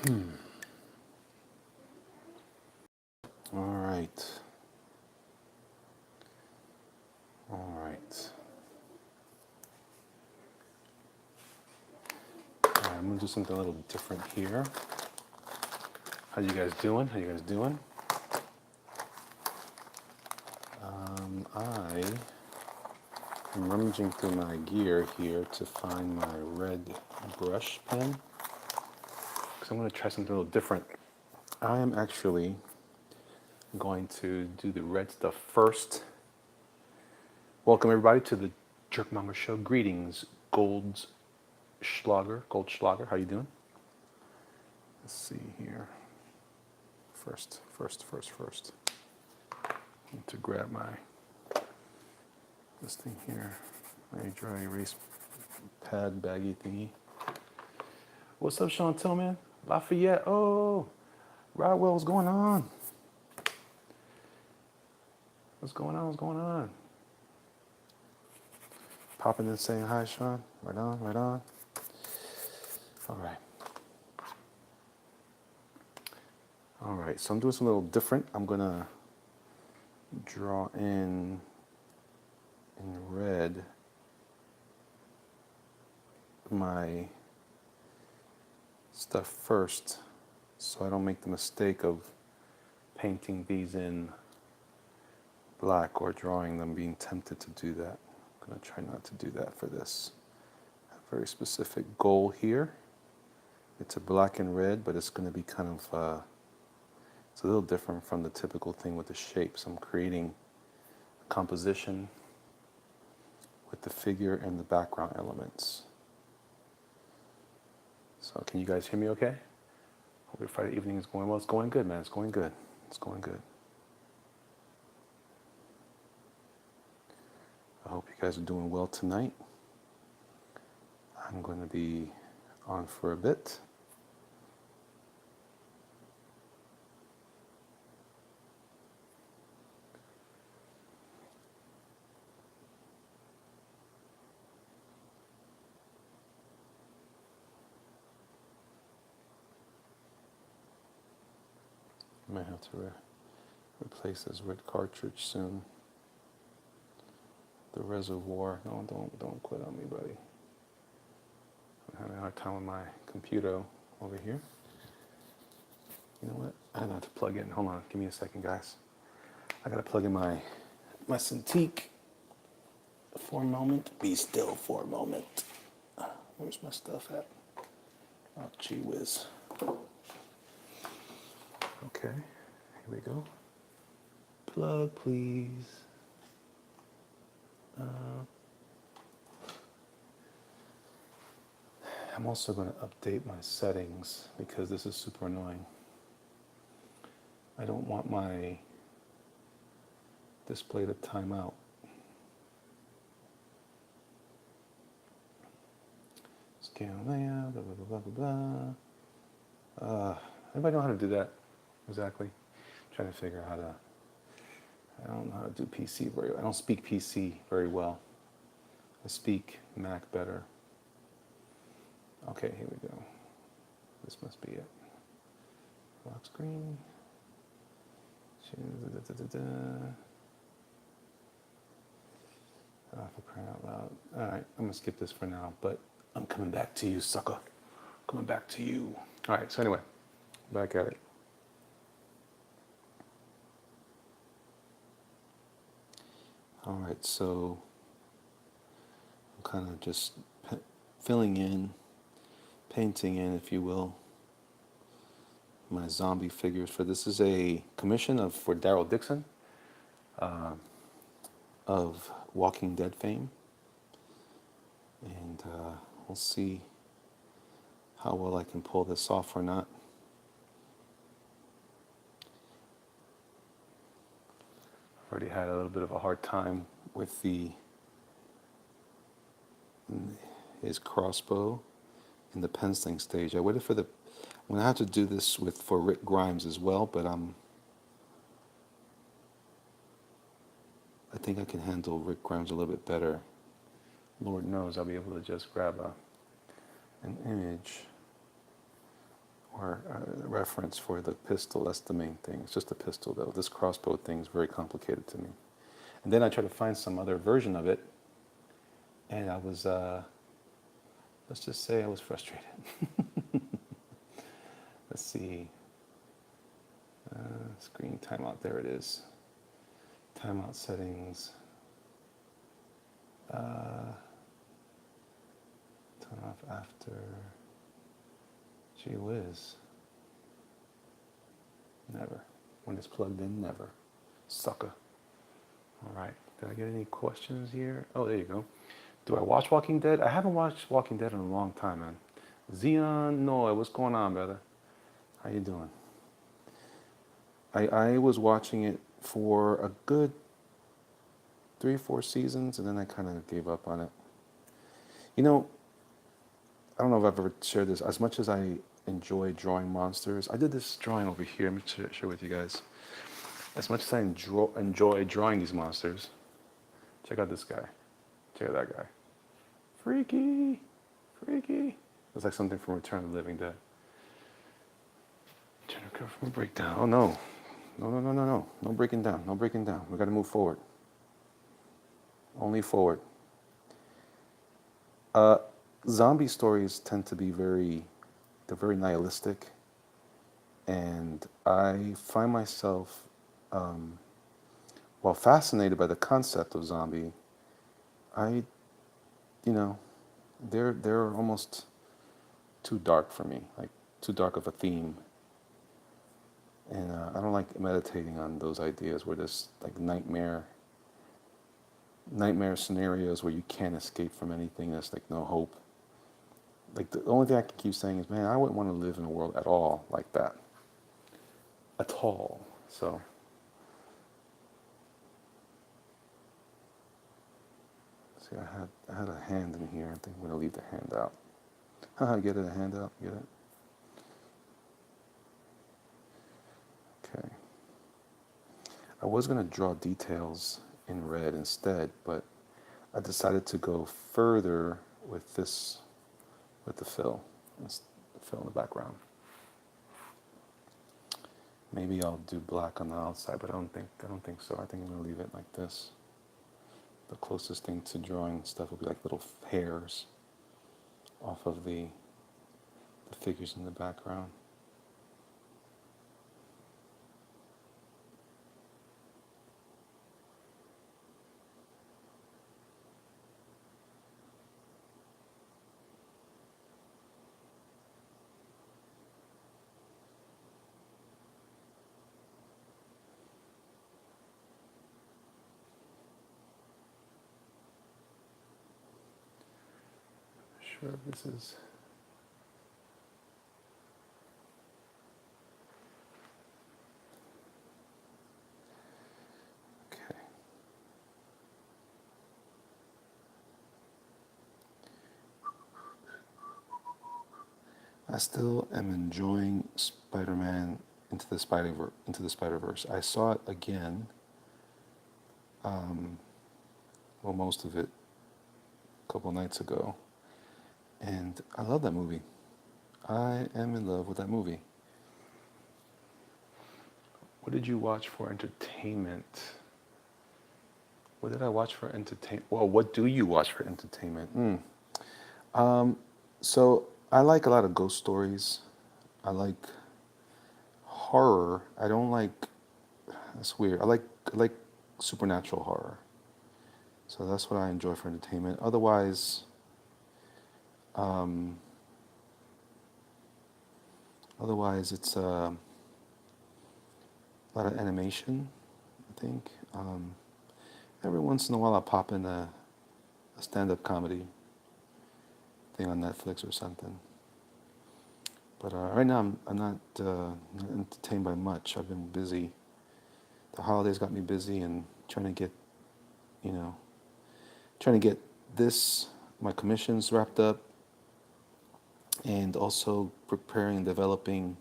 All right. All right. All right, I'm gonna do something a little different here. How you guys doing? How you guys doing? I am rummaging through my gear here to find my red brush pen because I'm gonna try something a little different. I am actually going to do the red stuff first. Welcome everybody to the Jerkmonger Show. Greetings, Goldschlager. How you doing? Let's see here. First. I need to grab this thing here, my dry erase pad baggy thingy. What's up, Chantel, man? Lafayette. Oh, Rodwell, what's going on? What's going on? Popping in saying hi, Sean. Right on. All right, so I'm doing something a little different. I'm gonna draw in red my stuff first so I don't make the mistake of painting these in black or drawing them, being tempted to do that. I'm gonna try not to do that for this. I have a very specific goal here. It's a black and red, but it's gonna be kind of, it's a little different from the typical thing with the shapes. I'm creating a composition with the figure and the background elements. So can you guys hear me okay? Hope your Friday evening is going well. It's going good, man. It's going good. I hope you guys are doing well tonight. I'm going to be on for a bit. I might have to replace this red cartridge soon. The reservoir. No, don't quit on me, buddy. I'm having a hard time with my computer over here. You know what? I have to plug in. Hold on. Give me a second, guys. I gotta plug in my Cintiq for a moment. Be still for a moment. Where's my stuff at? Oh, gee whiz. Okay, here we go. Plug, please. I'm also going to update my settings because this is super annoying. I don't want my display to time out. Scan layout, blah, blah, blah, blah. Anybody know how to do that exactly? I'm trying to figure out how to, I don't know how to do PC very well. I don't speak PC very well. I speak Mac better. Okay, here we go. This must be it. Lock screen. Oh, for crying out loud. All right, I'm gonna skip this for now, but I'm coming back to you, sucker. Coming back to you. All right, so anyway, back at it. All right, so I'm kind of just filling in, painting in, if you will, my zombie figures for this is a commission for Daryl Dixon of Walking Dead fame, and we'll see how well I can pull this off or not. I've already had a little bit of a hard time with his crossbow in the penciling stage. I waited for I'm gonna have to do this for Rick Grimes as well, but I think I can handle Rick Grimes a little bit better. Lord knows I'll be able to just grab an image or reference for the pistol. That's the main thing. It's just a pistol, though. This crossbow thing is very complicated to me. And then I tried to find some other version of it, and I was, let's just say I was frustrated. Let's see. Screen timeout, there it is. Timeout settings. Turn off after. Gee whiz. Never. When it's plugged in, never. Sucker. All right. Did I get any questions here? Oh, there you go. Do I watch Walking Dead? I haven't watched Walking Dead in a long time, man. Xeon Noah, what's going on, brother? How you doing? I was watching it for a good 3-4 seasons, and then I kind of gave up on it. You know, I don't know if I've ever shared this. As much as I enjoy drawing monsters, I did this drawing over here. Let me share with you guys. As much as I enjoy drawing these monsters, check out this guy. Check out that guy. Freaky, freaky. It's like something from Return of the Living Dead. Turn a curve from a breakdown. Oh no. No. No breaking down. No breaking down. We got to move forward. Only forward. Zombie stories tend to be they're very nihilistic. And I find myself, while fascinated by the concept of zombie, they're almost too dark for me, like too dark of a theme. And I don't like meditating on those ideas where there's like nightmare scenarios where you can't escape from anything. There's like no hope. Like the only thing I can keep saying is, man, I wouldn't want to live in a world at all like that. At all. So. See, I had a hand in here. I think I'm gonna leave the hand out. Haha, get it, a hand out, get it? Okay. I was going to draw details in red instead, but I decided to go further with the fill. Let's fill in the background. Maybe I'll do black on the outside, but I don't think so. I think I'm going to leave it like this. The closest thing to drawing stuff will be like little hairs off of the figures in the background. Sure, this is. Okay. I still am enjoying Spider-Man into the Spider-Verse. I saw it again. Well, most of it a couple nights ago. And I love that movie. I am in love with that movie. What did you watch for entertainment? What did I watch for entertainment? Well, what do you watch for entertainment? So I like a lot of ghost stories. I like horror. I don't like, that's weird. I like supernatural horror. So that's what I enjoy for entertainment. Otherwise, it's a lot of animation, I think. Every once in a while I'll pop in a stand-up comedy thing on Netflix or something. But right now I'm not entertained by much. I've been busy. The holidays got me busy and trying to get my commissions wrapped up, and also preparing and developing,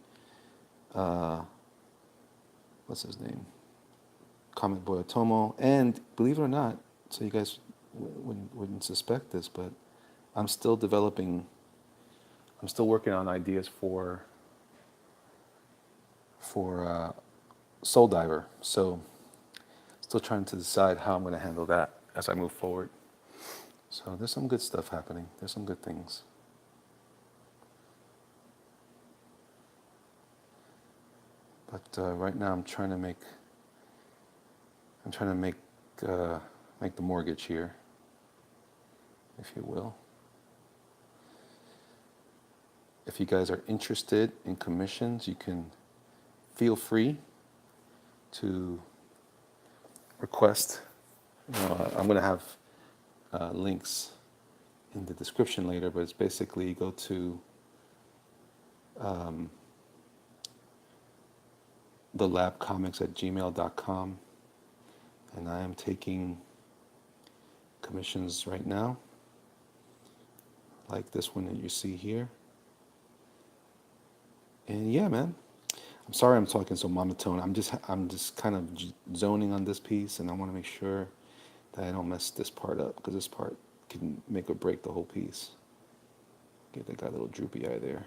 what's his name? Comic Boy Otomo. And believe it or not, so you guys wouldn't suspect this, but I'm still working on ideas for for Soul Diver. So still trying to decide how I'm going to handle that as I move forward. So there's some good stuff happening. There's some good things. But right now I'm trying to make the mortgage here, if you will. If you guys are interested in commissions, you can feel free to request. I'm going to have links in the description later, but it's basically go to thelabcomics@gmail.com, and I am taking commissions right now, like this one that you see here. And yeah, man, I'm sorry I'm talking so monotone. I'm just kind of zoning on this piece, and I want to make sure that I don't mess this part up, because this part can make or break the whole piece. Get that guy a little droopy eye there.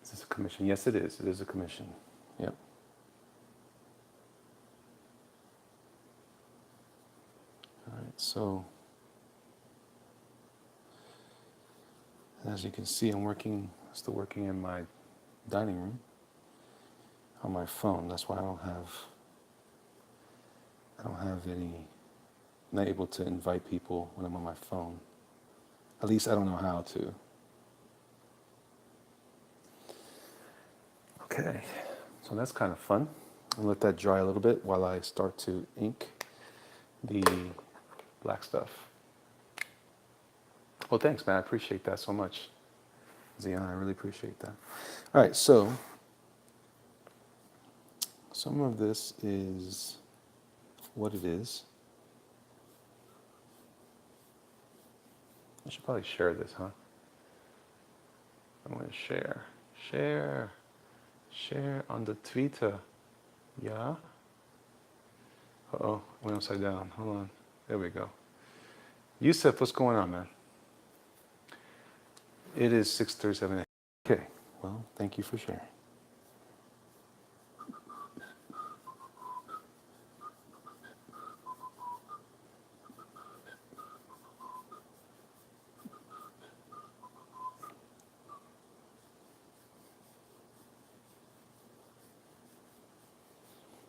Is this a commission? Yes, it is. It is a commission. Yep. All right, so as you can see, I'm still working in my dining room on my phone. That's why I don't have any, I'm not able to invite people when I'm on my phone. At least I don't know how to. Okay, so that's kind of fun. I'll let that dry a little bit while I start to ink the black stuff. Well, thanks, man. I appreciate that so much. Zion, I really appreciate that. All right, so some of this is what it is. I should probably share this, huh? I'm going to share on the Twitter. Yeah? Uh-oh, went upside down. Hold on. There we go. Yusuf, what's going on, man? It is 6:37. Okay, well, thank you for sharing.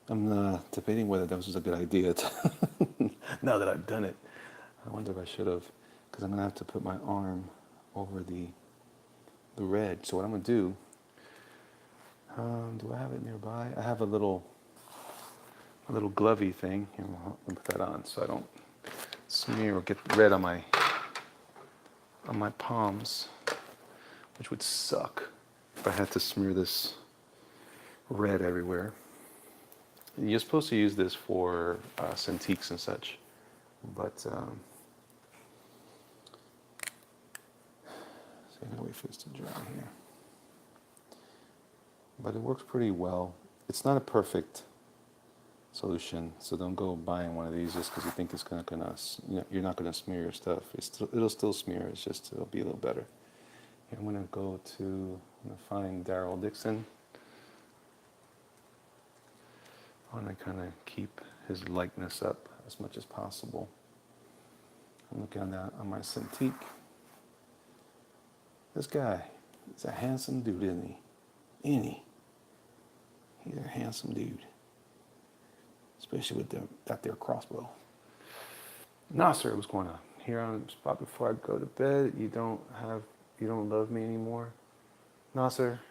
I'm debating whether that was a good idea now that I've done it. I wonder if I should have, because I'm going to have to put my arm over the red. So what I'm going to do I have it nearby? I have a little glovey thing. Here, I'll put that on so I don't smear or get red on my palms, which would suck if I had to smear this red everywhere. You're supposed to use this for Cintiqs and such, but so I'm gonna wait for this to dry here. But it works pretty well. It's not a perfect solution, so don't go buying one of these just because you think it's gonna you're not gonna smear your stuff. It'll still smear. It'll be a little better. Here, I'm gonna find Daryl Dixon. I want to kind of keep his likeness up as much as possible. I'm looking on my Cintiq. This guy, he's a handsome dude, isn't he? He's a handsome dude. Especially with that there crossbow. Nasser, what's going on? Here on the spot before I go to bed, you don't love me anymore? Nasser,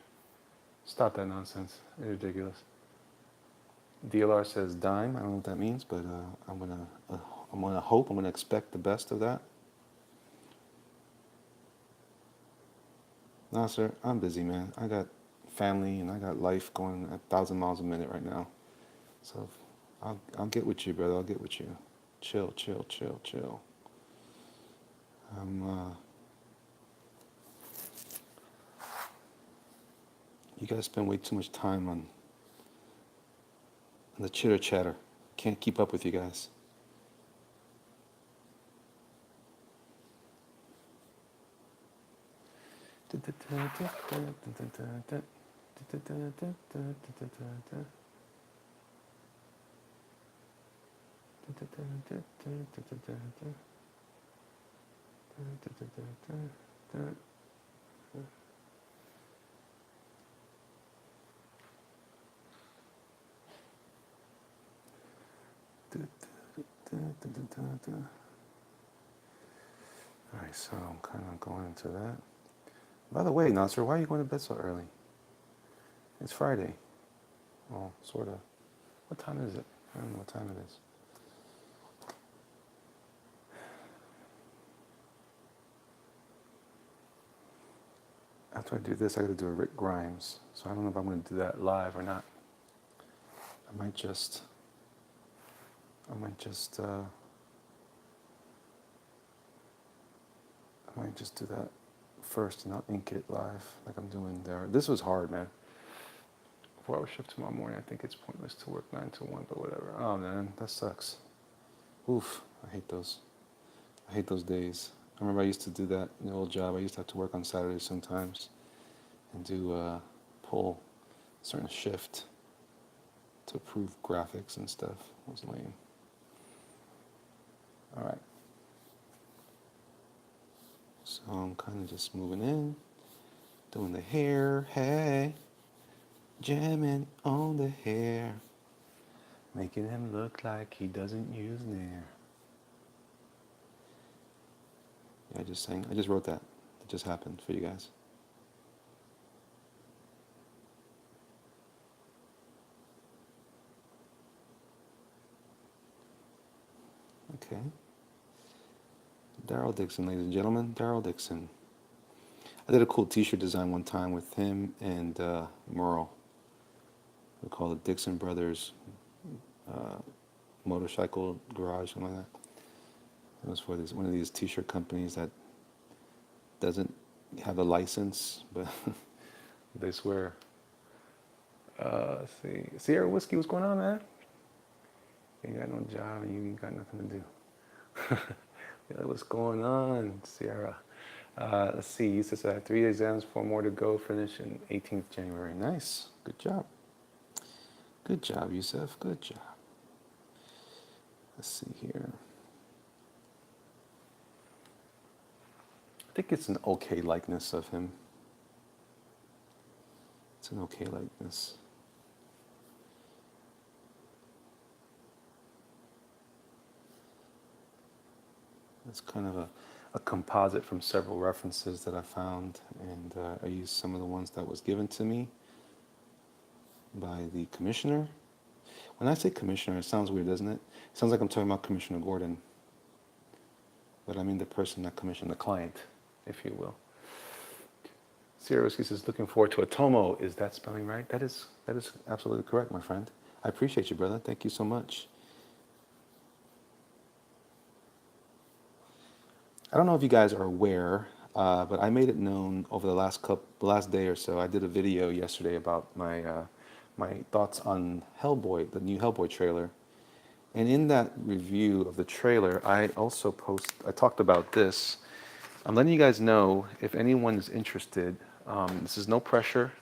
stop that nonsense. It's ridiculous. DLR says dime. I don't know what that means, but I'm gonna expect the best of that. Nasser, I'm busy, man. I got family and I got life going 1,000 miles a minute right now. So I'll get with you, brother. I'll get with you. Chill. You guys spend way too much time on the chitter chatter. Can't keep up with you guys. All right, so I'm kind of going into that. By the way, Nasser, why are you going to bed so early? It's Friday. Well, sort of. What time is it? I don't know what time it is. After I do this, I got to do a Rick Grimes. So I don't know if I'm going to do that live or not. I might just do that first and I'll ink it live like I'm doing there. This was hard, man. 4-hour shift tomorrow morning. I think it's pointless to work 9 to 1, but whatever. Oh man, that sucks. Oof, I hate those. I hate those days. I remember I used to do that in the old job. I used to have to work on Saturdays sometimes and do pull a certain shift to approve graphics and stuff. It was lame. All right. So I'm kind of just moving in, doing the hair, hey, jamming on the hair, making him look like he doesn't use Nair. Yeah, I just wrote that. It just happened for you guys. Okay. Daryl Dixon, ladies and gentlemen, Daryl Dixon. I did a cool t-shirt design one time with him and Merle. We call it Dixon Brothers Motorcycle Garage, something like that. It was for one of these t-shirt companies that doesn't have a license, but they swear. Let's see. Sierra Whiskey, what's going on, man? You ain't got no job and you ain't got nothing to do. Yeah, what's going on, Sierra? Let's see. You said I have 3 exams, 4 more to go. Finish in 18th January. Nice. Good job. Good job, Yusuf. Good job. Let's see here. I think it's an okay likeness of him. It's an okay likeness. It's kind of a composite from several references that I found, and I used some of the ones that was given to me by the commissioner. When I say commissioner, it sounds weird, doesn't it? It sounds like I'm talking about Commissioner Gordon, but I mean the person that commissioned the client, if you will. Sierra Whiskey says, looking forward to a Tomo. Is that spelling right? That is absolutely correct, my friend. I appreciate you, brother. Thank you so much. I don't know if you guys are aware, but I made it known over the last day or so. I did a video yesterday about my thoughts on Hellboy, the new Hellboy trailer. And in that review of the trailer, I talked about this. I'm letting you guys know if anyone is interested. This is no pressure,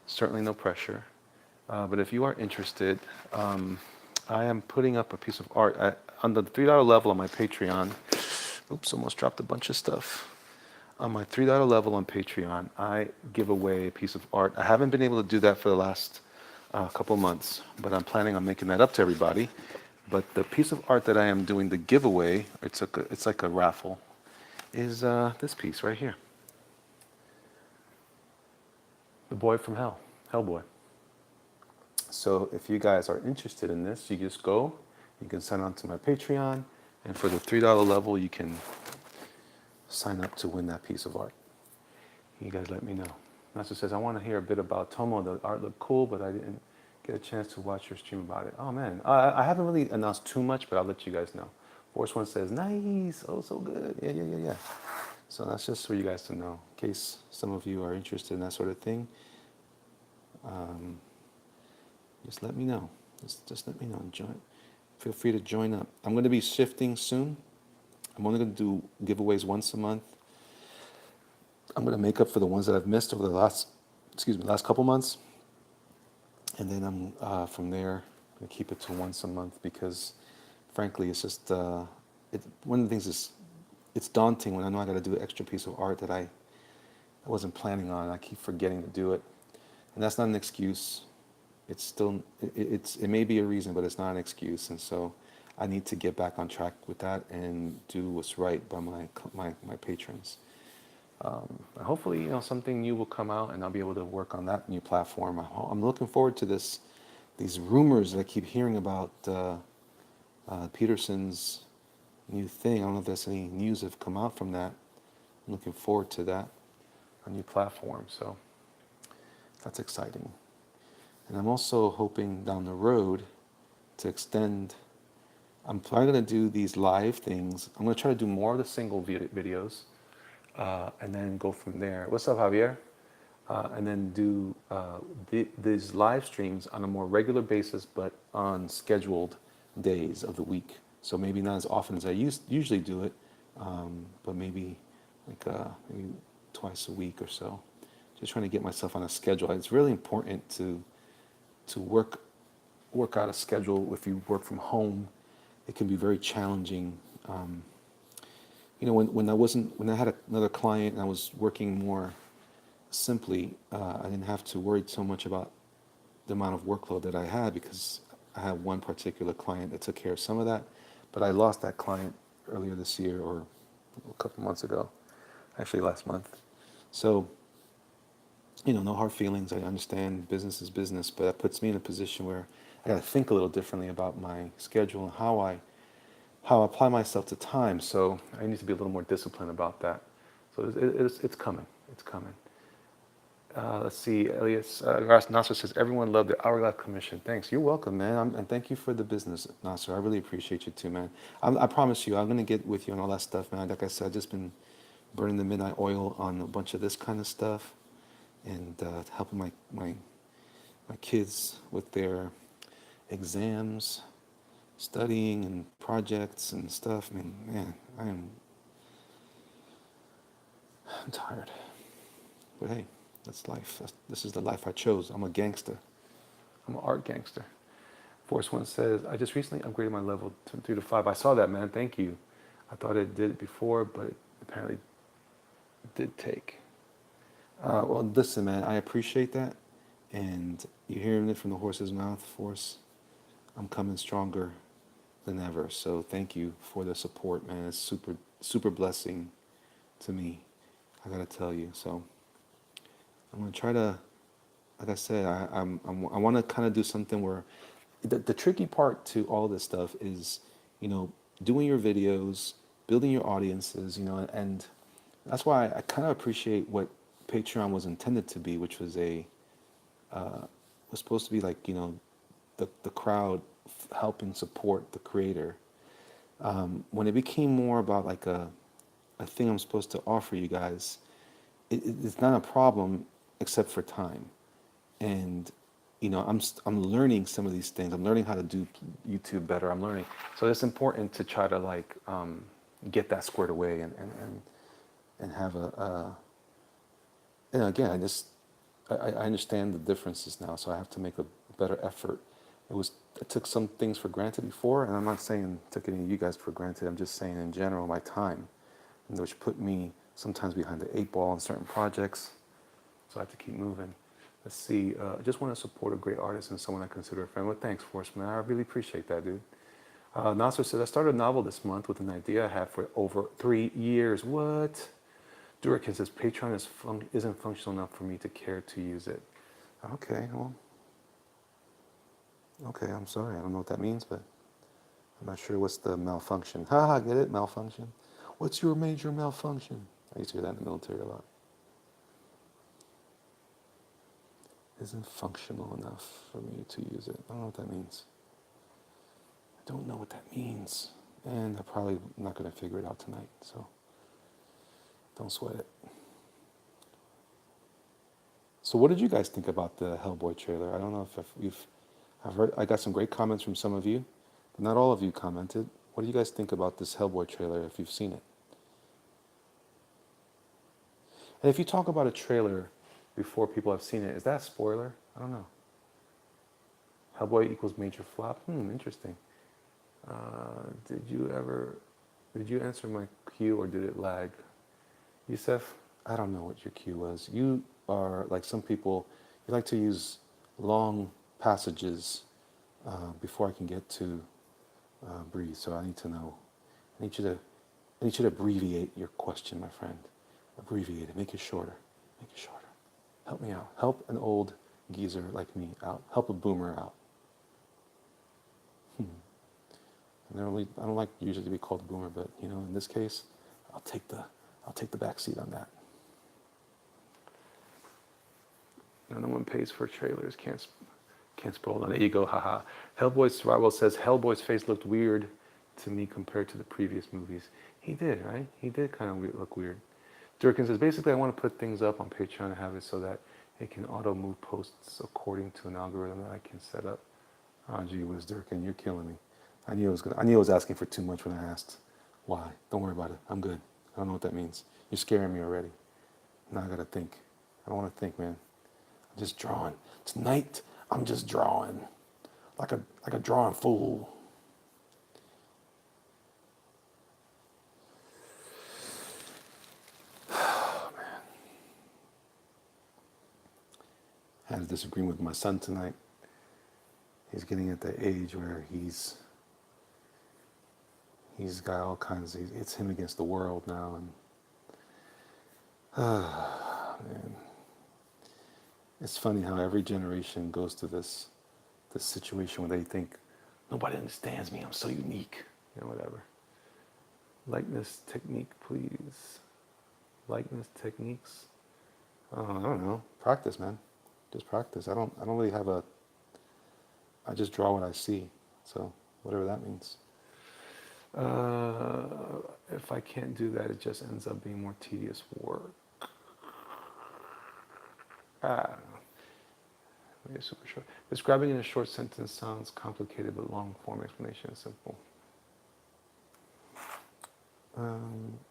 certainly no pressure. But if you are interested, I am putting up a piece of art on the $3 level on my Patreon. Oops, almost dropped a bunch of stuff. On my $3 level on Patreon, I give away a piece of art. I haven't been able to do that for the last couple months, but I'm planning on making that up to everybody. But the piece of art that I am doing the giveaway, it's like a raffle, is this piece right here. The Boy from Hell, Hellboy. So if you guys are interested in this, you just go, you can sign on to my Patreon, and for the $3 level, you can sign up to win that piece of art. You guys let me know. Master says, I want to hear a bit about Tomo. The art looked cool, but I didn't get a chance to watch your stream about it. Oh man, I haven't really announced too much, but I'll let you guys know. Force One says, nice, oh so good, yeah. So that's just for you guys to know, in case some of you are interested in that sort of thing. Just let me know. Just let me know. Feel free to join up. I'm going to be shifting soon. I'm only going to do giveaways once a month. I'm going to make up for the ones that I've missed over the last couple months. And then from there, I'm going to keep it to once a month because, frankly, it's just, one of the things is, it's daunting when I know I got to do an extra piece of art that I wasn't planning on. I keep forgetting to do it. And that's not an excuse. It's still, it may be a reason, but it's not an excuse. And so I need to get back on track with that and do what's right by my patrons. Hopefully, something new will come out, and I'll be able to work on that new platform. I'm looking forward to these rumors that I keep hearing about Peterson's new thing. I don't know if there's any news that have come out from that. I'm looking forward to that, a new platform. So that's exciting. And I'm also hoping down the road to extend. I'm probably going to do these live things. I'm going to try to do more of the single videos. And then go from there. What's up, Javier? And then do these live streams on a more regular basis, but on scheduled days of the week. So maybe not as often as I usually do it, but maybe maybe twice a week or so. Just trying to get myself on a schedule. It's really important to work out a schedule. If you work from home, it can be very challenging. When I had another client and I was working more simply, I didn't have to worry so much about the amount of workload that I had because I had one particular client that took care of some of that. But I lost that client earlier this year or a couple months ago, actually last month. So, no hard feelings. I understand business is business, but that puts me in a position where I got to think a little differently about my schedule and how I apply myself to time. So I need to be a little more disciplined about that. So it's coming. It's coming. Let's see. Elias Nasser says, everyone loved the Hourglass Commission. Thanks. You're welcome, man. And thank you for the business, Nasser. I really appreciate you too, man. I promise you, I'm going to get with you on all that stuff, man. Like I said, I've just been burning the midnight oil on a bunch of this kind of stuff and helping my kids with their exams, studying and projects and stuff. I mean, man, I'm tired. But hey, that's life. This is the life I chose. I'm a gangster. I'm an art gangster. Force One says, I just recently upgraded my level to 3 to 5. I saw that, man. Thank you. I thought it did it before, but it apparently did take. Well, listen, man, I appreciate that. And you're hearing it from the horse's mouth, Force. I'm coming stronger than ever. So thank you for the support, man. It's super, super blessing to me. I gotta tell you. So I'm gonna try to, like I said, I want to kind of do something where the tricky part to all this stuff is, doing your videos, building your audiences, and that's why I kind of appreciate what Patreon was intended to be, which was was supposed to be like, the crowd helping support the creator. When it became more about like a thing I'm supposed to offer you guys, it's not a problem except for time. And I'm learning some of these things. I'm learning how to do YouTube better. I'm learning, so it's important to try to get that squared away and have and again, I understand the differences now, so I have to make a better effort. I took some things for granted before, and I'm not saying I took any of you guys for granted. I'm just saying in general, my time, which put me sometimes behind the 8 ball on certain projects. So I have to keep moving. Let's see. I just want to support a great artist and someone I consider a friend. Well, thanks, Force, man. I really appreciate that, dude. Nasser says, I started a novel this month with an idea I had for over 3 years. What? Durakin says, Patreon isn't functional enough for me to care to use it. Okay, well. Okay, I'm sorry. I don't know what that means, but I'm not sure what's the malfunction. Ha, get it? Malfunction. What's your major malfunction? I used to hear that in the military a lot. Isn't functional enough for me to use it. I don't know what that means. I don't know what that means. And I'm probably not going to figure it out tonight, so don't sweat it. So what did you guys think about the Hellboy trailer? I don't know if I've heard, I got some great comments from some of you, but not all of you commented. What do you guys think about this Hellboy trailer if you've seen it? And if you talk about a trailer before people have seen it, is that a spoiler? I don't know. Hellboy equals major flop? Interesting. Did you answer my cue or did it lag? Yusef, I don't know what your cue was. You are like some people, you like to use long passages before I can get to breathe. So I need to know. I need you to, I need you to abbreviate your question, my friend. Abbreviate it. Make it shorter. Make it shorter. Help me out. Help an old geezer like me out. Help a boomer out. I don't like usually to be called a boomer, but in this case, I'll take the back seat on that. No one pays for trailers. Can't spoil that. There you go. Haha. Hellboy's Survival says Hellboy's face looked weird to me compared to the previous movies. He did, right? He did kind of look weird. Durkin says basically I want to put things up on Patreon and have it so that it can auto move posts according to an algorithm that I can set up. Oh gee whiz, Durkin, you're killing me. I knew I was asking for too much when I asked why. Don't worry about it. I'm good. I don't know what that means. You're scaring me already. Now I gotta think. I don't want to think, man. I'm just drawing. Tonight I'm just drawing. Like a drawing fool. Oh man. I had a disagreement with my son tonight. He's getting at the age where he's got all kinds of, it's him against the world now, and man, it's funny how every generation goes to this situation where they think nobody understands me, I'm so unique, whatever. Likeness technique, please. Likeness techniques. Oh, I don't know. Practice, man. Just practice. I don't really have I just draw what I see. So whatever that means. If I can't do that, it just ends up being more tedious work. Maybe super short. Describing in a short sentence sounds complicated, but long form explanation is simple.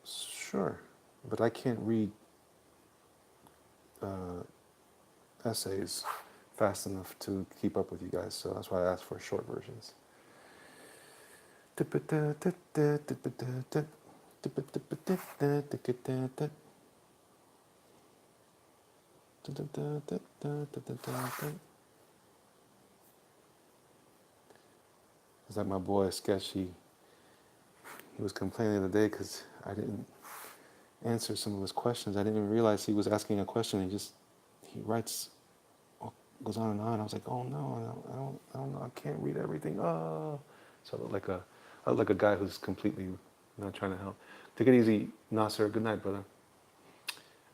Sure, but I can't read essays fast enough to keep up with you guys, so that's why I asked for short versions. It's like my boy Sketchy. He was complaining the other day because I didn't answer some of his questions. I didn't even realize he was asking a question. He writes, goes on and on. I was like, oh no, I don't know. I can't read everything. Oh, so I look like a guy who's completely not trying to help. Take it easy, Nasser. Good night, brother.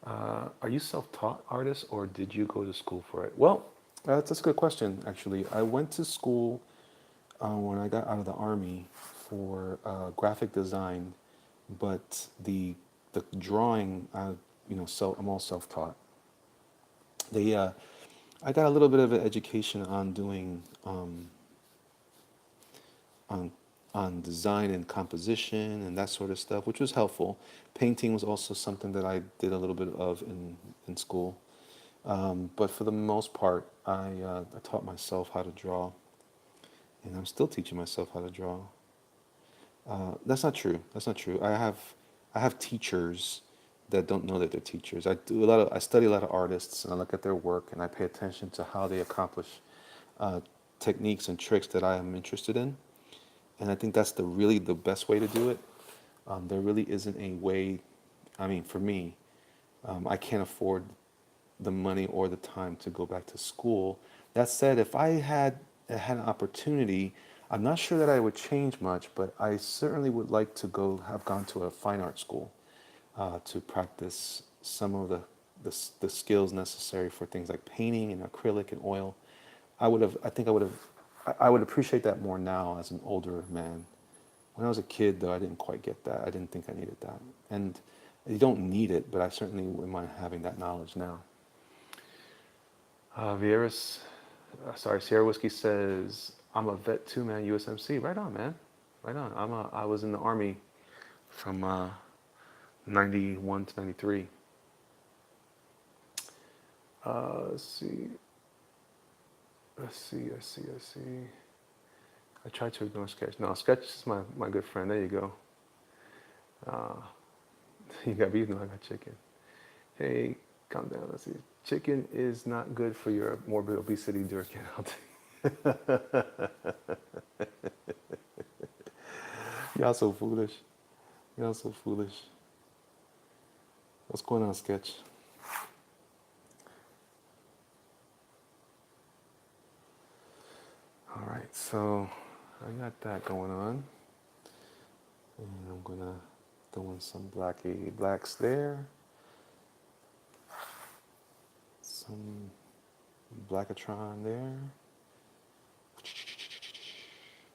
Are you self-taught artist or did you go to school for it? Well, that's a good question, actually. I went to school when I got out of the Army for graphic design, but the drawing, I'm all self-taught. I got a little bit of an education on doing on design and composition and that sort of stuff, which was helpful. Painting was also something that I did a little bit of in school. But for the most part, I taught myself how to draw, and I'm still teaching myself how to draw. That's not true. That's not true. I have teachers that don't know that they're teachers. I study a lot of artists, and I look at their work, and I pay attention to how they accomplish techniques and tricks that I am interested in. And I think that's really the best way to do it. There really isn't a way. I mean, for me, I can't afford the money or the time to go back to school. That said, if I had an opportunity, I'm not sure that I would change much, but I certainly would like to have gone to a fine art school to practice some of the skills necessary for things like painting and acrylic and oil. I would appreciate that more now as an older man. When I was a kid, though, I didn't quite get that. I didn't think I needed that. And you don't need it, but I certainly wouldn't mind having that knowledge now. Sierra Whiskey says, I'm a vet too, man, USMC. Right on, man. Right on. I was in the Army from 91 to 93. Let's see. Let's see. I tried to ignore Sketch. No, Sketch is my good friend. There you go. You got beef? No, I got chicken. Hey, calm down. Let's see. Chicken is not good for your morbid obesity, Durkin. Y'all so foolish. Y'all so foolish. What's going on, Sketch? All right, so I got that going on. And I'm gonna throw in some blacks there. Some Blackatron there.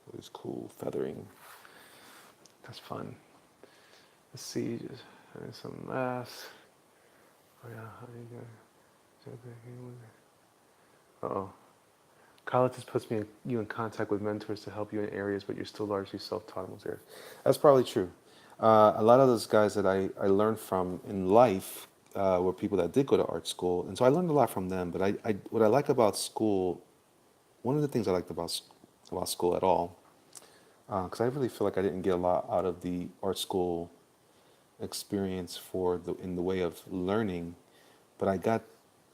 It was cool feathering. That's fun. Let's see, just having some laughs. Oh yeah, how you doing? Uh-oh. College just puts you in contact with mentors to help you in areas, but you're still largely self-taught in those areas. That's probably true. A lot of those guys that I learned from in life were people that did go to art school, and so I learned a lot from them. But what I like about school, one of the things I liked about school at all, because I really feel like I didn't get a lot out of the art school experience in the way of learning, but I got,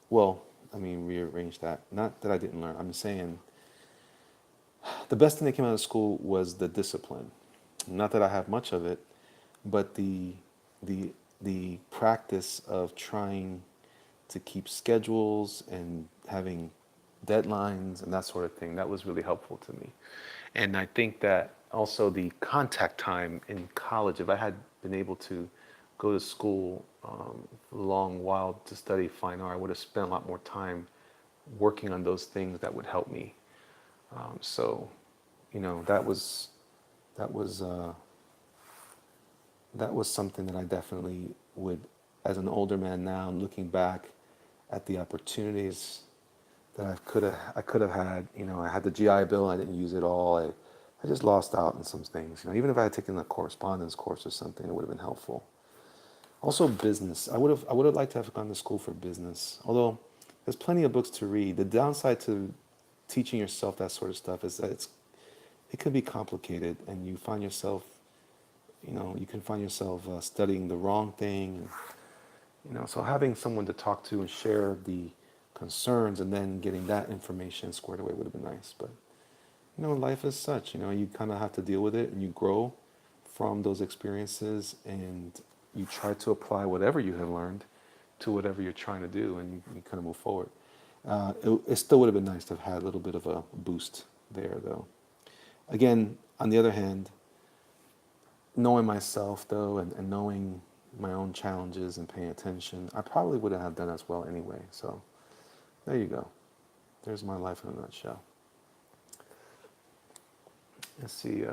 well, I mean, rearrange that. Not that I didn't learn. I'm saying the best thing that came out of school was the discipline. Not that I have much of it, but the practice of trying to keep schedules and having deadlines and that sort of thing, that was really helpful to me. And I think that also the contact time in college, if I had been able to go to school for a long while to study fine art, I would have spent a lot more time working on those things that would help me. So, you know, that was something that I definitely would, as an older man now, looking back at the opportunities that I could have had. You know, I had the GI Bill, I didn't use it all. I just lost out on some things. You know, even if I had taken a correspondence course or something, it would have been helpful. Also, business. I would have liked to have gone to school for business. Although there's plenty of books to read. The downside to teaching yourself that sort of stuff is that it can be complicated, and you find yourself, you can find yourself studying the wrong thing. So having someone to talk to and share the concerns, and then getting that information squared away would have been nice. But life is such. You kind of have to deal with it, and you grow from those experiences, and you try to apply whatever you have learned to whatever you're trying to do, and you kind of move forward. It still would have been nice to have had a little bit of a boost there, though. Again, on the other hand, knowing myself, though, and knowing my own challenges and paying attention, I probably wouldn't have done as well anyway. So there you go. There's my life in a nutshell. Let's see.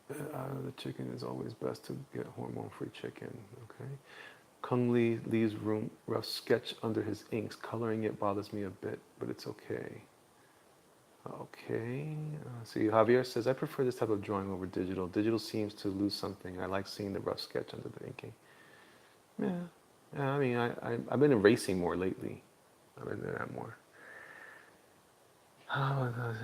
The chicken is always best to get hormone-free chicken. Okay. Kung Lee leaves room, rough sketch under his inks. Coloring it bothers me a bit, but it's okay. Okay. See, Javier says, I prefer this type of drawing over digital. Digital seems to lose something. I like seeing the rough sketch under the inking. Yeah. I mean, I've been erasing more lately. I've been doing that more. Oh my gosh,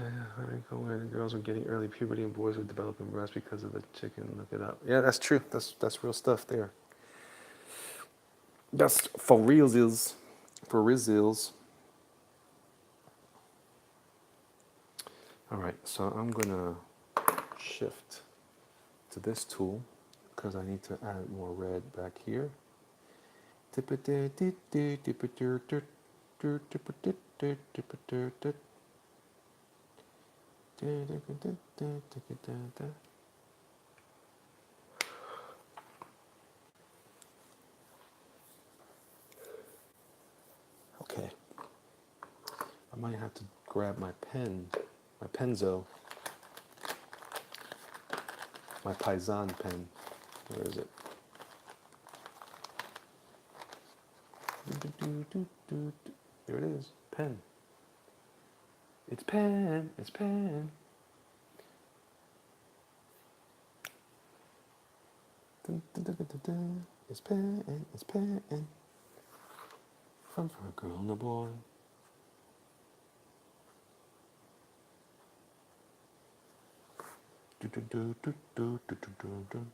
where the girls were getting early puberty and boys were developing breasts because of the chicken. Look it up. Yeah, that's true. That's real stuff there. That's for reals. For reals. All right, so I'm gonna shift to this tool because I need to add more red back here. Okay, I might have to grab my pen, my Penzo, my Paisan pen. Where is it? There it is, pen. It's pen, it's pen. Dun, dun, dun, dun, dun. It's pen, it's pen. Fun for a girl and a boy. Do, do, do, do, do, do, do, do.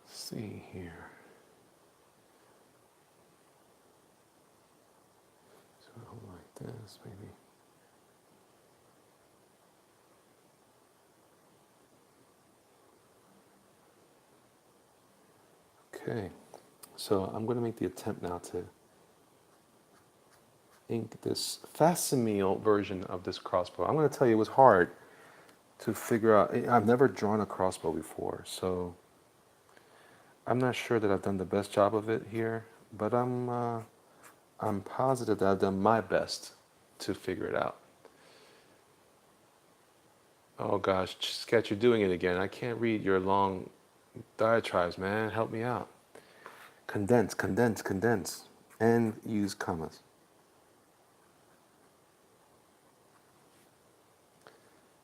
Let's see here. So like this, maybe. Okay, so I'm going to make the attempt now to ink this facsimile version of this crossbow. I'm going to tell you it was hard to figure out. I've never drawn a crossbow before, so I'm not sure that I've done the best job of it here, but I'm positive that I've done my best to figure it out. Oh gosh, Sketch, you're doing it again. I can't read your long diatribes, man. Help me out. Condense, condense, condense, and use commas.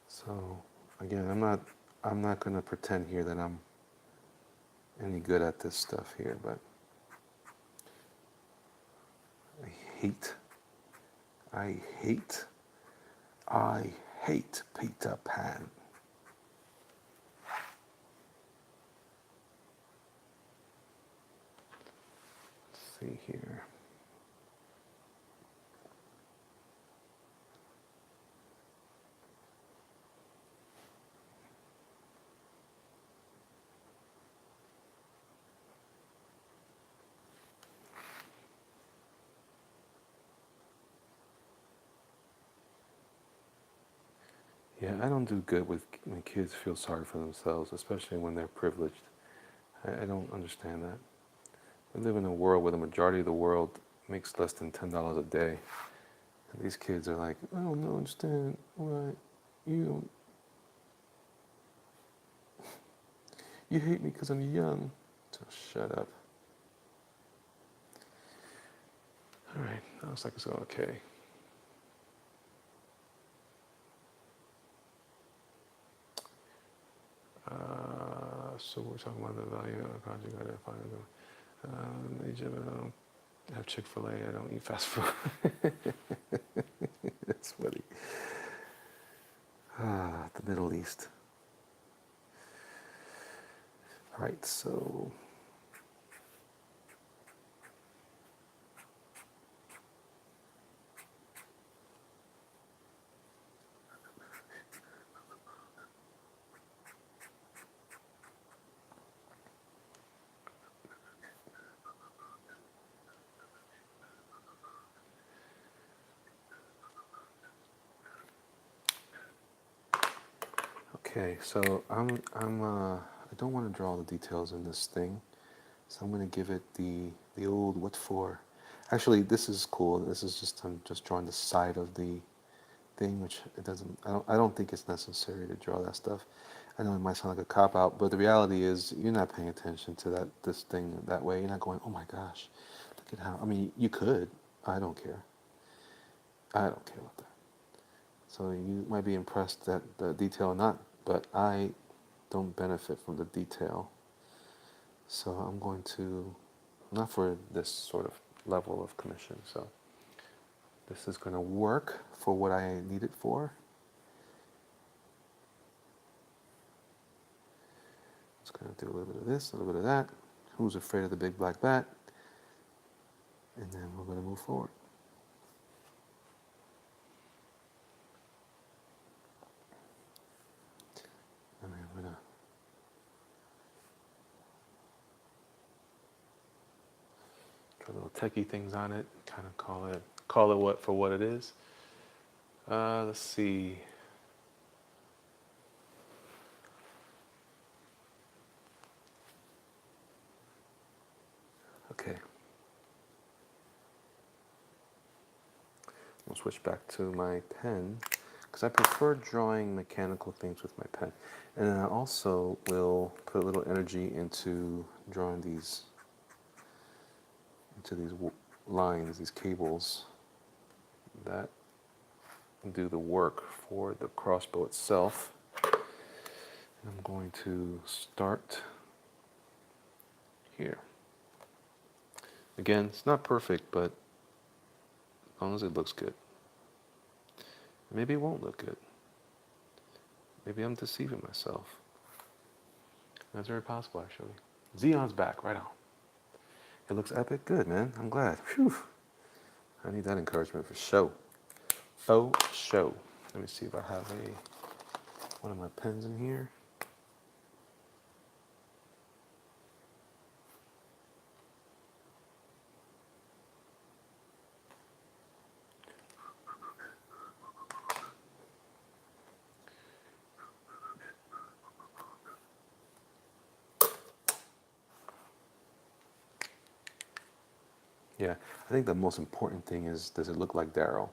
So again, I'm not going to pretend here that I'm any good at this stuff here, but I hate, I hate, I hate Peter Pan. Let's see here. Yeah, I don't do good with when kids feel sorry for themselves, especially when they're privileged. I don't understand that. We live in a world where the majority of the world makes less than $10 a day. And these kids are like, I don't understand why you you hate me because I'm young. So shut up. All right, that looks like it's going okay. So we're talking about the value of a project. I gotta find it. Egypt, I don't have Chick-fil-A. I don't eat fast food. That's funny. The Middle East. All right, so okay, so I don't want to draw all the details in this thing, so I'm going to give it the old what for. Actually, this is cool. This is just I'm just drawing the side of the thing, which it doesn't. I don't think it's necessary to draw that stuff. I know it might sound like a cop out, but the reality is you're not paying attention to this thing that way. You're not going, oh my gosh, look at how. I mean, you could. I don't care. I don't care about that. So you might be impressed at the detail or not, but I don't benefit from the detail. So I'm going to, not for this sort of level of commission, so this is going to work for what I need it for. It's going to do a little bit of this, a little bit of that. Who's afraid of the big black bat? And then we're going to move forward. And then I'm going to put little techie things on it, kind of call it what for what it is. Let's see. Okay. I'll switch back to my pen because I prefer drawing mechanical things with my pen. And then I also will put a little energy into drawing these lines, these cables that do the work for the crossbow itself. And I'm going to start here. Again, it's not perfect, but as long as it looks good. Maybe it won't look good. Maybe I'm deceiving myself. That's very possible, actually. Xeon's back, right on. It looks epic. Good, man. I'm glad. Whew. I need that encouragement for show. Oh, show. Let me see if I have one of my pens in here. Yeah, I think the most important thing is, does it look like Daryl?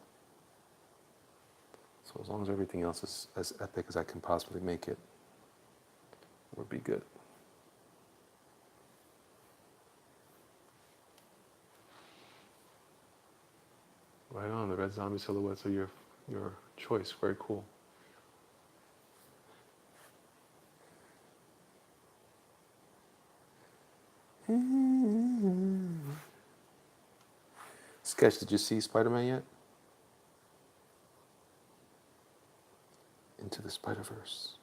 So as long as everything else is as epic as I can possibly make it, we'll be good. Right on, the red zombie silhouettes are your choice. Very cool. Sketch, did you see Spider-Man yet? Into the Spider-Verse.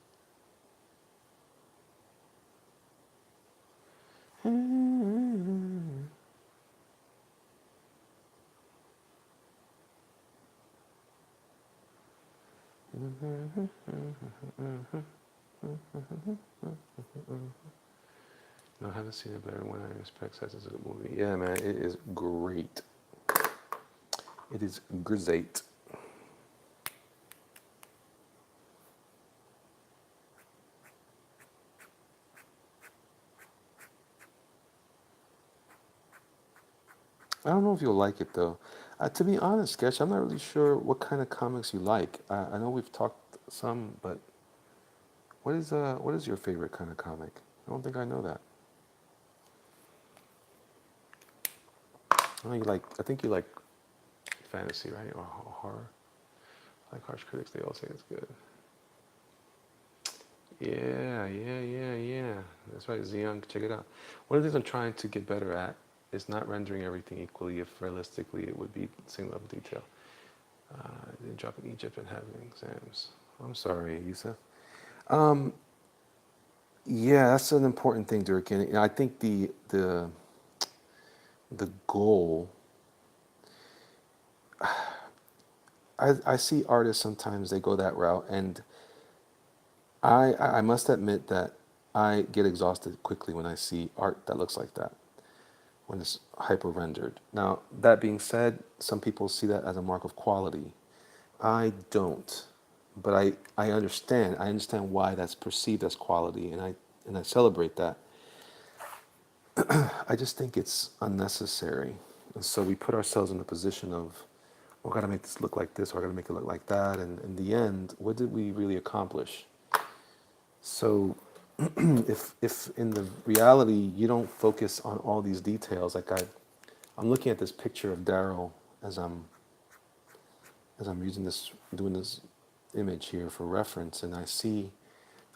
No, I haven't seen it, but everyone I respect says it's a good movie. Yeah, man, it is great. It is great. I don't know if you'll like it though. To be honest, Sketch, I'm not really sure what kind of comics you like. I know we've talked some, but what is your favorite kind of comic? I don't think I know that. I know you like. I think you like fantasy, right, or horror. Like harsh critics, they all say it's good. Yeah. That's right, Xeon. Check it out. One of the things I'm trying to get better at is not rendering everything equally. If realistically it would be same level detail. They drop in Egypt and having exams. I'm sorry, Yusuf. Um, yeah, that's an important thing, Dirk. And I think the goal. I see artists sometimes they go that route, and I must admit that I get exhausted quickly when I see art that looks like that, when it's hyper rendered. Now, that being said, some people see that as a mark of quality. I don't, but I understand. I understand why that's perceived as quality, and I celebrate that. I just think it's unnecessary. And so we put ourselves in the position of, oh, I gotta make this look like this, or I gotta make it look like that. And in the end, what did we really accomplish? So if in the reality you don't focus on all these details, like I'm looking at this picture of Daryl as I'm using this, doing this image here for reference, and I see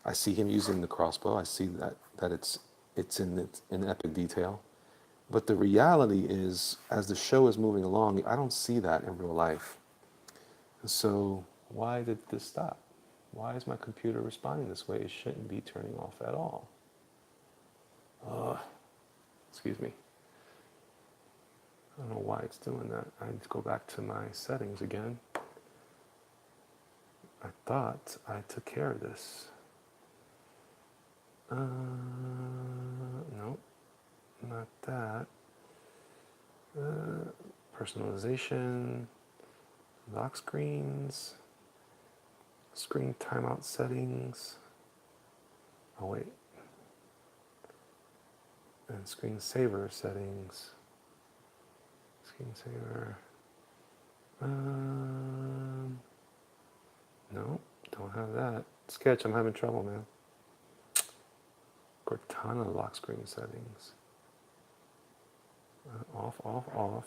him using the crossbow. I see that it's in epic detail. But the reality is, as the show is moving along, I don't see that in real life. So why did this stop? Why is my computer responding this way? It shouldn't be turning off at all. Excuse me. I don't know why it's doing that. I need to go back to my settings again. I thought I took care of this. Nope, not that. Personalization, lock screens, screen timeout settings. Oh wait. And screensaver settings. Screensaver. out of that. Sketch, I'm having trouble, man. Cortana lock screen settings. Off, off, off.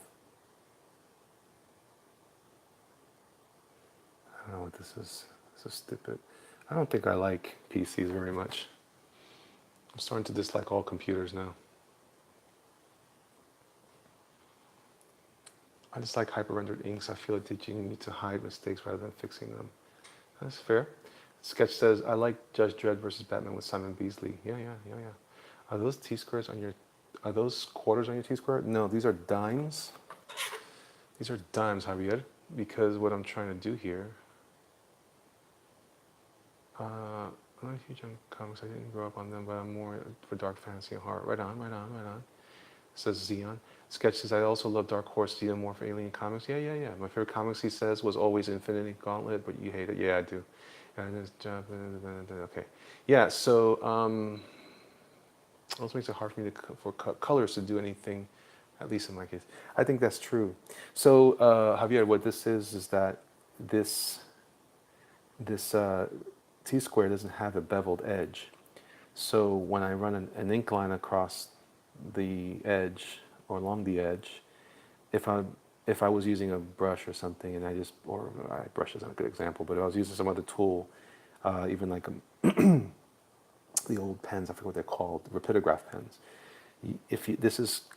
I don't know what this is. This is stupid. I don't think I like PCs very much. I'm starting to dislike all computers now. I just like hyper-rendered inks. I feel like teaching me to hide mistakes rather than fixing them. That's fair. Sketch says, I like Judge Dredd versus Batman with Simon Beasley. Yeah. Are those T-squares on your, are those quarters on your T-square? No, these are dimes. These are dimes, Javier, because what I'm trying to do here, I'm not huge on comics. I didn't grow up on them, but I'm more for dark fantasy and horror. Right on. Says Xeon. Sketch says, I also love Dark Horse Xenomorph for Alien Comics. Yeah. My favorite comics, he says, was always Infinity Gauntlet, but you hate it. Yeah, I do. Okay. Yeah, so it also makes it hard for me for colors to do anything, at least in my case. I think that's true. So, Javier, what this is that this T-square doesn't have a beveled edge. So when I run an ink line across the edge or along the edge, if I was using a brush or something and brush isn't a good example, but if I was using some other tool, even like the old pens, I forget what they're called, rapidograph pens. This is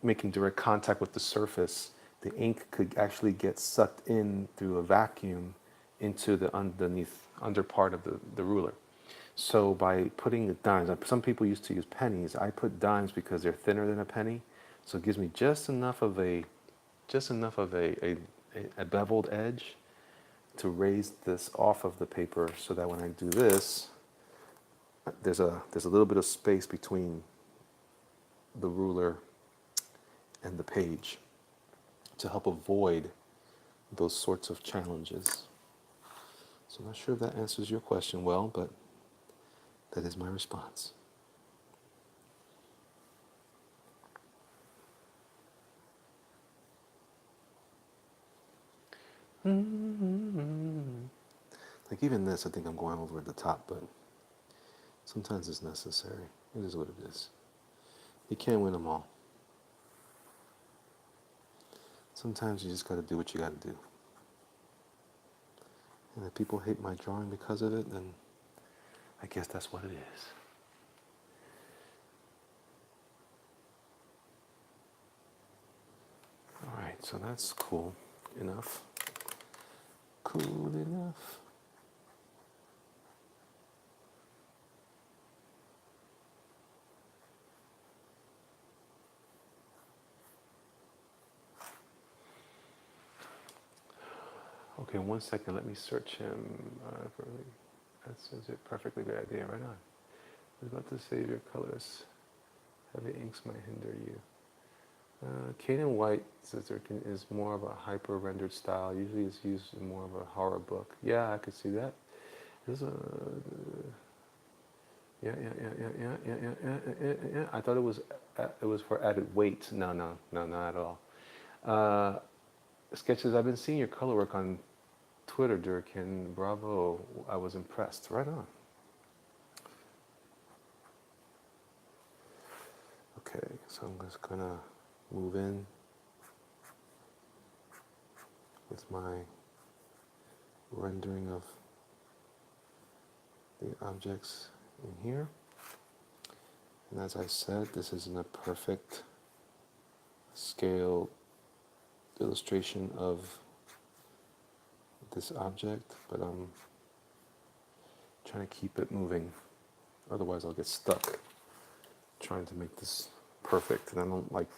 making direct contact with the surface, the ink could actually get sucked in through a vacuum into the under part of the ruler. So by putting the dimes, some people used to use pennies. I put dimes because they're thinner than a penny, so it gives me just enough of a beveled edge to raise this off of the paper, so that when I do this, there's a little bit of space between the ruler and the page to help avoid those sorts of challenges. So I'm not sure if that answers your question well, but that is my response. Like even this, I think I'm going over the top, but sometimes it's necessary. It is what it is. You can't win them all. Sometimes you just got to do what you got to do. And if people hate my drawing because of it, then I guess that's what it is. All right, so that's cool enough. Cool enough. Okay, 1 second. Let me search him. That's a perfectly good idea. Right on. I was about to save your colors. Heavy inks might hinder you. Caden White says there is more of a hyper-rendered style. Usually it's used in more of a horror book. Yeah, I could see that. There's a... Yeah. I thought it was for added weight. No, not at all. Sketches, I've been seeing your color work on Twitter, Durkin. Bravo. I was impressed. Right on. Okay, so I'm just gonna move in with my rendering of the objects in here. And as I said, this isn't a perfect scale illustration of this object, but I'm trying to keep it moving. Otherwise I'll get stuck trying to make this perfect. And I don't like,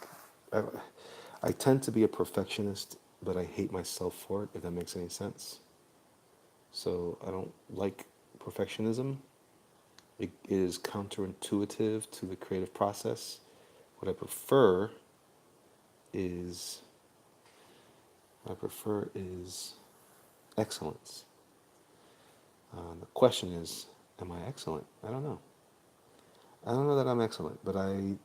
I tend to be a perfectionist, but I hate myself for it, if that makes any sense. So I don't like perfectionism. It is counterintuitive to the creative process. What I prefer is excellence. The question is, am I excellent? I don't know. I don't know that I'm excellent, but I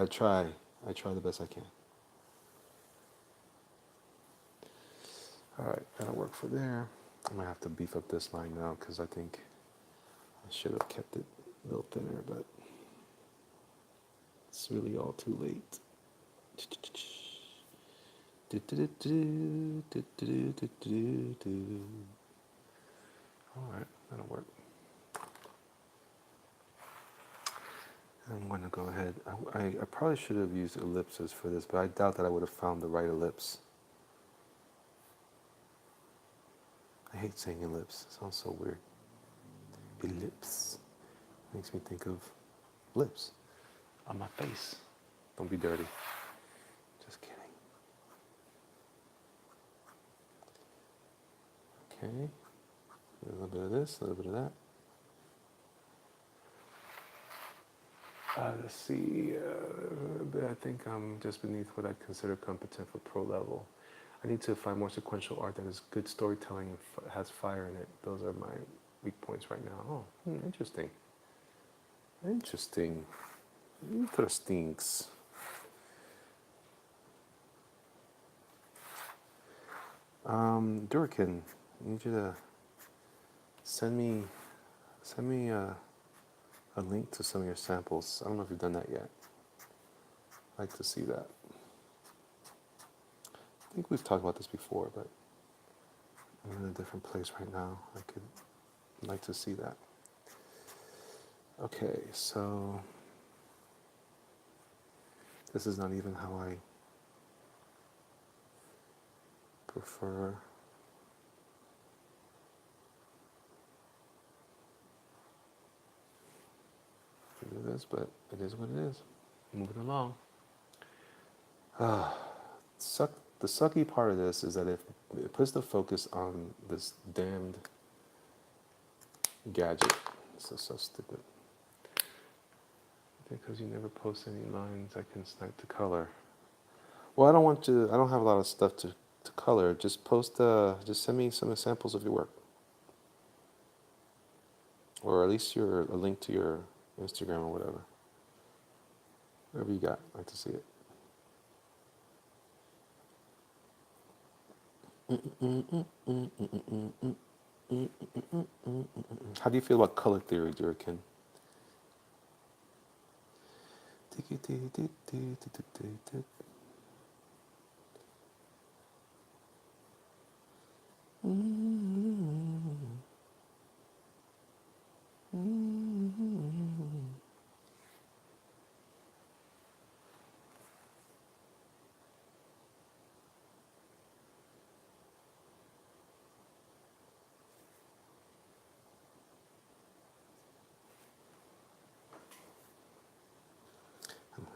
try the best I can. All right, that'll work for there. I might have to beef up this line now because I think I should have kept it a little thinner, but it's really all too late. Alright, that'll work. I'm going to go ahead. I probably should have used ellipses for this, but I doubt that I would have found the right ellipse. I hate saying ellipse. It sounds so weird. Ellipse. Makes me think of lips on my face. Don't be dirty. Just kidding. Okay. A little bit of this, a little bit of that. Let's see. I think I'm just beneath what I'd consider competent for pro level. I need to find more sequential art that is good storytelling and has fire in it. Those are my weak points right now. Oh, interesting. Interesting. Durican, I need you to send me a link to some of your samples. I don't know if you've done that yet. I'd like to see that. I think we've talked about this before, but I'm in a different place right now. I'd like to see that. Okay, so this is not even how I prefer to do this, but it is what it is. Moving along. The sucky part of this is that if it puts the focus on this damned gadget. This is so stupid. Because you never post any lines, I can snipe the color. Well, I don't have a lot of stuff to color. Just just send me some samples of your work. Or at least a link to your Instagram or whatever. Whatever you got, I'd like to see it. How do you feel about color theory, Durican?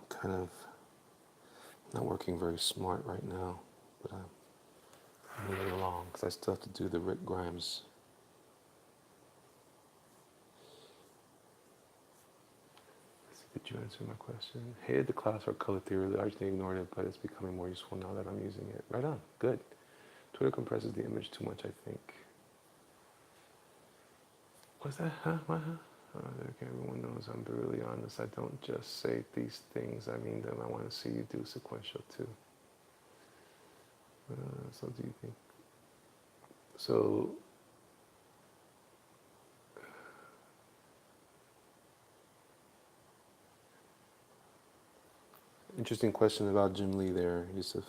Kind of not working very smart right now, but I'm moving along because I still have to do the Rick Grimes. Did you answer my question? Hated the class for color theory, largely ignored it, but it's becoming more useful now that I'm using it. Right on, good. Twitter compresses the image too much, I think. What's that? Huh? What? Huh? Everyone knows I'm brutally honest. I don't just say these things, I mean them. I want to see you do sequential too. So do you think? So, interesting question about Jim Lee there, Yusuf.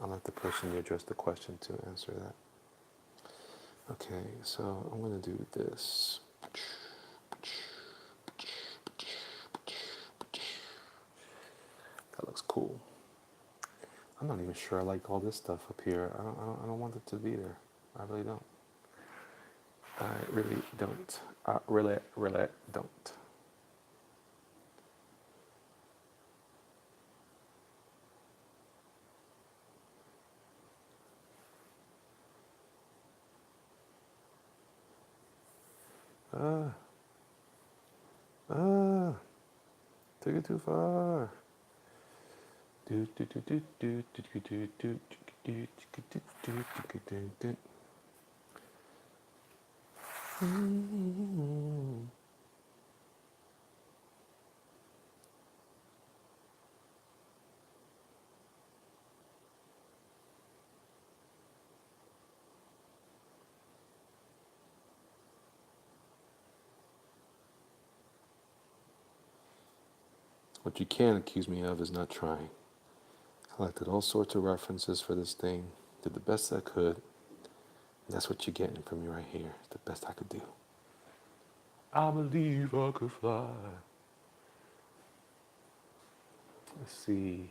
I'll let the person you addressed the question to answer that. Okay, so I'm going to do this. That looks cool. I'm not even sure I like all this stuff up here. I don't want it to be there. I really don't. I really don't. I really don't. Took it too far. What you can accuse me of is not trying. Collected all sorts of references for this thing, did the best I could. That's what you're getting from me right here. The best I could do. I believe I could fly. Let's see.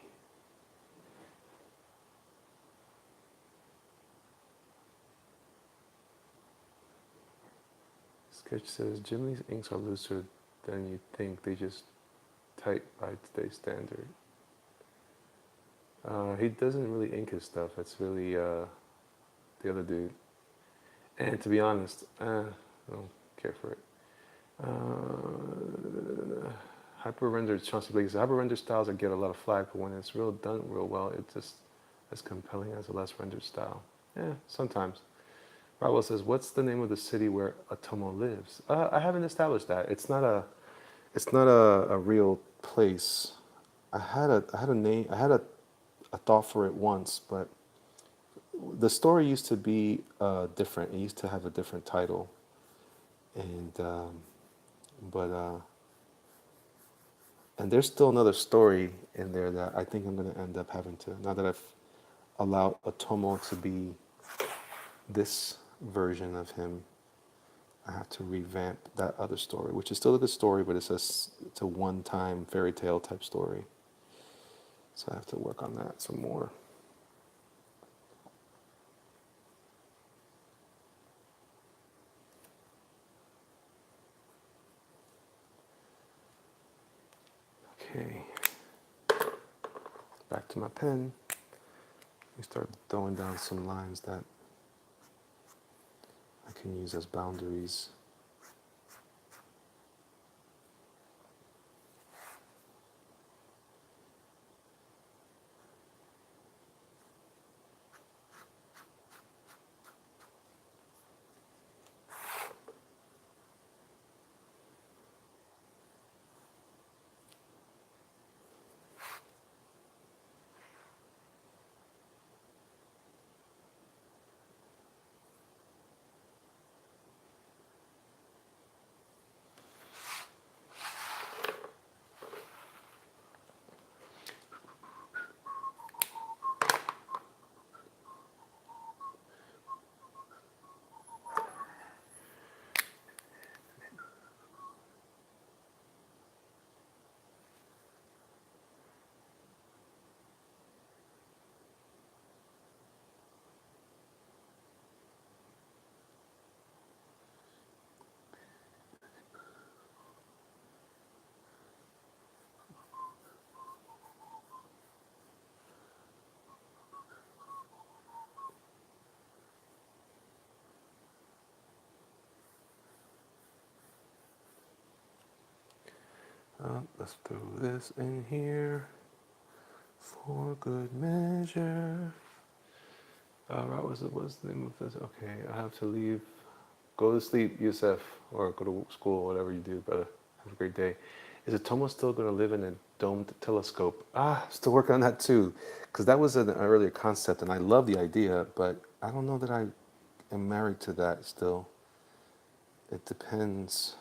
Sketch says, Jim Lee's inks are looser than you think. They just tight by today's standard. He doesn't really ink his stuff. It's really the other dude. And to be honest, I don't care for it. Hyper-rendered, Chauncey Blake says, hyper-rendered styles that get a lot of flack, but when it's done real well, it's just as compelling as a less rendered style. Yeah, sometimes. Raul says, what's the name of the city where Atomo lives? I haven't established that. It's not a real place. I had a name. I had a thought for it once, but the story used to be different. It used to have a different title, and and there's still another story in there that I think I'm going to end up having to, now that I've allowed Atomo to be this version of him, I have to revamp that other story, which is still a good story, but it's a one-time fairy tale type story. So I have to work on that some more. Okay, back to my pen. We start throwing down some lines that I can use as boundaries. Let's throw this in here for good measure. What's the name of this? Okay, I have to leave. Go to sleep, Yusef, or go to school, whatever you do, brother. Have a great day. Is Atomo still going to live in a domed telescope? Still working on that too, because that was an earlier concept, and I love the idea, but I don't know that I am married to that still. It depends.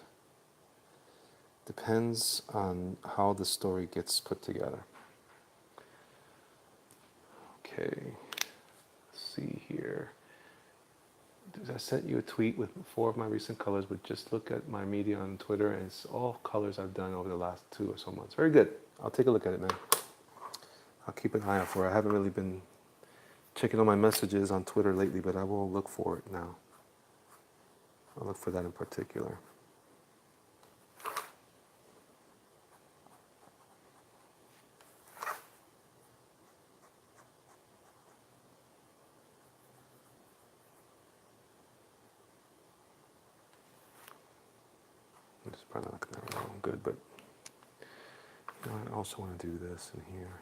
Depends on how the story gets put together. Okay, let's see here. I sent you a tweet with 4 of my recent colors, but just look at my media on Twitter, and it's all colors I've done over the last 2 or so months. Very good. I'll take a look at it, man. I'll keep an eye out for it. I haven't really been checking on my messages on Twitter lately, but I will look for it now. I'll look for that in particular. It's probably not going to be good, but you know, I also want to do this in here.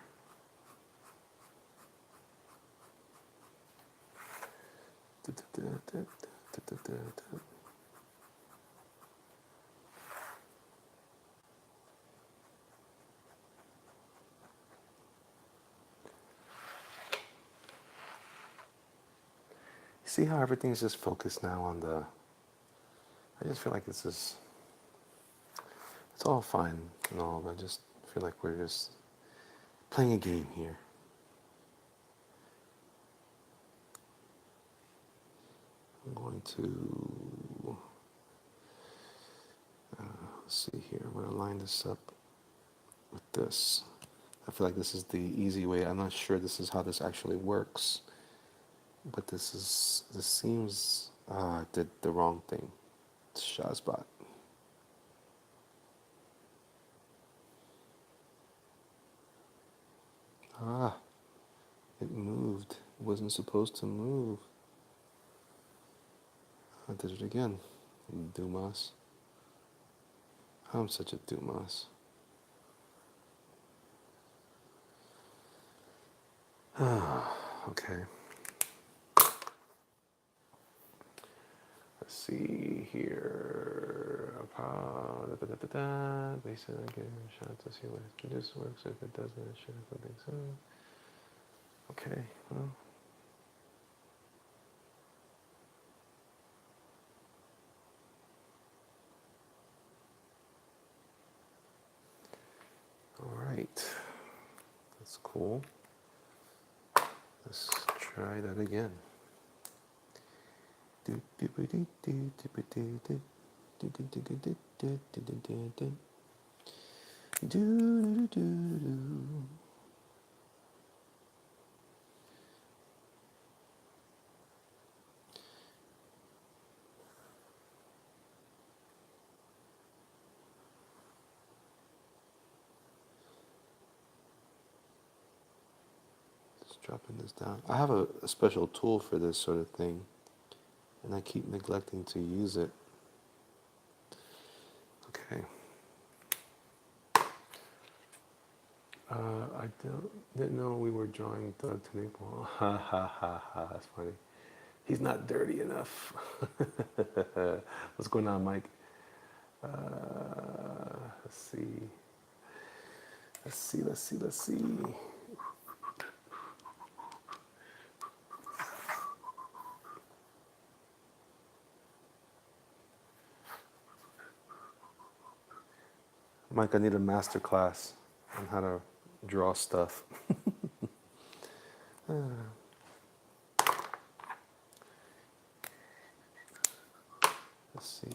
See how everything's just focused now on the... I just feel like it's all fine and all, but just feel like we're just playing a game here. I'm going to, let's see here, I'm going to line this up with this. I feel like this is the easy way. I'm not sure this is how this actually works, but this seems, I did the wrong thing. It's Shazbot. Ah, it moved. It wasn't supposed to move. I did it again. Dumas. I'm such a Dumas. Okay. Let's see here. Basically, I give him a shot to see what this works. If it doesn't, it should have something so. Okay, well. All right. That's cool. Let's try that again. Dropping this down. I have a special tool for this sort of thing, and I keep neglecting to use it. Okay. I didn't know we were drawing Doug Taniqua. Ha ha ha ha. That's funny. He's not dirty enough. What's going on, Mike? Let's see. Let's see. Mike, I need a master class on how to draw stuff. Let's see.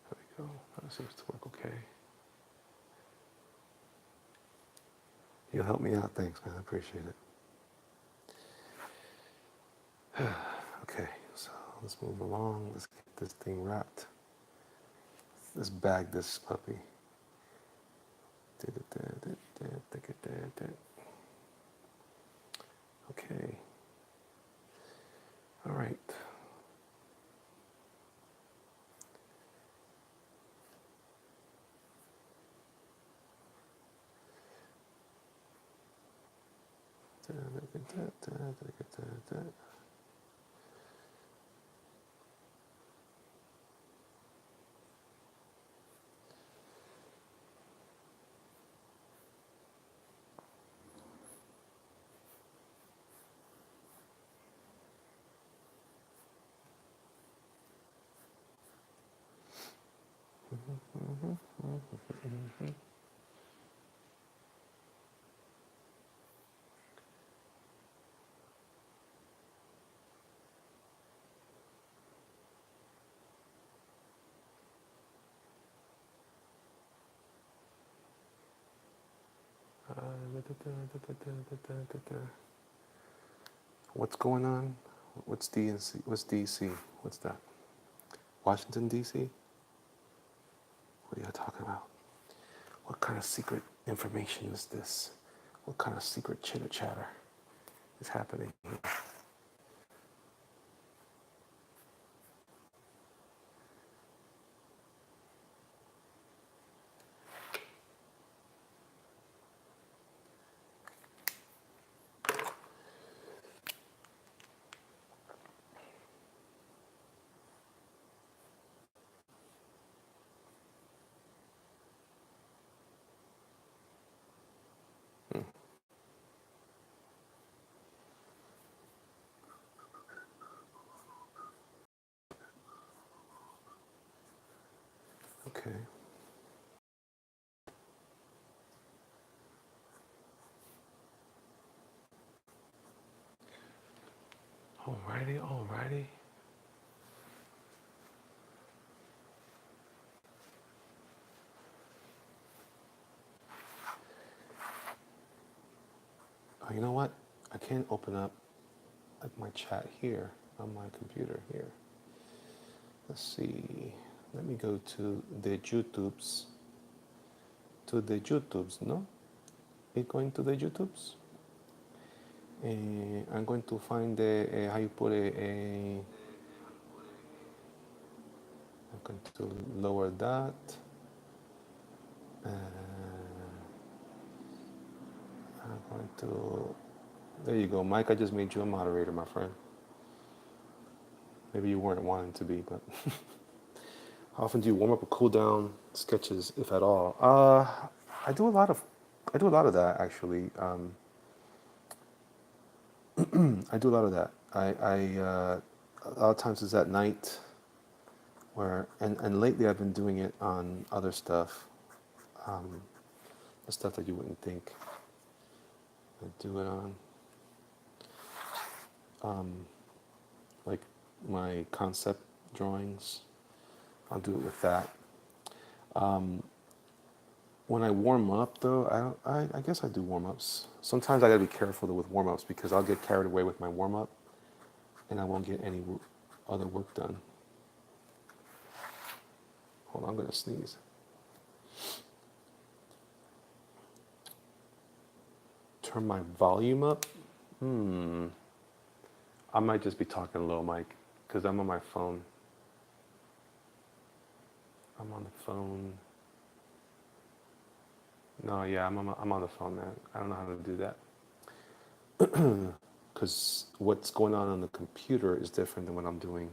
There we go. That seems to work okay. You'll help me out. Thanks, man. I appreciate it. Okay, so let's move along. Let's get this thing wrapped. Let's bag this puppy. Okay. All right. What's going on? What's DNC? What's DC? What's that? Washington DC? What are you talking about? What kind of secret information is this? What kind of secret chitter chatter is happening here? Alrighty, alrighty. Oh, you know what? I can't open up my chat here on my computer here. Let's see. Let me go to the YouTubes. To the YouTubes, no? Be going to the YouTubes. I'm going to find the how you put a. I'm going to lower that. I'm going to. There you go, Mike. I just made you a moderator, my friend. Maybe you weren't wanting to be, but how often do you warm up or cool down sketches, if at all? I do a lot of, I do a lot of that actually. I do a lot of that. A lot of times it's at night, where and lately I've been doing it on other stuff, the stuff that you wouldn't think I'd do it on, like my concept drawings. I'll do it with that. When I warm up, though, I guess I do warm ups. Sometimes I gotta be careful though with warm ups because I'll get carried away with my warm up, and I won't get any other work done. Hold on, I'm gonna sneeze. Turn my volume up. I might just be talking a little, Mike, because I'm on my phone. I'm on the phone. No, yeah, I'm on the phone, man. I don't know how to do that. Because what's going on the computer is different than what I'm doing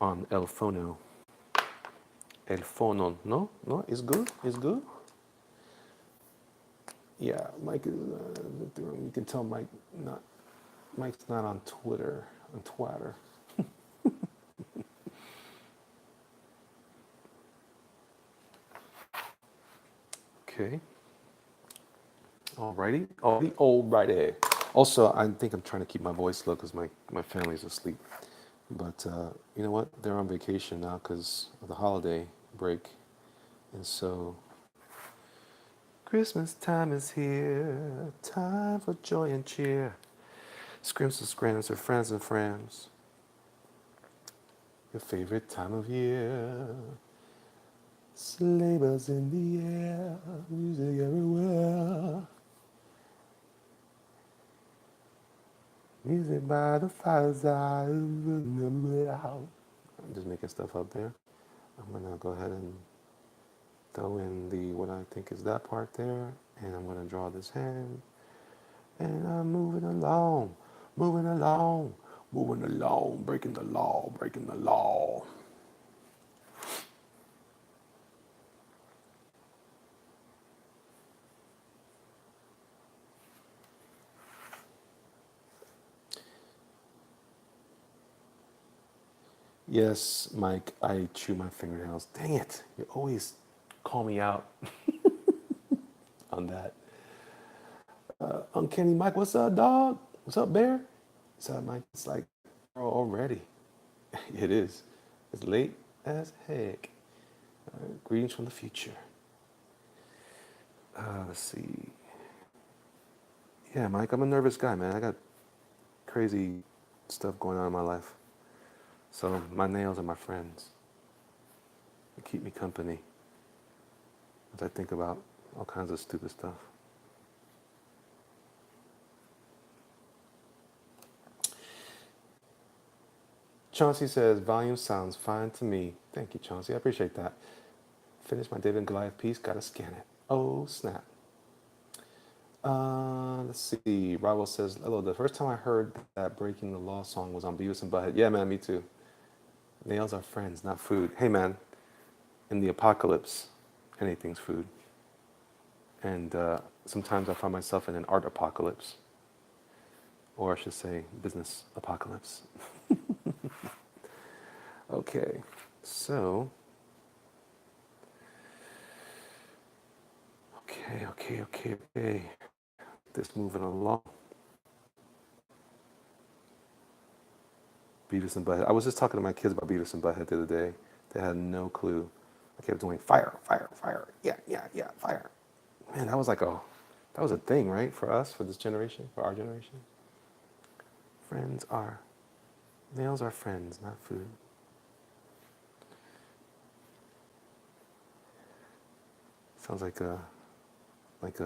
on El Fono. El Fono, no? No, it's good? It's good? Yeah, Mike is, you can tell Mike's not on Twitter, on Twitter. Okay. Alrighty, alrighty. Also, I think I'm trying to keep my voice low because my family's asleep. But you know what? They're on vacation now because of the holiday break. And so, Christmas time is here. Time for joy and cheer. Scrims and scrams are friends and friends. Your favorite time of year. Sleigh bells in the air. Music everywhere. Music by the fireside. I'm just making stuff up there. I'm gonna go ahead and throw in the what I think is that part there, and I'm gonna draw this hand, and I'm moving along, moving along, moving along, breaking the law, breaking the law. Yes, Mike, I chew my fingernails. Dang it, you always call me out on that. Uncanny Mike, what's up, dog? What's up, bear? What's up, Mike? It's like already. It is. It's late as heck. Greetings from the future. Let's see. Yeah, Mike, I'm a nervous guy, man. I got crazy stuff going on in my life. So my nails are my friends. They keep me company as I think about all kinds of stupid stuff. Chauncey says, volume sounds fine to me. Thank you, Chauncey. I appreciate that. Finished my David and Goliath piece. Gotta scan it. Oh, snap. Let's see. Rival says, hello. The first time I heard that Breaking the Law song was on Beavis and Butthead. Yeah, man, me too. Nails are friends, not food. Hey, man, in the apocalypse, anything's food. And sometimes I find myself in an art apocalypse. Or I should say, business apocalypse. Okay, so. Okay. This moving along. Beavis and Butthead. I was just talking to my kids about Beavis and Butthead the other day. They had no clue. I kept doing fire, fire, fire. Yeah, yeah, yeah, fire. Man, that was a thing, right? For us, for this generation, for our generation. Friends are, nails are friends, not food. Sounds like a, like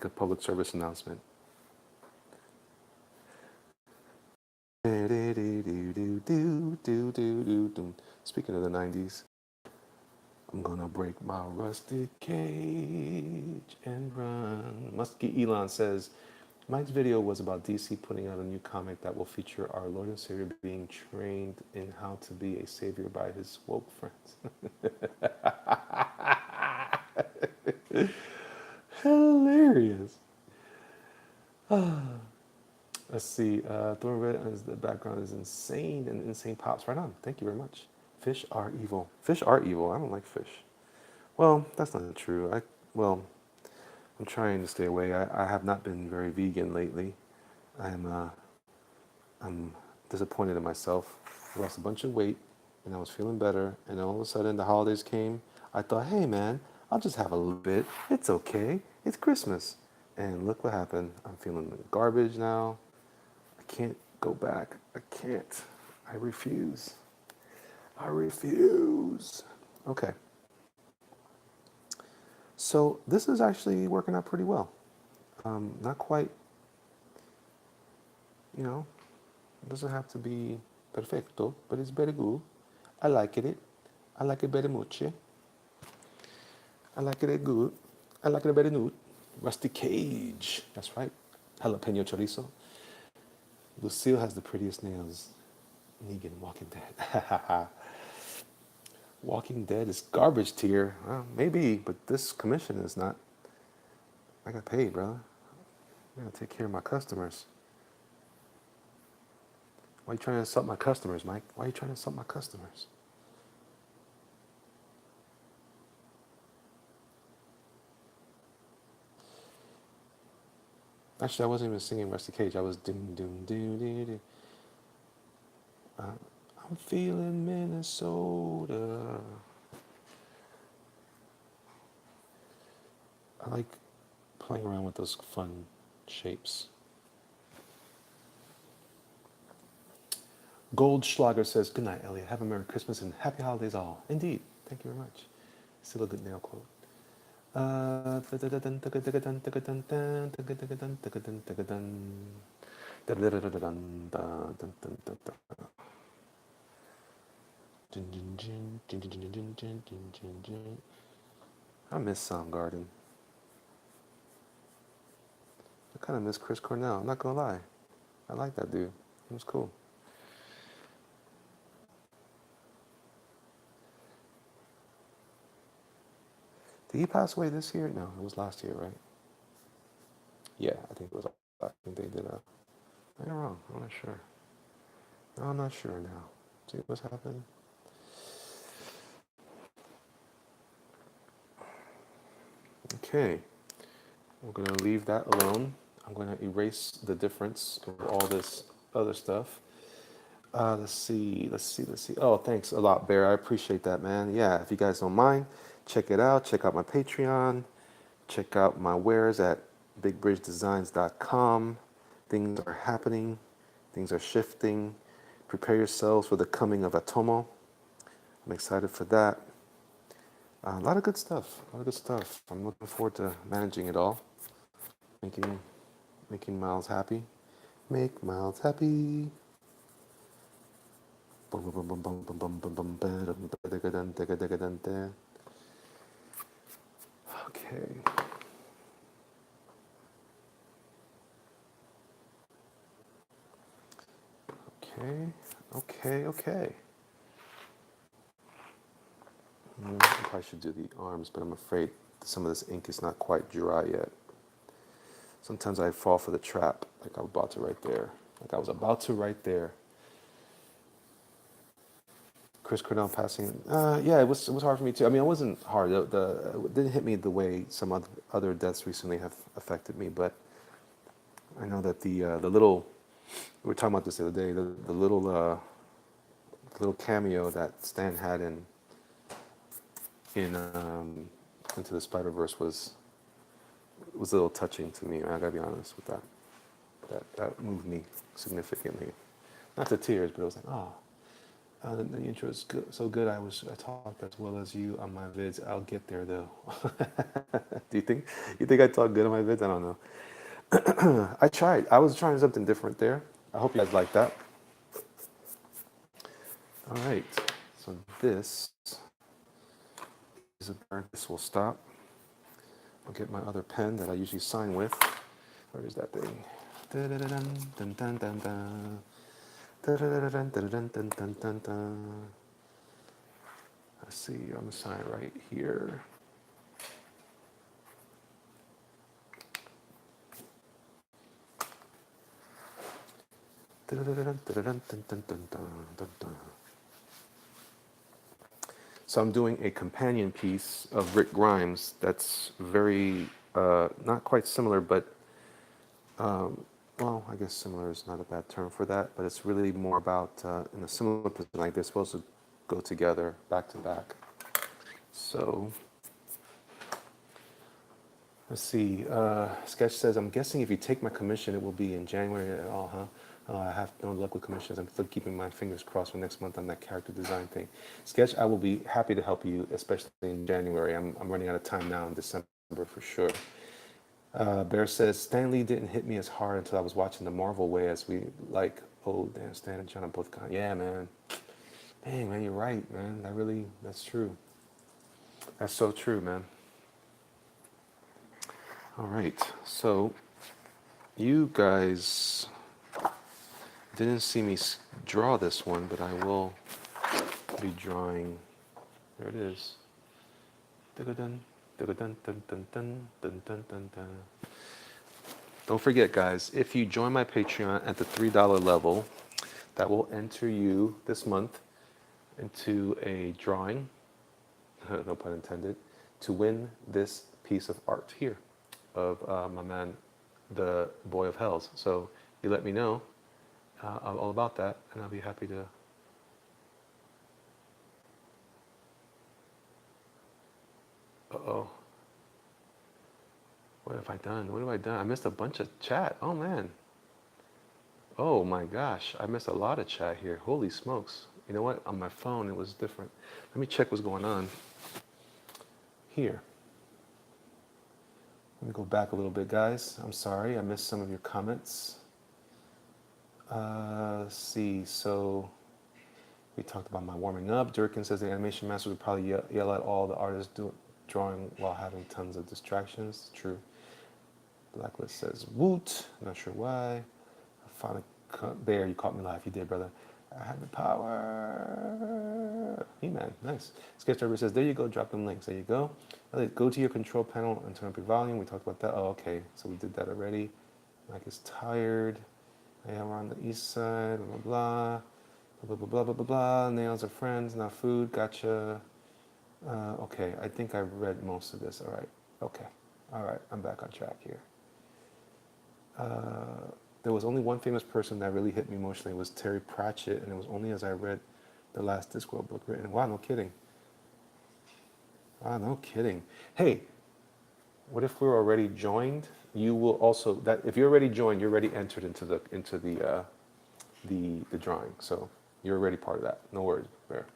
a public service announcement. Speaking of the 90s, I'm gonna break my rusted cage and run. Muskie Elon says, Mike's video was about DC putting out a new comic that will feature our Lord and Savior being trained in how to be a savior by his woke friends. Hilarious. Let's see. Thorn Red as the background is insane and insane pops. Right on. Thank you very much. Fish are evil. Fish are evil. I don't like fish. Well, that's not true. Well, I'm trying to stay away. I have not been very vegan lately. I'm disappointed in myself. I lost a bunch of weight and I was feeling better. And then all of a sudden the holidays came. I thought, hey man, I'll just have a little bit. It's okay. It's Christmas. And look what happened. I'm feeling garbage now. I can't go back. I can't. I refuse. I refuse. Okay. So this is actually working out pretty well. Not quite, you know, it doesn't have to be perfecto, but it's very good. I like it. I like it very much. I like it good. I like it very nude. Rusty Cage. That's right. Jalapeno chorizo. Lucille has the prettiest nails. Negan, Walking Dead. Walking Dead is garbage tier. Well, maybe, but this commission is not. I got paid, brother. I gotta take care of my customers. Why are you trying to insult my customers, Mike? Why are you trying to insult my customers? Actually, I wasn't even singing Rusty Cage. I was doom, doom, doom, doom, doom. I'm feeling Minnesota. I like playing around with those fun shapes. Goldschlager says, good night, Elliot. Have a Merry Christmas and Happy Holidays all. Indeed. Thank you very much. Still a good nail quote. I miss Soundgarden. I kind of miss Chris Cornell. I'm not gonna lie. I like that dude. He was cool. Did he pass away this year? No, it was last year, right? Yeah, I think it was. I think they did a. I'm wrong. I'm not sure. No, I'm not sure now. See what's happening. Okay, we're gonna leave that alone. I'm gonna erase the difference of all this other stuff. Let's see. Oh, thanks a lot, Bear. I appreciate that, man. Yeah, if you guys don't mind, check it out. Check out my Patreon. Check out my wares at bigbridgedesigns.com. Things are happening. Things are shifting. Prepare yourselves for the coming of Atomo. I'm excited for that. A lot of good stuff. A lot of good stuff. I'm looking forward to managing it all. Making Miles happy. Make Miles happy. Okay. Okay. I probably should do the arms, but I'm afraid some of this ink is not quite dry yet. Sometimes I fall for the trap, like I was about to right there. Chris Cornell passing. Yeah, it was hard for me too. I mean, it wasn't hard. It didn't hit me the way some other deaths recently have affected me, but I know that the little We were talking about this the other day. The little cameo that Stan had in Into the Spider-Verse was a little touching to me. I gotta be honest with that. That moved me significantly. Not to tears, but it was like, oh, the intro is good, so good. I talked as well as you on my vids. I'll get there though. Do you think I talk good on my vids? I don't know. I tried. I was trying something different there. I hope you guys like that. All right. So this is this will stop. I'll get my other pen that I usually sign with. Where is that thing? Let's see, I'm gonna sign right here. So I'm doing a companion piece of Rick Grimes that's very, not quite similar, but, well, I guess similar is not a bad term for that, but it's really more about, in a similar position like this, supposed to go together, back to back. So, let's see, Sketch says, I'm guessing if you take my commission, it will be in January at all, huh? I have no luck with commissions. I'm still keeping my fingers crossed for next month on that character design thing. Sketch, I will be happy to help you, especially in January. I'm running out of time now in December for sure. Bear says, Stan Lee didn't hit me as hard until I was watching the Marvel way as we like, oh, damn, Stan and John are both gone. Yeah, man. Dang, man, you're right, man. That's true. That's so true, man. All right, so you guys didn't see me draw this one, but I will be drawing. There it is. Don't forget, guys, if you join my Patreon at the $3 level, that will enter you this month into a drawing, no pun intended, to win this piece of art here of my man, the Boy of Hells. So you let me know all about that, and I'll be happy to. Uh-oh. What have I done? What have I done? I missed a bunch of chat. Oh, man. Oh, my gosh. I missed a lot of chat here. Holy smokes. You know what? On my phone, it was different. Let me check what's going on here. Let me go back a little bit, guys. I'm sorry. I missed some of your comments. Let's see. So we talked about my warming up. Durkin says the animation master would probably yell at all the artists drawing while having tons of distractions. True. Blacklist says woot. Not sure why. I finally Bear, you caught me live. You did, brother. I had the power. Hey, man. Nice. Sketch Driver says, there you go. Drop them links. There you go. Go to your control panel and turn up your volume. We talked about that. Oh, okay. So we did that already. Mike is tired. Yeah, we're on the east side. Blah, blah, blah. Blah, blah, blah, blah, blah, blah. Nails are friends, not food. Gotcha. Okay. I think I read most of this. All right. Okay. All right. I'm back on track here. There was only one famous person that really hit me emotionally. It was Terry Pratchett, and it was only as I read the last Discworld book written. Wow, no kidding. Wow, no kidding. Hey, what if we're already joined? You will also that if you're already joined, you're already entered into the drawing. So you're already part of that. No worries there.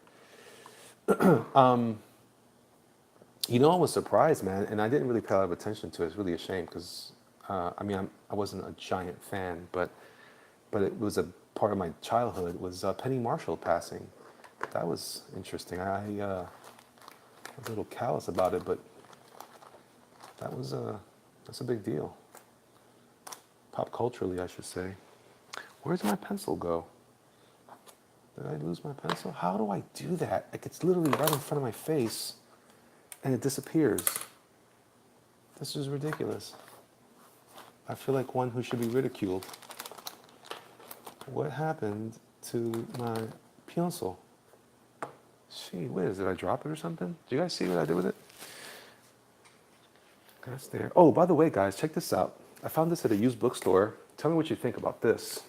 You know, I was surprised, man, and I didn't really pay a lot of attention to it. It's really a shame because. I mean, I wasn't a giant fan, but it was a part of my childhood. Was Penny Marshall passing? That was interesting. I was a little callous about it, but that's a big deal. Pop culturally, I should say. Where's my pencil go? Did I lose my pencil? How do I do that? Like it's literally right in front of my face, and it disappears. This is ridiculous. I feel like one who should be ridiculed. What happened to my pencil? Gee whiz, did I drop it or something? Do you guys see what I did with it? That's there. Oh, by the way, guys, check this out. I found this at a used bookstore. Tell me what you think about this.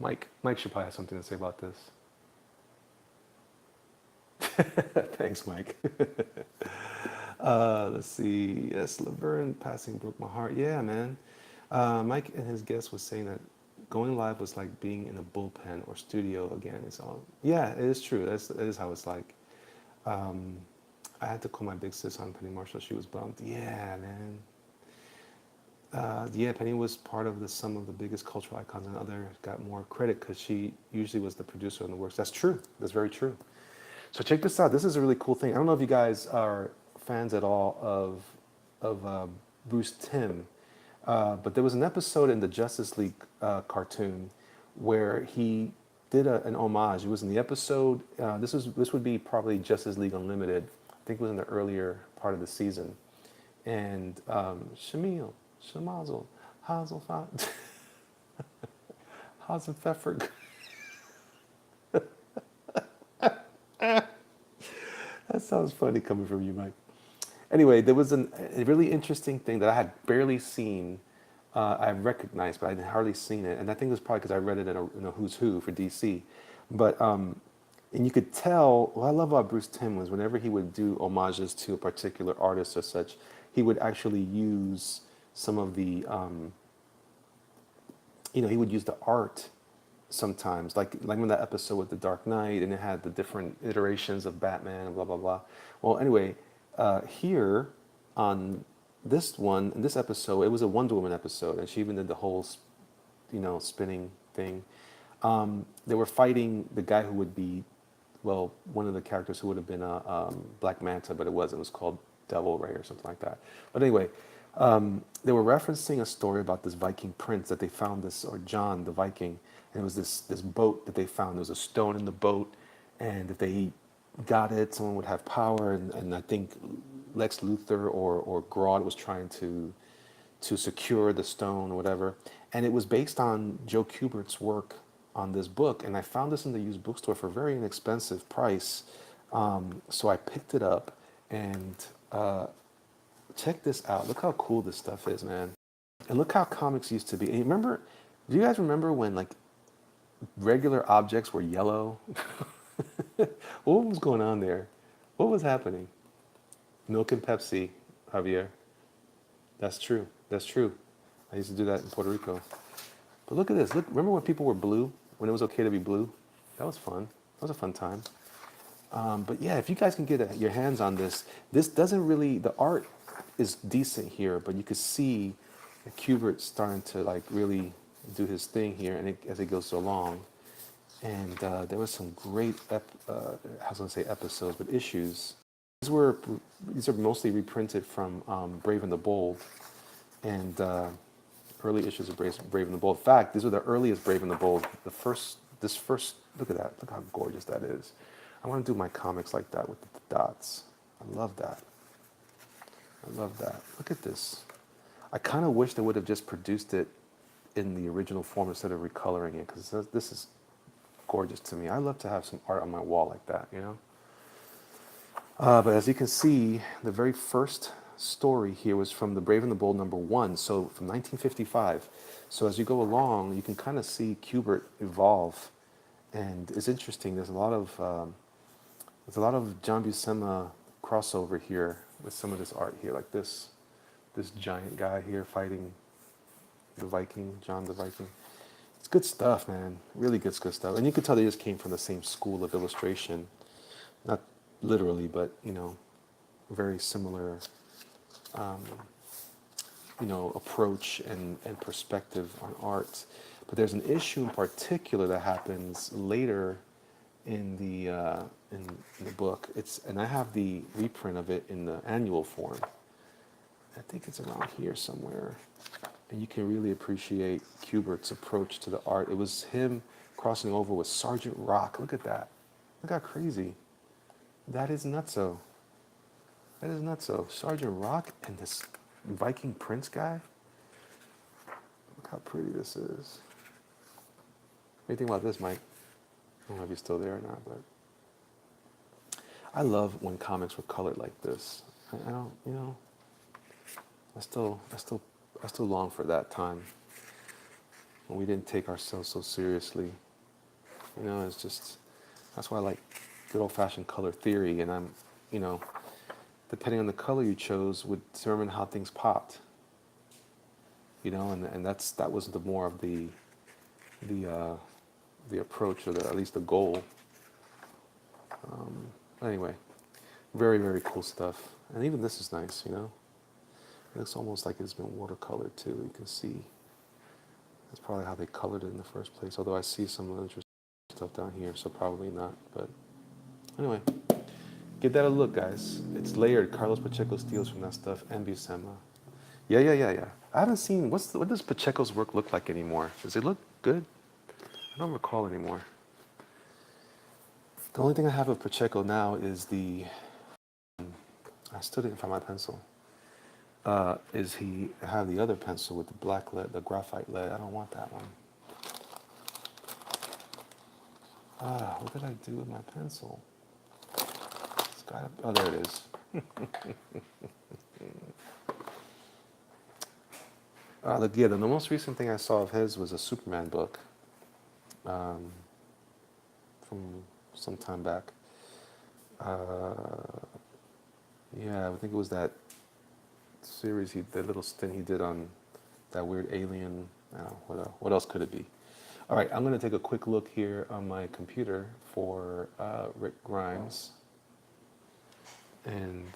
Mike should probably have something to say about this. Thanks, Mike. Let's see. Yes, Laverne passing broke my heart. Yeah, man. Mike and his guest was saying that going live was like being in a bullpen or studio again. It's all. Yeah, it is true. That is how it's like. Um, I had to call my big sis on Penny Marshall. She was bummed. Yeah, man. Yeah, Penny was part of some of the biggest cultural icons, and other got more credit because she usually was the producer on the works. That's true. That's very true. So check this out. This is a really cool thing. I don't know if you guys are fans at all of Bruce Timm, but there was an episode in the Justice League cartoon where he did an homage. It was in the episode. This would be probably Justice League Unlimited. I think it was in the earlier part of the season. And Shamil, Shamazel, Hazel, Hazel Pfeffer. That sounds funny coming from you, Mike. Anyway, there was a really interesting thing that I had barely seen. I recognized, but I had hardly seen it. And I think it was probably because I read it in a Who's Who for DC. But, and you could tell, what I love about Bruce Timm was whenever he would do homages to a particular artist or such, he would actually use some of the, he would use the art sometimes, like in that episode with the Dark Knight, and it had the different iterations of Batman and blah blah blah. Well, anyway, here on in this episode, it was a Wonder Woman episode, and she even did the whole, spinning thing. They were fighting the guy who would be, well, one of the characters who would have been a Black Manta, but it wasn't. It was called Devil Ray or something like that. But anyway, they were referencing a story about this Viking prince that they found or John the Viking, and it was this boat that they found. There was a stone in the boat, and if they got it, someone would have power. And I think Lex Luthor or Grodd was trying to secure the stone or whatever. And it was based on Joe Kubert's work on this book. And I found this in the used bookstore for a very inexpensive price. So I picked it up and check this out. Look how cool this stuff is, man. And look how comics used to be. And do you guys remember when like regular objects were yellow? What was going on there? What was happening? Milk and Pepsi, Javier. That's true. That's true. I used to do that in Puerto Rico. But look at this. Remember when people were blue? When it was okay to be blue? That was fun. That was a fun time. But yeah, if you guys can get your hands on this doesn't really, the art is decent here, but you could see Kubert starting to like really do his thing here, and as it goes along. And there was some great, I was going to say episodes, but issues. These are mostly reprinted from Brave and the Bold, and early issues of Brave and the Bold. In fact, these were the earliest Brave and the Bold. This first, look at that. Look how gorgeous that is. I want to do my comics like that with the dots. I love that. I love that. Look at this. I kind of wish they would have just produced it in the original form instead of recoloring it, because this is gorgeous to me. I love to have some art on my wall like that, But as you can see, the very first story here was from the Brave and the Bold #1, so from 1955. So as you go along, you can kind of see Kubert evolve, and it's interesting. There's a lot of John Buscema crossover here with some of this art here, like this giant guy here fighting the Viking, John the Viking. It's good stuff, man. Really good stuff. And you could tell they just came from the same school of illustration. Not literally, but, very similar, approach and perspective on art. But there's an issue in particular that happens later in the book. And I have the reprint of it in the annual form. I think it's around here somewhere. And you can really appreciate Kubert's approach to the art. It was him crossing over with Sergeant Rock. Look at that. Look how crazy. That is nutso. That is nutso. Sergeant Rock and this Viking Prince guy. Look how pretty this is. What do you think about this, Mike? I don't know if you're still there or not, but I love when comics were colored like this. I don't, I still long for that time. when we didn't take ourselves so seriously. You know, it's just, that's why I like good old-fashioned color theory, and I'm, you know, depending on the color you chose would determine how things popped. You know, and that was the more of the approach, or at least the goal. Anyway, very, very cool stuff. And even this is nice, you know. It looks almost like it's been watercolored too. You can see that's probably how they colored it in the first place. Although I see some interesting stuff down here, so probably not. But anyway, give that a look, guys. It's layered. Carlos Pacheco steals from that stuff, and Buscema. Yeah. I haven't seen, what does Pacheco's work look like anymore? Does it look good? I don't recall anymore. The only thing I have of Pacheco now is I still didn't find my pencil. Is he have the other pencil with the black lead, the graphite lead? I don't want that one. What did I do with my pencil? Oh, there it is. The most recent thing I saw of his was a Superman book from some time back. Yeah, I think it was that series, the little stint he did on that weird alien. What else could it be? All right, I'm going to take a quick look here on my computer for Rick Grimes. And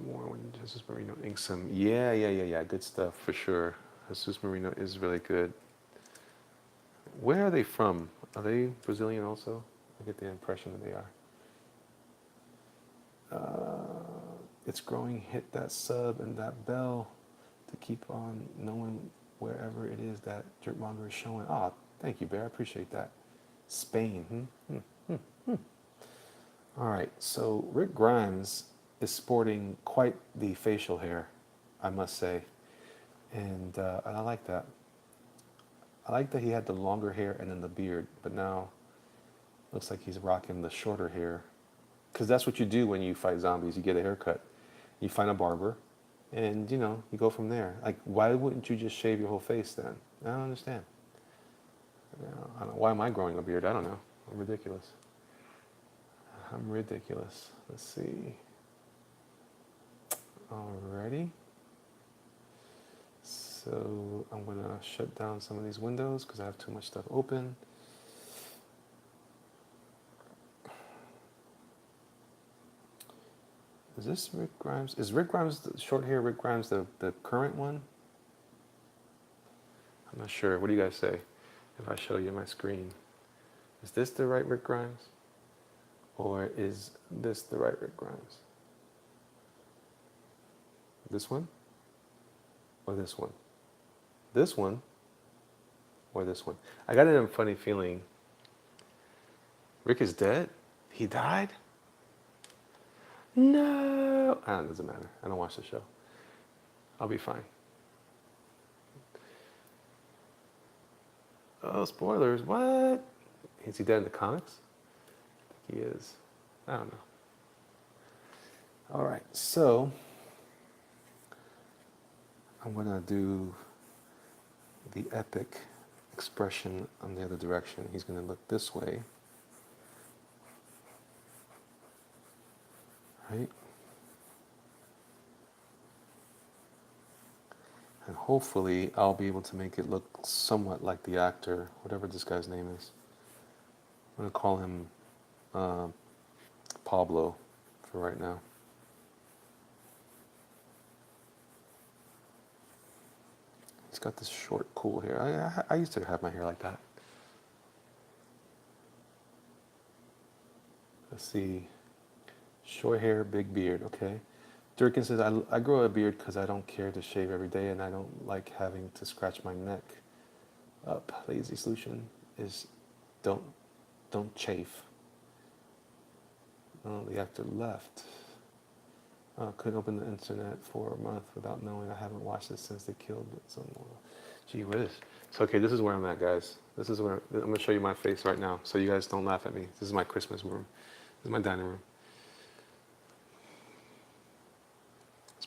more when Jesus Marino inks some. Yeah. Good stuff for sure. Jesus Marino is really good. Where are they from? Are they Brazilian also? I get the impression that they are. It's growing. Hit that sub and that bell to keep on knowing wherever it is that Jerkmonger is showing. Oh, thank you, Bear. I appreciate that. Spain. All right, so Rick Grimes is sporting quite the facial hair, I must say, and I like that. I like that he had the longer hair and then the beard, but now looks like he's rocking the shorter hair, because that's what you do when you fight zombies. You get a haircut, you find a barber, and you know, you go from there. Like, why wouldn't you just shave your whole face then? I don't understand. You know, I don't, why am I growing a beard? I don't know. I'm ridiculous. Let's see. Alrighty. So I'm gonna shut down some of these windows because I have too much stuff open. Is this Rick Grimes? Is Rick Grimes, the short hair Rick Grimes, the current one? I'm not sure. What do you guys say if I show you my screen? Is this the right Rick Grimes? Or is this the right Rick Grimes? This one? Or this one? This one? Or this one? I got a funny feeling. Rick is dead? He died? No! It doesn't matter. I don't watch the show. I'll be fine. Oh, spoilers. What? Is he dead in the comics? I think he is. I don't know. All right, so I'm going to do the epic expression on the other direction. He's going to look this way. Right? And hopefully I'll be able to make it look somewhat like the actor, whatever this guy's name is. I'm going to call him Pablo for right now. He's got this short, cool hair. I used to have my hair like that. Let's see. Short hair, big beard, okay. Durkin says, I grow a beard because I don't care to shave every day and I don't like having to scratch my neck up. Lazy solution is don't chafe. Oh, the actor left. Couldn't open the internet for a month without knowing. I haven't watched it since they killed someone. Gee whiz. So, okay, this is where I'm at, guys. This is where I'm going to show you my face right now so you guys don't laugh at me. This is my Christmas room. This is my dining room.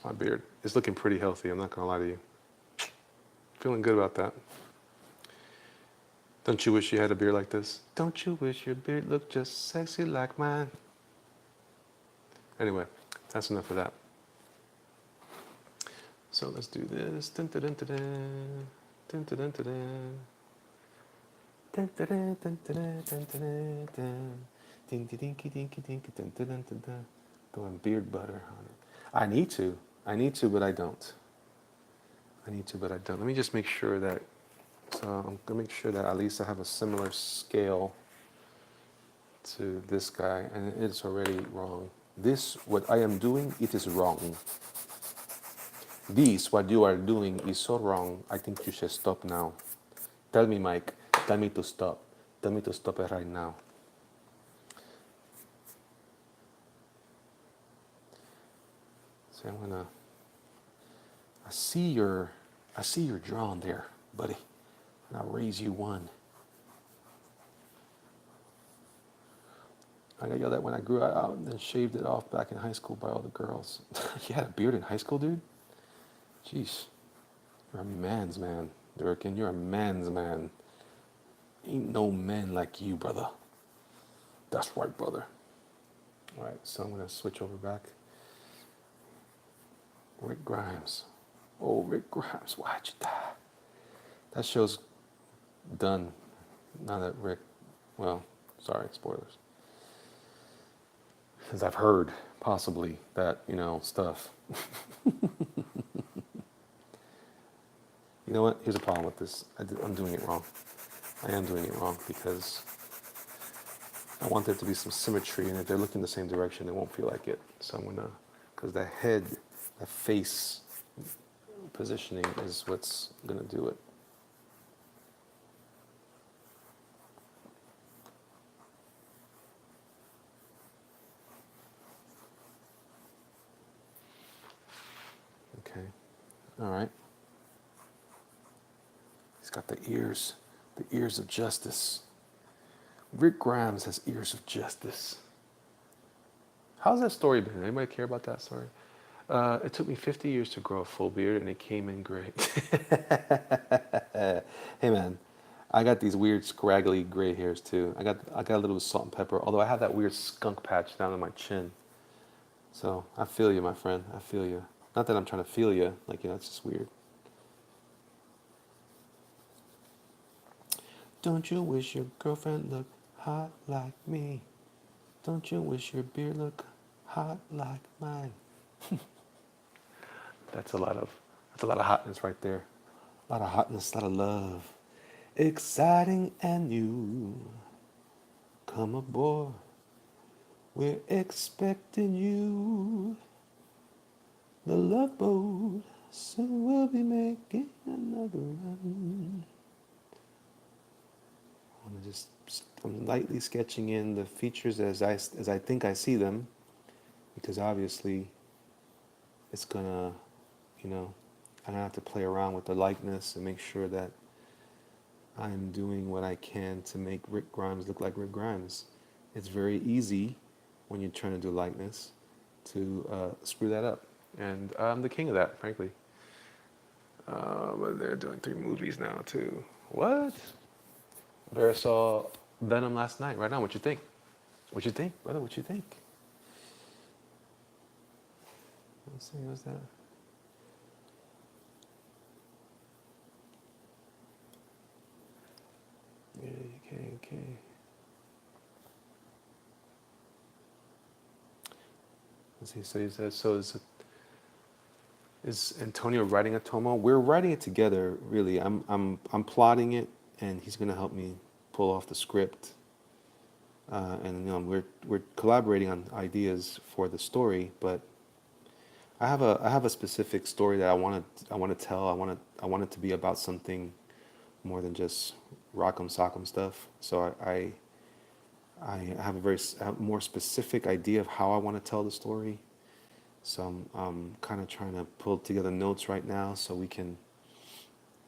My beard is looking pretty healthy, I'm not gonna lie to you. Feeling good about that. Don't you wish you had a beard like this? Don't you wish your beard looked just sexy like mine? Anyway, that's enough of that. So let's do this. Dun, dun, dun, dun, dun. Dun, dun, dun, dun, dun. Dun, dun, dun, dun, dun, dun, dun, dun. Dinky dinky dinky dinky dun, dun, dun, dun, dun. Throwing beard butter on it. I need to. I need to, but I don't. I need to, but I don't. Let me just make sure that. So I'm gonna make sure that at least I have a similar scale to this guy, and it's already wrong. This, what I am doing, it is wrong. This, what you are doing, is so wrong. I think you should stop now. Tell me, Mike. Tell me to stop. Tell me to stop it right now. So I'm gonna. I see your drawing there, buddy. And I'll raise you one. I got yelled at when I grew it out and then shaved it off back in high school by all the girls. You had a beard in high school, dude? Jeez. You're a man's man, Durkin. You're a man's man. Ain't no man like you, brother. That's right, brother. All right, so I'm going to switch over back. Rick Grimes. Oh, Rick Grimes, why'd you die? That show's done. Now that Rick, well, sorry, spoilers. Because I've heard, possibly, that, stuff. You know what? Here's a problem with this. I'm doing it wrong. I am doing it wrong because I want there to be some symmetry, and if they're looking the same direction, they won't feel like it. So I'm gonna, because the head, the face positioning is what's gonna do it. Okay. All right. He's got the ears of justice. Rick Grimes has ears of justice. How's that story been? Anybody care about that story? It took me 50 years to grow a full beard, and it came in great. Hey man, I got these weird scraggly gray hairs too. I got a little salt and pepper. Although I have that weird skunk patch down on my chin. So I feel you, my friend. I feel you. Not that I'm trying to feel you. Like, it's just weird. Don't you wish your girlfriend looked hot like me? Don't you wish your beard looked hot like mine? That's a lot of hotness right there. A lot of hotness, a lot of love. Exciting and new. Come aboard. We're expecting you. The Love Boat. Soon we'll be making another run. I'm lightly sketching in the features as I think I see them, because obviously it's gonna, I'm gonna have to play around with the likeness and make sure that I'm doing what I can to make Rick Grimes look like Rick Grimes. It's very easy when you're trying to do likeness to screw that up, and I'm the king of that, frankly. But they're doing 3 movies now too. What? Vera saw Venom last night. Right now, what you think? What you think, brother? What you think? Let's see, what's that? Yeah, okay. Let's see. So he says, is Antonio writing a tomo? We're writing it together, really. I'm plotting it, and he's gonna help me pull off the script. And we're collaborating on ideas for the story, but I have a specific story that I want to tell. I want it to be about something more than just rock'em sock'em stuff. So I have a more specific idea of how I want to tell the story. So I'm kind of trying to pull together notes right now so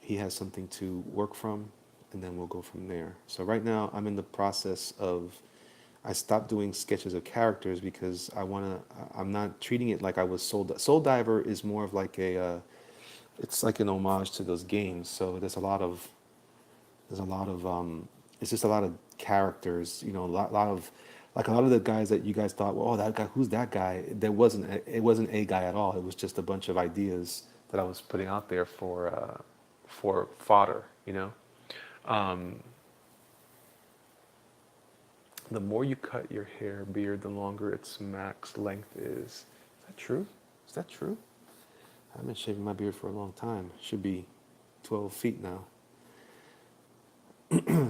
he has something to work from, and then we'll go from there. So right now I'm in the process of, I stopped doing sketches of characters because I'm not treating it like I was Soul Diver is more of like it's like an homage to those games. So there's a lot of it's just a lot of characters, you know, lot of like a lot of the guys that you guys thought, well, oh, that guy, who's that guy? It wasn't a guy at all. It was just a bunch of ideas that I was putting out there for fodder, you know. Um, the more you cut your hair, beard, the longer its max length is. Is that true? Is that true? I've been shaving my beard for a long time. Should be 12 feet now.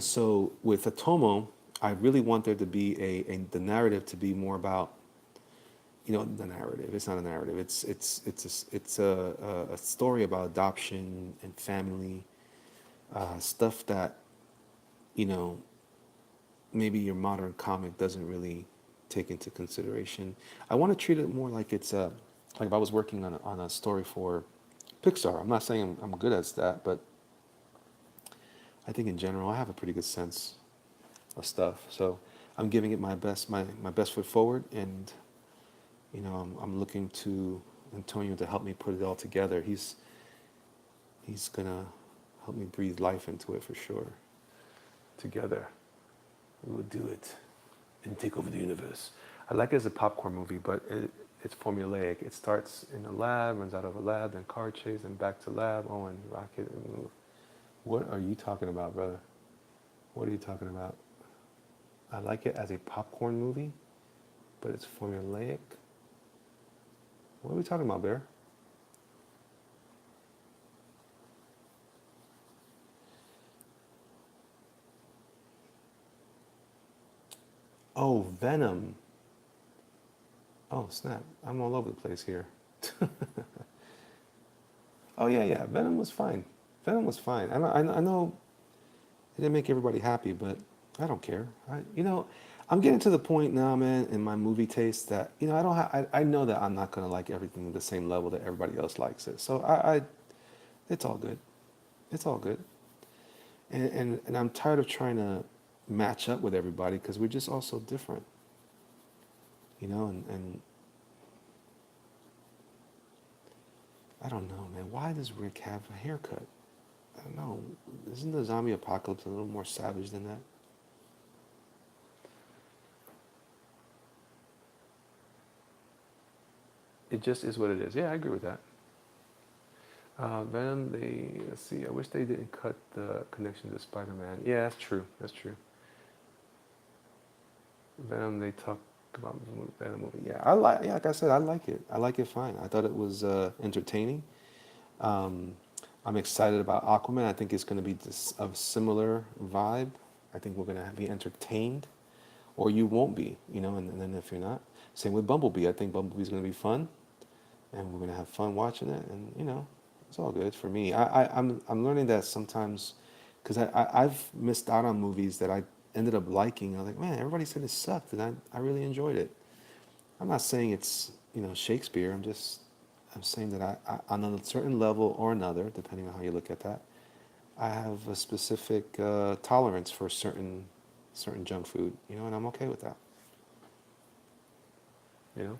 So with Atomo, I really want there to be the narrative to be more about, you know, the narrative. It's not a narrative. It's a story about adoption and family, stuff that, you know, maybe your modern comic doesn't really take into consideration. I want to treat it more like it's like if I was working on a story for Pixar. I'm not saying I'm good at that, but I think in general I have a pretty good sense of stuff. So I'm giving it my best foot forward, and you know I'm looking to Antonio to help me put it all together. He's gonna help me breathe life into it for sure. Together, we will do it and take over the universe. I like it as a popcorn movie, but it's formulaic. It starts in a lab, runs out of a lab, then car chase, then back to lab. Oh, and rocket and move. What are you talking about, brother? What are you talking about? I like it as a popcorn movie, but it's formulaic. What are we talking about, Bear? Oh, Venom. Oh, snap. I'm all over the place here. Oh, yeah, yeah. Venom was fine. Venom was fine. I know it didn't make everybody happy, but I don't care. You know, I'm getting to the point now, man, in my movie taste that, you know, I know that I'm not going to like everything at the same level that everybody else likes it. So it's all good. It's all good. And I'm tired of trying to match up with everybody because we're just all so different, you know, and I don't know, man. Why does Rick have a haircut? I don't know. Isn't the zombie apocalypse a little more savage than that? It just is what it is. Yeah, I agree with that. Venom, let's see, I wish they didn't cut the connection to Spider-Man. Yeah, that's true. That's true. Venom, they talk about Venom movie. Yeah, yeah, like I said, I like it. I like it fine. I thought it was entertaining. Um, I'm excited about Aquaman. I think it's going to be a similar vibe. I think we're going to be entertained, or you won't be, you know, and then if you're not. Same with Bumblebee. I think Bumblebee's going to be fun, and we're going to have fun watching it, and, you know, it's all good for me. I'm learning that sometimes, because I've missed out on movies that I ended up liking. I was like, man, everybody said it sucked, and I really enjoyed it. I'm not saying it's, you know, Shakespeare. I'm saying that on a certain level or another, depending on how you look at that, I have a specific tolerance for certain junk food, you know, and I'm okay with that. You know.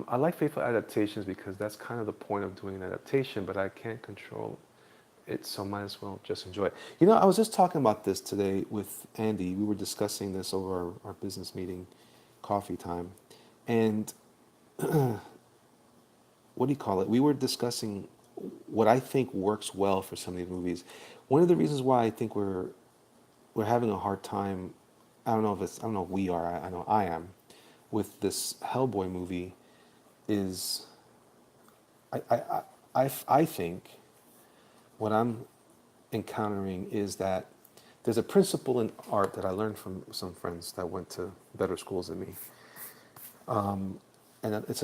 I like faithful adaptations because that's kind of the point of doing an adaptation, but I can't control it, so might as well just enjoy it. You know, I was just talking about this today with Andy. We were discussing this over our business meeting, coffee time, and what do you call it? We were discussing what I think works well for some of these movies. One of the reasons why I think we're having a hard time, I don't know if we are, I know I am, with this Hellboy movie is I think what I'm encountering is that there's a principle in art that I learned from some friends that went to better schools than me, and it's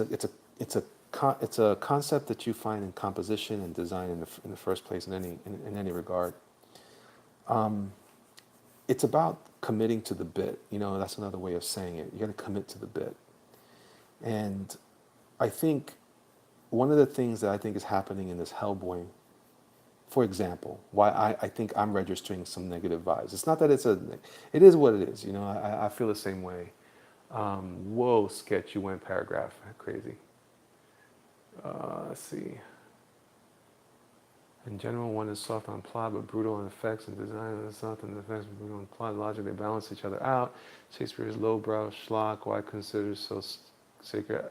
a concept that you find in composition and design in the first place in any regard. It's about committing to the bit. You know, that's another way of saying it. You got to commit to the bit, and I think one of the things that I think is happening in this Hellboy For example, why I think I'm registering some negative vibes. It's not that it is what it is. You know, I feel the same way. Whoa, sketch, you went paragraph. Crazy. Let's see. In general, one is soft on plot but brutal in effects, and design is soft on effects but brutal in plot. Logic, they balance each other out. Shakespeare is lowbrow schlock. Why consider so sacred?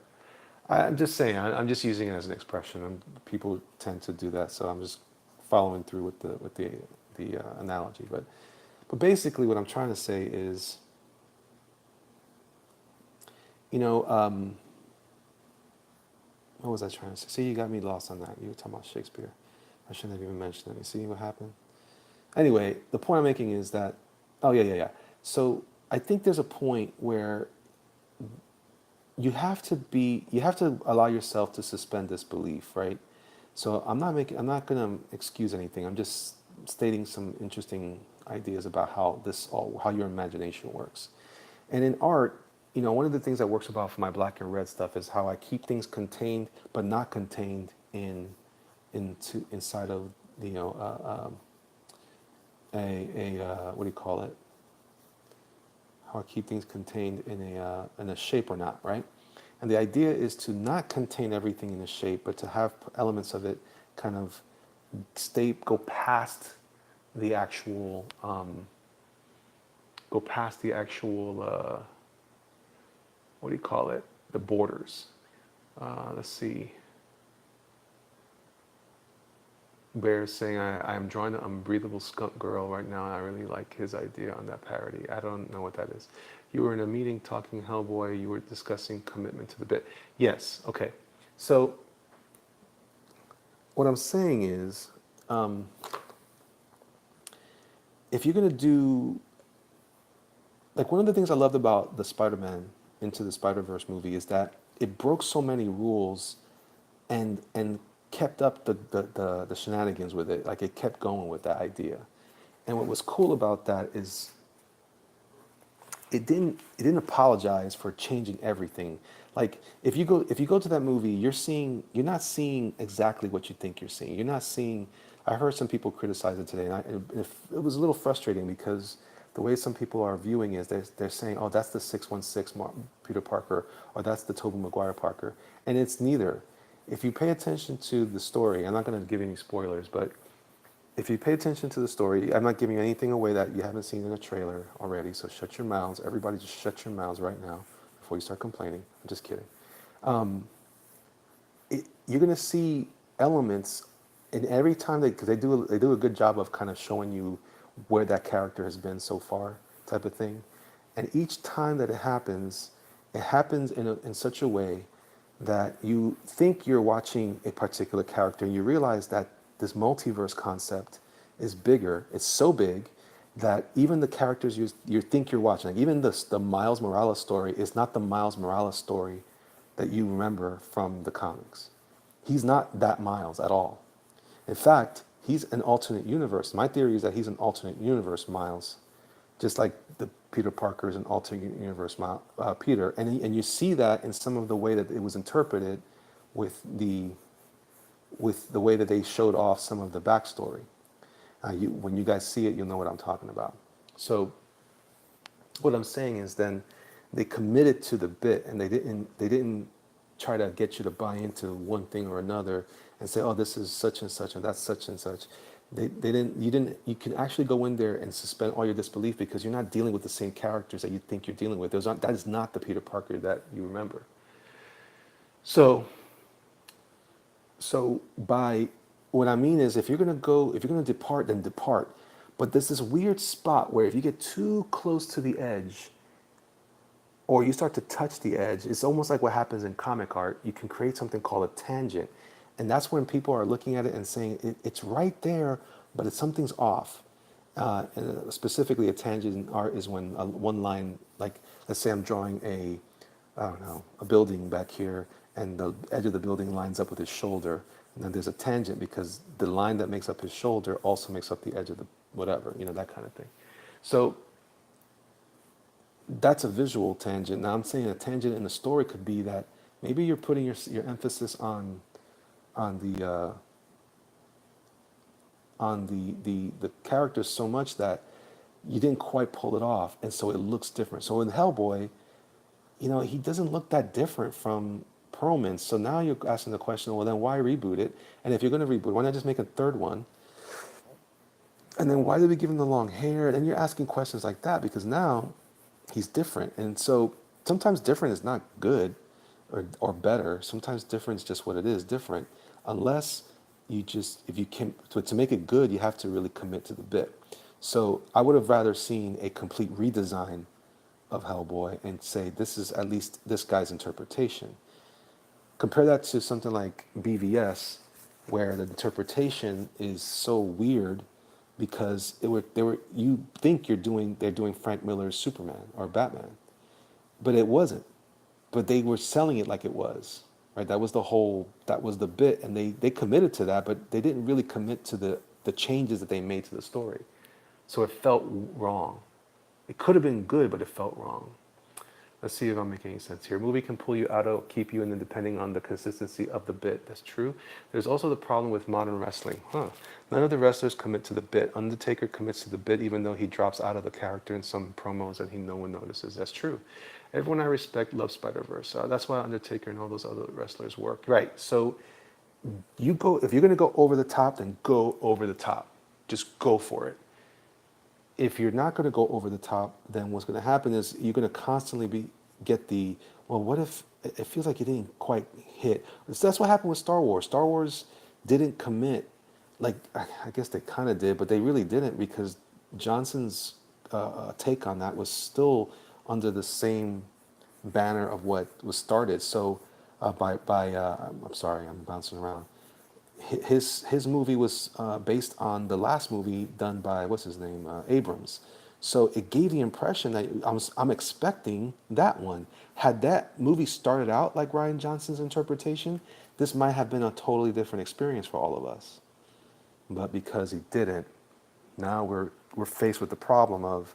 I'm just saying. I'm just using it as an expression. People tend to do that, so I'm just following through with the analogy. But basically, what I'm trying to say is, you know, what was I trying to say? See, you got me lost on that. You were talking about Shakespeare. I shouldn't have even mentioned it. You see what happened? Anyway, the point I'm making is that, oh yeah. So I think there's a point where you have to allow yourself to suspend disbelief, right? So I'm not going to excuse anything. I'm just stating some interesting ideas about how your imagination works. And in art, you know, one of the things that works about for my black and red stuff is how I keep things contained, but not contained inside of, you know, what do you call it? How I keep things contained in a shape or not, right? And the idea is to not contain everything in a shape, but to have elements of it kind of go past the actual, what do you call it? The borders. Let's see. Bear saying, I'm drawing an unbreathable skunk girl right now, and I really like his idea on that parody. I don't know what that is. You were in a meeting talking Hellboy, you were discussing commitment to the bit. Yes, okay. So, what I'm saying is, if you're going to do, like, one of the things I loved about the Spider-Man Into the Spider-Verse movie is that it broke so many rules and kept up the shenanigans with it. Like, it kept going with that idea. And what was cool about that is it didn't apologize for changing everything. Like, if you go to that movie, you're not seeing exactly what you think you're seeing. You're not seeing. I heard some people criticize it today, and it was a little frustrating because the way some people are viewing it is they're saying, oh, that's the 616 Peter Parker, or that's the Tobey Maguire Parker, and it's neither. If you pay attention to the story, I'm not going to give any spoilers, but if you pay attention to the story, I'm not giving anything away that you haven't seen in a trailer already, so shut your mouths. Everybody just shut your mouths right now before you start complaining. I'm just kidding. You're going to see elements in every time because they do a good job of kind of showing you where that character has been so far, type of thing. And each time that it happens in such a way that you think you're watching a particular character, and you realize that this multiverse concept is bigger. It's so big that even the characters you think you're watching, like even the Miles Morales story, is not the Miles Morales story that you remember from the comics. He's not that Miles at all. In fact, he's an alternate universe. My theory is that he's an alternate universe Miles, just like the Peter Parker is an alternate universe Peter. And you see that in some of the way that it was interpreted with the way that they showed off some of the backstory. When you guys see it, you'll know what I'm talking about. So what I'm saying is then they committed to the bit, and they didn't try to get you to buy into one thing or another and say, oh, this is such and such and that's such and such. You can actually go in there and suspend all your disbelief because you're not dealing with the same characters that you think you're dealing with. That is not the Peter Parker that you remember. So by what I mean is, if you're gonna depart, then depart. But there's this weird spot where if you get too close to the edge, or you start to touch the edge, it's almost like what happens in comic art. You can create something called a tangent, and that's when people are looking at it and saying it's right there, but something's off. And specifically, a tangent in art is when one line, like let's say I'm drawing I don't know, a building back here, and the edge of the building lines up with his shoulder, and then there's a tangent because the line that makes up his shoulder also makes up the edge of the whatever, that kind of thing. So that's a visual tangent. Now I'm saying a tangent in the story could be that maybe you're putting your emphasis on the on the characters so much that you didn't quite pull it off, and so it looks different. So in Hellboy, you know, he doesn't look that different from Perlman. So now you're asking the question, well, then why reboot it? And if you're going to reboot, why not just make a third one? And then why did we give him the long hair? And you're asking questions like that because now he's different. And so sometimes different is not good or better. Sometimes different is just what it is, different. Unless you just, if you can, to make it good, you have to really commit to the bit. So I would have rather seen a complete redesign of Hellboy and say this is at least this guy's interpretation. Compare that to something like BVS, where the interpretation is so weird because you think they're doing Frank Miller's Superman or Batman, but it wasn't. But they were selling it like it was, right? That was the bit, and they committed to that, but they didn't really commit to the changes that they made to the story. So it felt wrong. It could have been good, but it felt wrong. Let's see if I'm making any sense here. A movie can pull you out of, keep you in, and depending on the consistency of the bit. That's true. There's also the problem with modern wrestling. None of the wrestlers commit to the bit. Undertaker commits to the bit even though he drops out of the character in some promos that no one notices. That's true. Everyone I respect loves Spider-Verse. That's why Undertaker and all those other wrestlers work. Right. So if you're going to go over the top, then go over the top. Just go for it. If you're not going to go over the top, then what's going to happen is you're going to constantly get the, well, what if it feels like you didn't quite hit? That's what happened with Star Wars. Star Wars didn't commit, like I guess they kind of did, but they really didn't because Johnson's take on that was still under the same banner of what was started. So I'm sorry, I'm bouncing around. His movie was based on the last movie done by what's his name, Abrams. So it gave the impression that I'm expecting that one. Had that movie started out like Rian Johnson's interpretation, this might have been a totally different experience for all of us. But because he didn't, now we're faced with the problem of,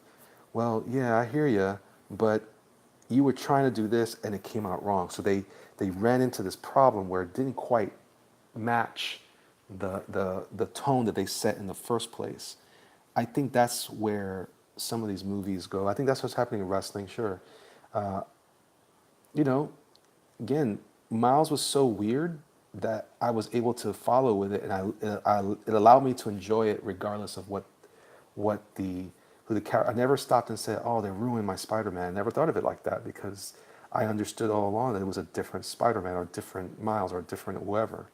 well, yeah, I hear you, but you were trying to do this and it came out wrong. So they ran into this problem where it didn't quite match the tone that they set in the first place. I think that's where some of these movies go. I think that's what's happening in wrestling, sure. You know, again, Miles was so weird that I was able to follow with it, and it allowed me to enjoy it regardless of who the character. I never stopped and said, "Oh, they're ruining my Spider-Man." I never thought of it like that because I understood all along that it was a different Spider-Man or different Miles or different whoever.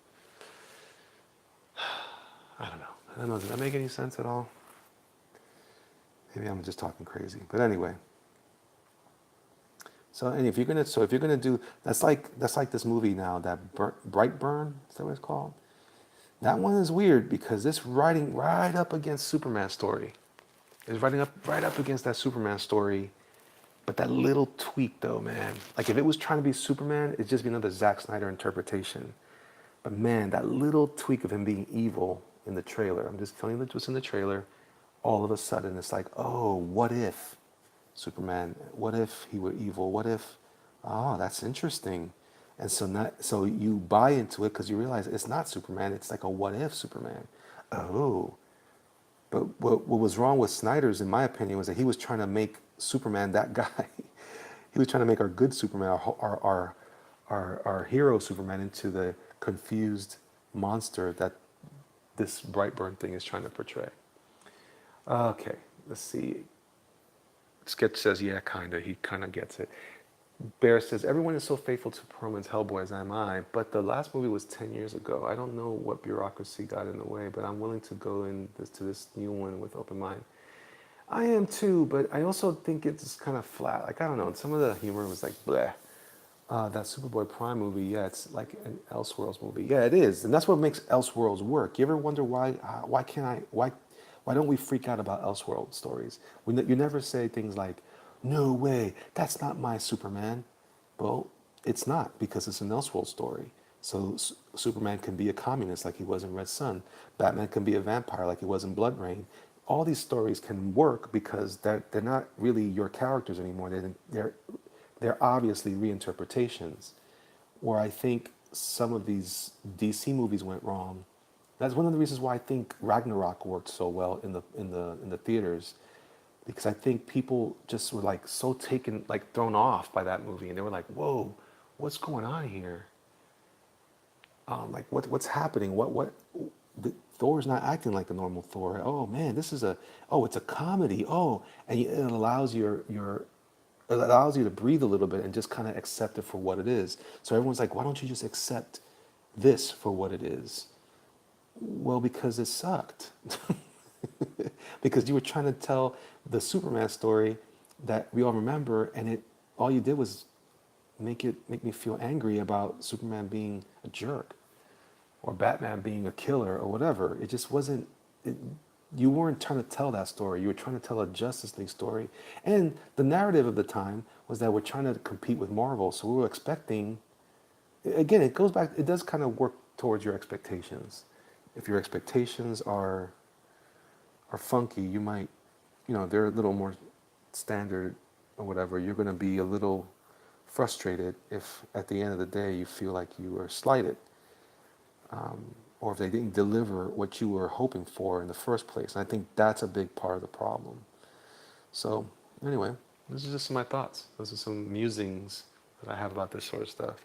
I don't know. Does that make any sense at all? Maybe I'm just talking crazy. But anyway. So and if you're gonna do that's like this movie now, that Brightburn, is that what it's called? That one is weird because it's riding right up against Superman's story. It's right up against that Superman story. But that little tweak though, man. Like if it was trying to be Superman, it'd just be another Zack Snyder interpretation. But man, that little tweak of him being evil in the trailer, I'm just telling you what's in the trailer, all of a sudden it's like, oh, what if Superman, what if he were evil? What if, oh, that's interesting. And so you buy into it because you realize it's not Superman, it's like a what if Superman. Oh. But what was wrong with Snyder's, in my opinion, was that he was trying to make Superman that guy. He was trying to make our good Superman, our hero Superman, into the confused monster that this Brightburn thing is trying to portray. Okay, let's see. Sketch says, yeah, kinda. He kinda gets it. Bear says, everyone is so faithful to Perlman's Hellboy as am I, but the last movie was 10 years ago. I don't know what bureaucracy got in the way, but I'm willing to go to this new one with open mind. I am too, but I also think it's kind of flat. Like, I don't know, some of the humor was like, bleh. That Superboy Prime movie, yeah, it's like an Elseworlds movie. Yeah, it is, and that's what makes Elseworlds work. You ever wonder why don't we freak out about Elseworld stories? You never say things like, no way, that's not my Superman. Well, it's not because it's an Elseworld story. So Superman can be a communist like he was in Red Sun. Batman can be a vampire like he was in Blood Rain. All these stories can work because they're not really your characters anymore. They're obviously reinterpretations. Where I think some of these DC movies went wrong That's one of the reasons why I think Ragnarok worked so well in the theaters, because I think people just were like so taken, like thrown off by that movie, and they were like, "Whoa, what's going on here? Like what's happening? What? Thor's not acting like the normal Thor. Oh man, this is it's a comedy. Oh, and it allows it allows you to breathe a little bit and just kind of accept it for what it is. So everyone's like, why don't you just accept this for what it is? Well, because it sucked. Because you were trying to tell the Superman story that we all remember, and it all you did was make me feel angry about Superman being a jerk or Batman being a killer or whatever. It just wasn't. You weren't trying to tell that story. You were trying to tell a Justice League story, and the narrative of the time was that we're trying to compete with Marvel, so we were expecting. Again, it goes back. It does kind of work towards your expectations. If your expectations are funky, you might, they're a little more standard or whatever. You're going to be a little frustrated if at the end of the day you feel like you were slighted, or if they didn't deliver what you were hoping for in the first place. And I think that's a big part of the problem. So anyway, this is just some of my thoughts. Those are some musings that I have about this sort of stuff.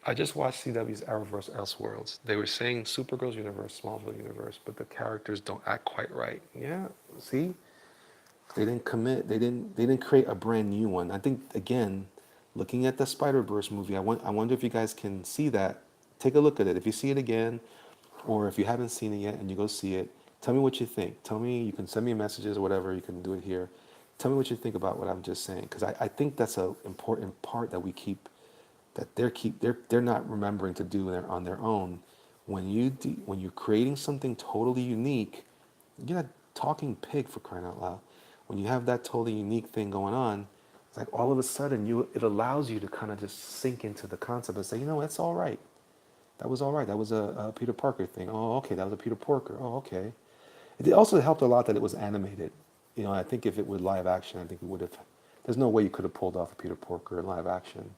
I just watched CW's Arrowverse Elseworlds. They were saying Supergirl's universe, Smallville universe, but the characters don't act quite right. Yeah, see? They didn't commit. They didn't create a brand new one. I think again, looking at the Spider-Verse movie, I wonder if you guys can see that. Take a look at it. If you see it again, or if you haven't seen it yet and you go see it, tell me what you think. Tell me, you can send me messages or whatever, you can do it here. Tell me what you think about what I'm just saying, because I think that's an important part that we keep, that they're not remembering to do on their own. When you're creating something totally unique, you're not talking pig, for crying out loud. When you have that totally unique thing going on, it's like all of a sudden it allows you to kind of just sink into the concept and say, that's all right. That was all right. That was a Peter Parker thing. Oh, okay. That was a Peter Parker. Oh, okay. It also helped a lot that it was animated. I think if it was live action, I think it would have. There's no way you could have pulled off a Peter Parker in live action,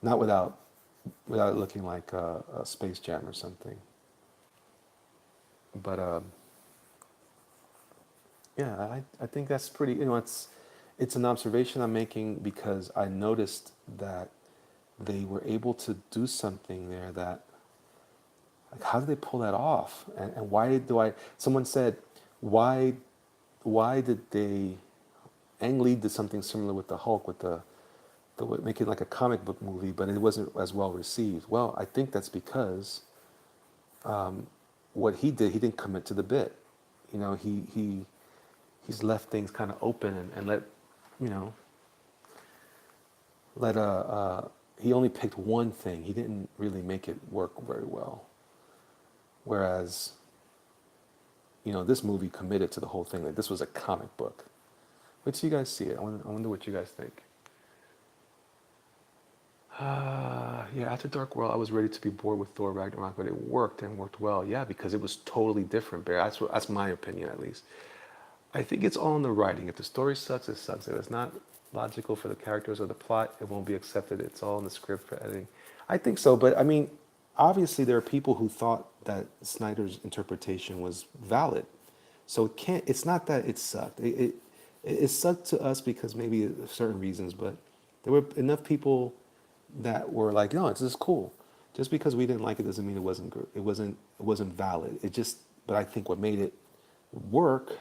not without it looking like a Space Jam or something. But yeah, I think that's pretty. It's an observation I'm making because I noticed that they were able to do something there that, like, how did they pull that off? And why do I? Someone said, why did they? Ang Lee did something similar with the Hulk, with the making like a comic book movie, but it wasn't as well received. Well, I think that's because what he did, he didn't commit to the bit. He's left things kind of open and let, you know, let he only picked one thing. He didn't really make it work very well. Whereas, this movie committed to the whole thing. Like, this was a comic book. Wait till you guys see it. I wonder what you guys think. Yeah, after Dark World, I was ready to be bored with Thor Ragnarok, but it worked and worked well. Yeah, because it was totally different, Bear. That's my opinion, at least. I think it's all in the writing. If the story sucks, it sucks. If it's not logical for the characters or the plot, it won't be accepted. It's all in the script for editing. I think so, but I mean, obviously there are people who thought that Snyder's interpretation was valid. So it can't. It's not that it sucked. It sucked to us because maybe of certain reasons, but there were enough people that were like, no, it's just cool. Just because we didn't like it doesn't mean it wasn't good. It wasn't valid. It just. But I think what made it work,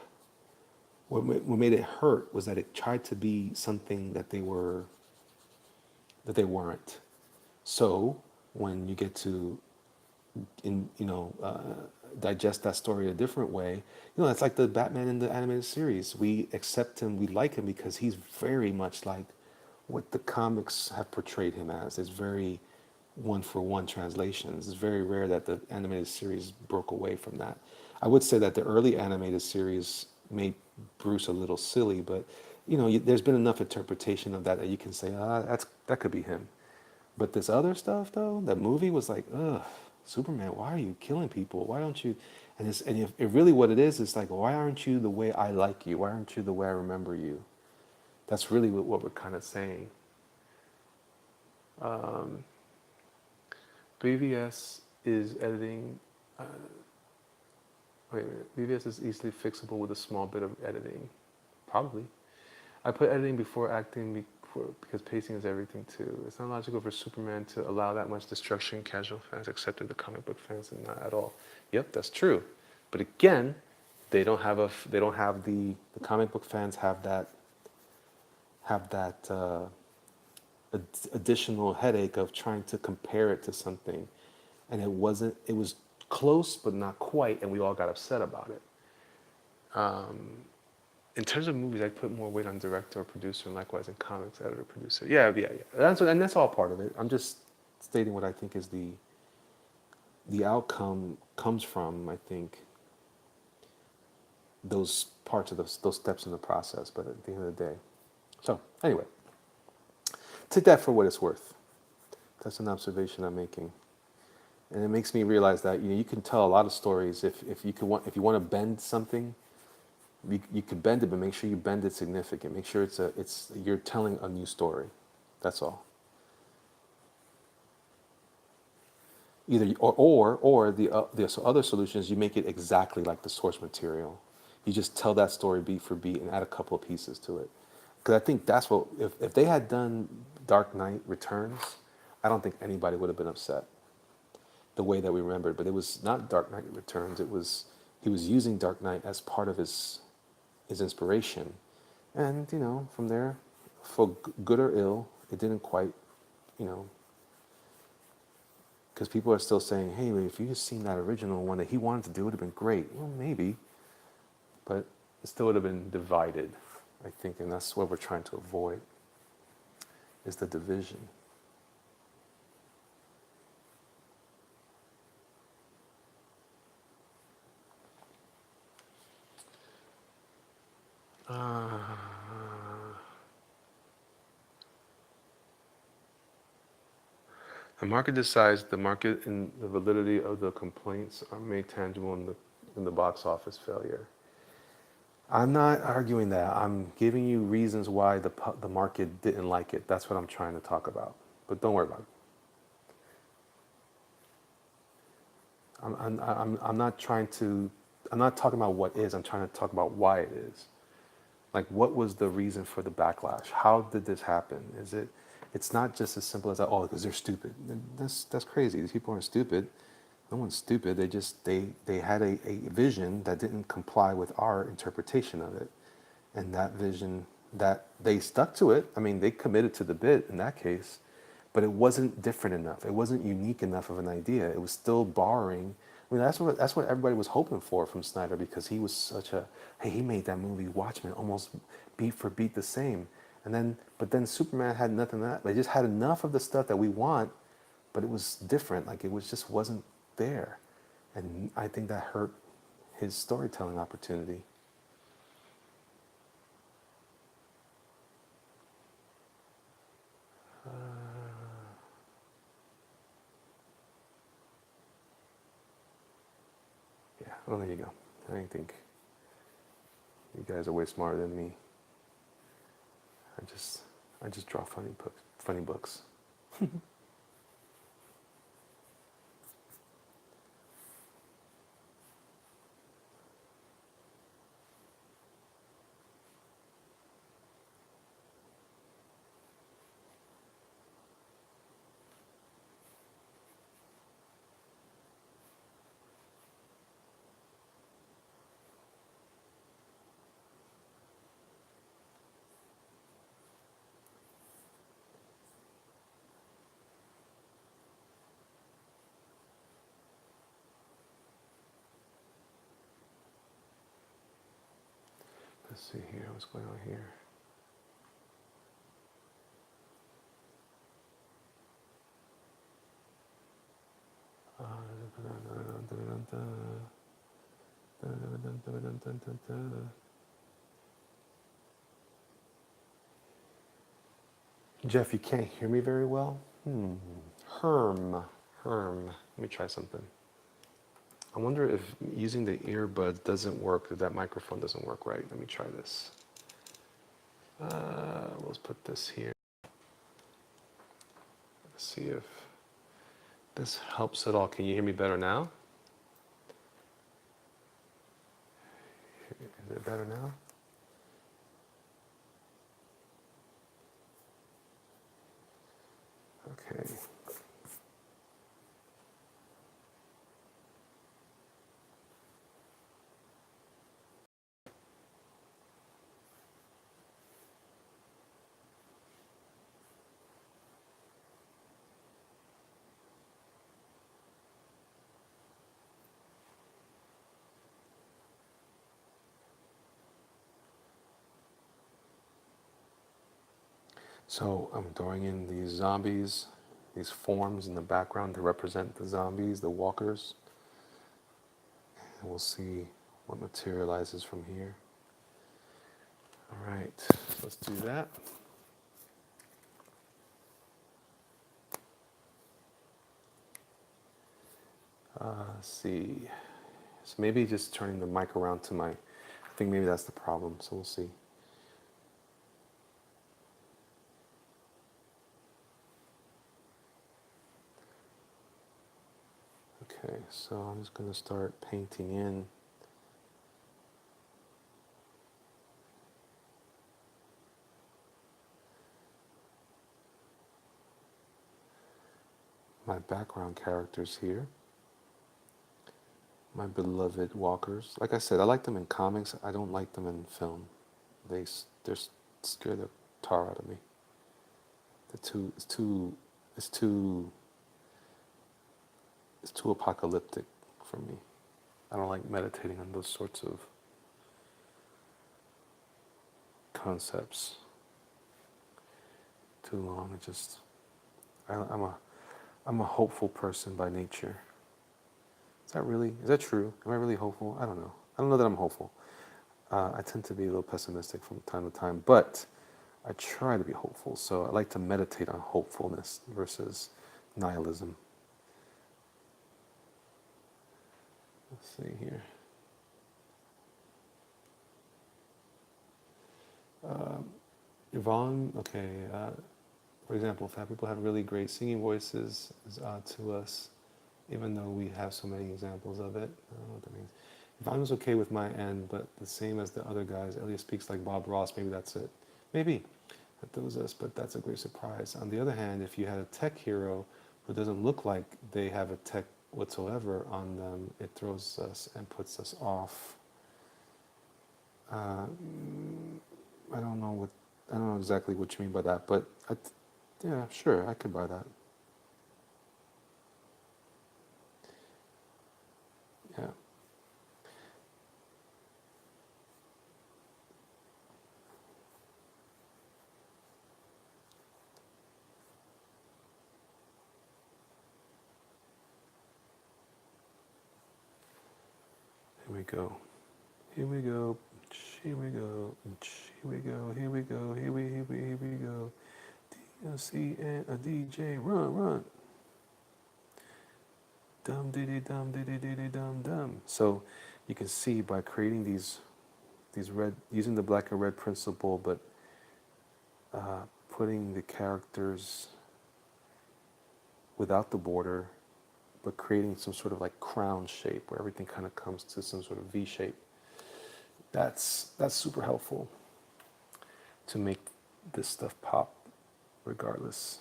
what made it hurt, was that it tried to be something that they weren't. So when you get to digest that story a different way, it's like the Batman in the animated series. We accept him, we like him because he's very much like what the comics have portrayed him as. It's very one-for-one translations. It's very rare that the animated series broke away from that. I would say that the early animated series made Bruce a little silly, but there's been enough interpretation of that you can say, that could be him. But this other stuff, though, that movie was like, ugh, Superman, why are you killing people? Why don't you? And if really what it is like, why aren't you the way I like you? Why aren't you the way I remember you? That's really what we're kind of saying. BVS is editing Wait a minute. VBS is easily fixable with a small bit of editing. Probably. I put editing before acting because pacing is everything too. It's not logical for Superman to allow that much destruction. Casual fans accepted, the comic book fans and not at all. Yep, that's true. But again, they don't have the comic book fans have that additional headache of trying to compare it to something, and it was close but not quite, and we all got upset about it. In terms of movies, I put more weight on director or producer, and likewise in comics, editor, producer. Yeah. That's all part of it. I'm just stating what I think is the outcome comes from. I think those parts of those steps in the process. But at the end of the day, so anyway, take that for what it's worth. That's an observation I'm making, and it makes me realize that you can tell a lot of stories if you want to bend something. You could bend it, but make sure you bend it significant. Make sure you're telling a new story. That's all. Either or the other solution is you make it exactly like the source material. You just tell that story beat for beat and add a couple of pieces to it. Because I think that's what if they had done Dark Knight Returns, I don't think anybody would have been upset the way that we remembered. But it was not Dark Knight Returns. He was using Dark Knight as part of his inspiration, and from there, for good or ill, it didn't quite, because people are still saying, hey, if you had seen that original one that he wanted to do, it would have been great. Well, maybe, but it still would have been divided, I think, and that's what we're trying to avoid, is the division. The market decides. The market and the validity of the complaints are made tangible in the box office failure. I'm not arguing that. I'm giving you reasons why the market didn't like it. That's what I'm trying to talk about. But don't worry about it. I'm not trying to. I'm not talking about what is. I'm trying to talk about why it is. Like, what was the reason for the backlash? How did this happen? It's not just as simple as that, oh, because they're stupid. That's crazy. These people aren't stupid. No one's stupid. They had a vision that didn't comply with our interpretation of it. And that vision, that they stuck to it. I mean, they committed to the bit in that case, but it wasn't different enough. It wasn't unique enough of an idea. It was still borrowing. I mean, that's what everybody was hoping for from Snyder, because he was hey, he made that movie Watchmen almost beat for beat the same. But then Superman had nothing of that. They just had enough of the stuff that we want, but it was different. Like, it just wasn't there. And I think that hurt his storytelling opportunity. Yeah, well, there you go. I think you guys are way smarter than me. I just draw funny books. Let's see here, what's going on here? Jeff, you can't hear me very well? Herm. Let me try something. I wonder if using the earbuds doesn't work, if that microphone doesn't work right. Let me try this. Let's put this here. Let's see if this helps at all. Can you hear me better now? Is it better now? Okay. So I'm throwing in these zombies, these forms in the background to represent the zombies, the walkers. And we'll see what materializes from here. All right, so let's do that. Let's see. So maybe just turning the mic around to my, I think maybe that's the problem, so we'll see. Okay, so I'm just going to start painting in my background characters here. My beloved walkers. Like I said, I like them in comics. I don't like them in film. They're scare the tar out of me. It's too it's too apocalyptic for me. I don't like meditating on those sorts of concepts too long. It just I'm a hopeful person by nature. Is that true? Am I really hopeful? I don't know. I don't know that I'm hopeful. I tend to be a little pessimistic from time to time, but I try to be hopeful. So I like to meditate on hopefulness versus nihilism. Let's see here. Yvonne, okay. For example, if people have really great singing voices is odd to us, even though we have so many examples of it. I don't know what that means. Yvonne was okay with my end, but the same as the other guys. Elias speaks like Bob Ross. Maybe that's it. Maybe that was us, but that's a great surprise. On the other hand, if you had a tech hero who doesn't look like they have a tech whatsoever on them, it throws us and puts us off. I don't know exactly what you mean by that, but yeah, sure, I could buy that. Yeah. Here we go. Here we go. Here we go. Here we go. Here we go. Here we go. DLC and a DJ. Run, run. Dum diddy dum diddy diddy dum dum. So you can see by creating these red, using the black and red principle, but putting the characters without the border, but creating some sort of like crown shape where everything kind of comes to some sort of V shape. That's super helpful to make this stuff pop regardless.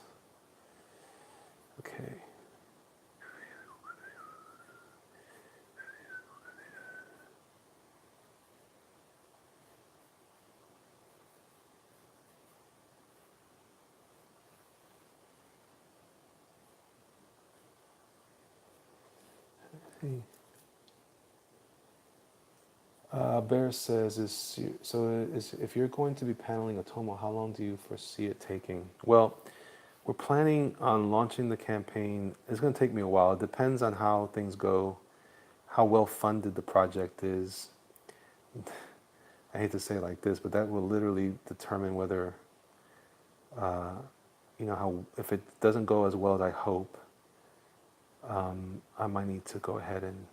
Okay. Hey. Bear says, if you're going to be paneling Otomo, how long do you foresee it taking? Well, we're planning on launching the campaign. It's going to take me a while. It depends on how things go, how well funded the project is. I hate to say it like this, but that will literally determine whether, how if it doesn't go as well as I hope, I might need to go ahead and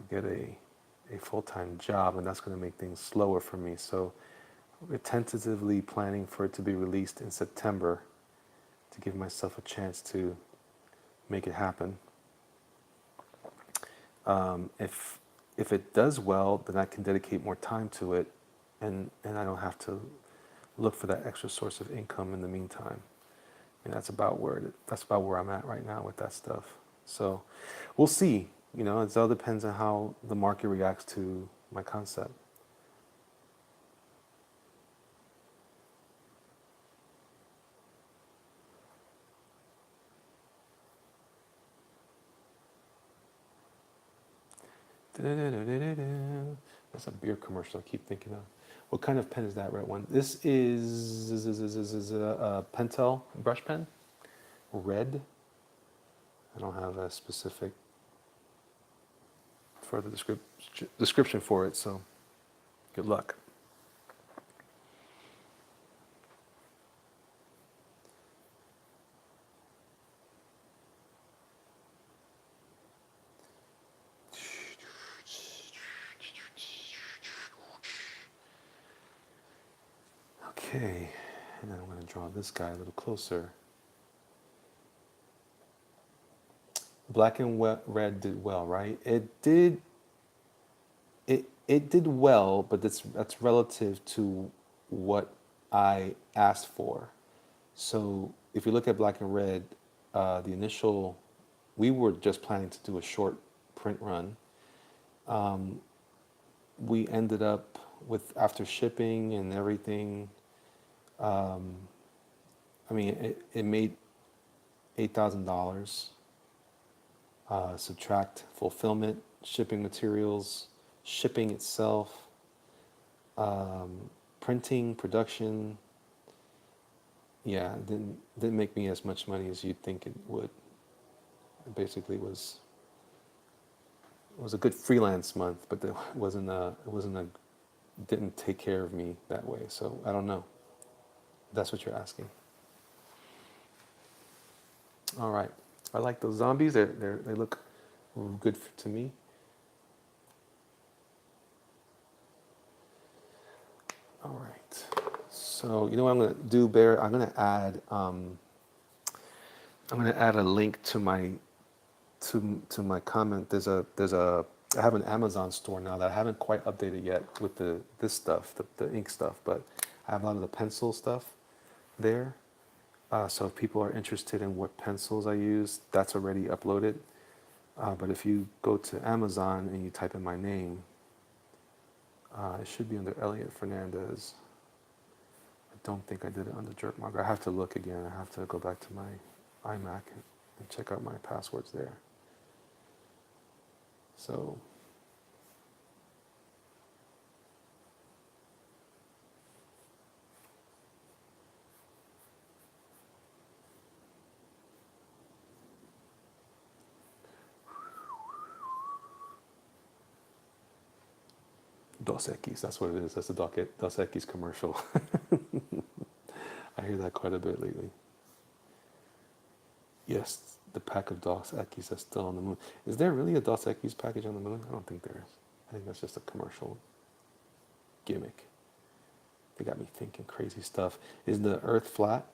get a full-time job, and that's going to make things slower for me. So we're tentatively planning for it to be released in September to give myself a chance to make it happen. If if it does well, then I can dedicate more time to it, and I don't have to look for that extra source of income in the meantime. And that's about where I'm at right now with that stuff. So we'll see. You know, it all depends on how the market reacts to my concept. That's a beer commercial I keep thinking of. What kind of pen is that red one? This is a Pentel brush pen, red. I don't have a specific further description for it, so good luck. Okay, and then I'm going to draw this guy a little closer. Black and red did well, right? It did. It did well, but that's relative to what I asked for. So if you look at black and red, the initial, we were just planning to do a short print run. We ended up with, after shipping and everything, I mean, it made $8,000. Subtract fulfillment, shipping materials, shipping itself, printing, production. Yeah, it didn't make me as much money as you'd think it would. It basically was a good freelance month, but it didn't take care of me that way. So I don't know. That's what you're asking. All right. I like those zombies. They look good to me. All right. So you know what I'm going to do, Bear? I'm going to add a link to my comment. I have an Amazon store now that I haven't quite updated yet with this stuff, the ink stuff, but I have a lot of the pencil stuff there. So if people are interested in what pencils I use, that's already uploaded. But if you go to Amazon and you type in my name, it should be under Elliot Fernandez. I don't think I did it under Jerk Marker. I have to look again. I have to go back to my iMac and check out my passwords there. So Dos Equis, that's what it is. That's the Dos Equis commercial. I hear that quite a bit lately. Yes, the pack of Dos Equis that's still on the moon. Is there really a Dos Equis package on the moon? I don't think there is. I think that's just a commercial gimmick. They got me thinking crazy stuff. Is the Earth flat?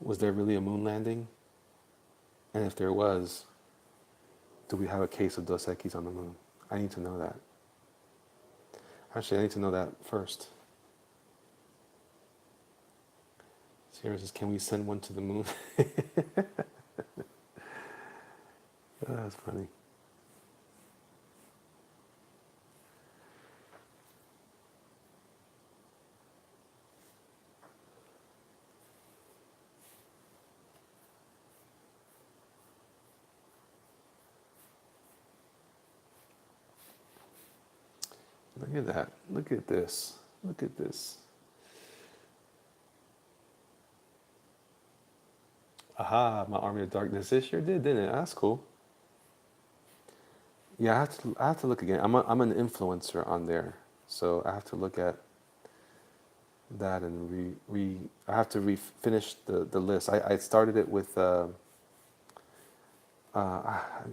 Was there really a moon landing? And if there was, do we have a case of Dos Equis on the moon? I need to know that. Actually, I need to know that first. Sierra says, can we send one to the moon? That's funny. Look at that. Look at this. Look at this. Aha, my Army of Darkness. It sure did, didn't it? That's cool. Yeah, I have to look again. I'm an influencer on there, so I have to look at that and I have to finish the list. I started it with.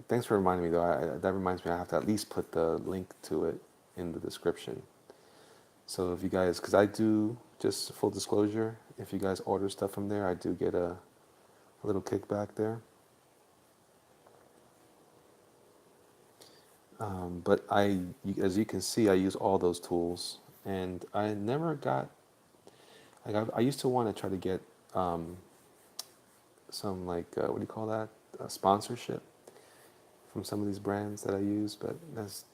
Thanks for reminding me though. That reminds me I have to at least put the link to it in the description. So if you guys, because I do, just full disclosure, if you guys order stuff from there, I do get a little kickback there. But as you can see, I use all those tools, and I never got. I used to want to try to get some like what do you call that, sponsorship from some of these brands that I use, but that's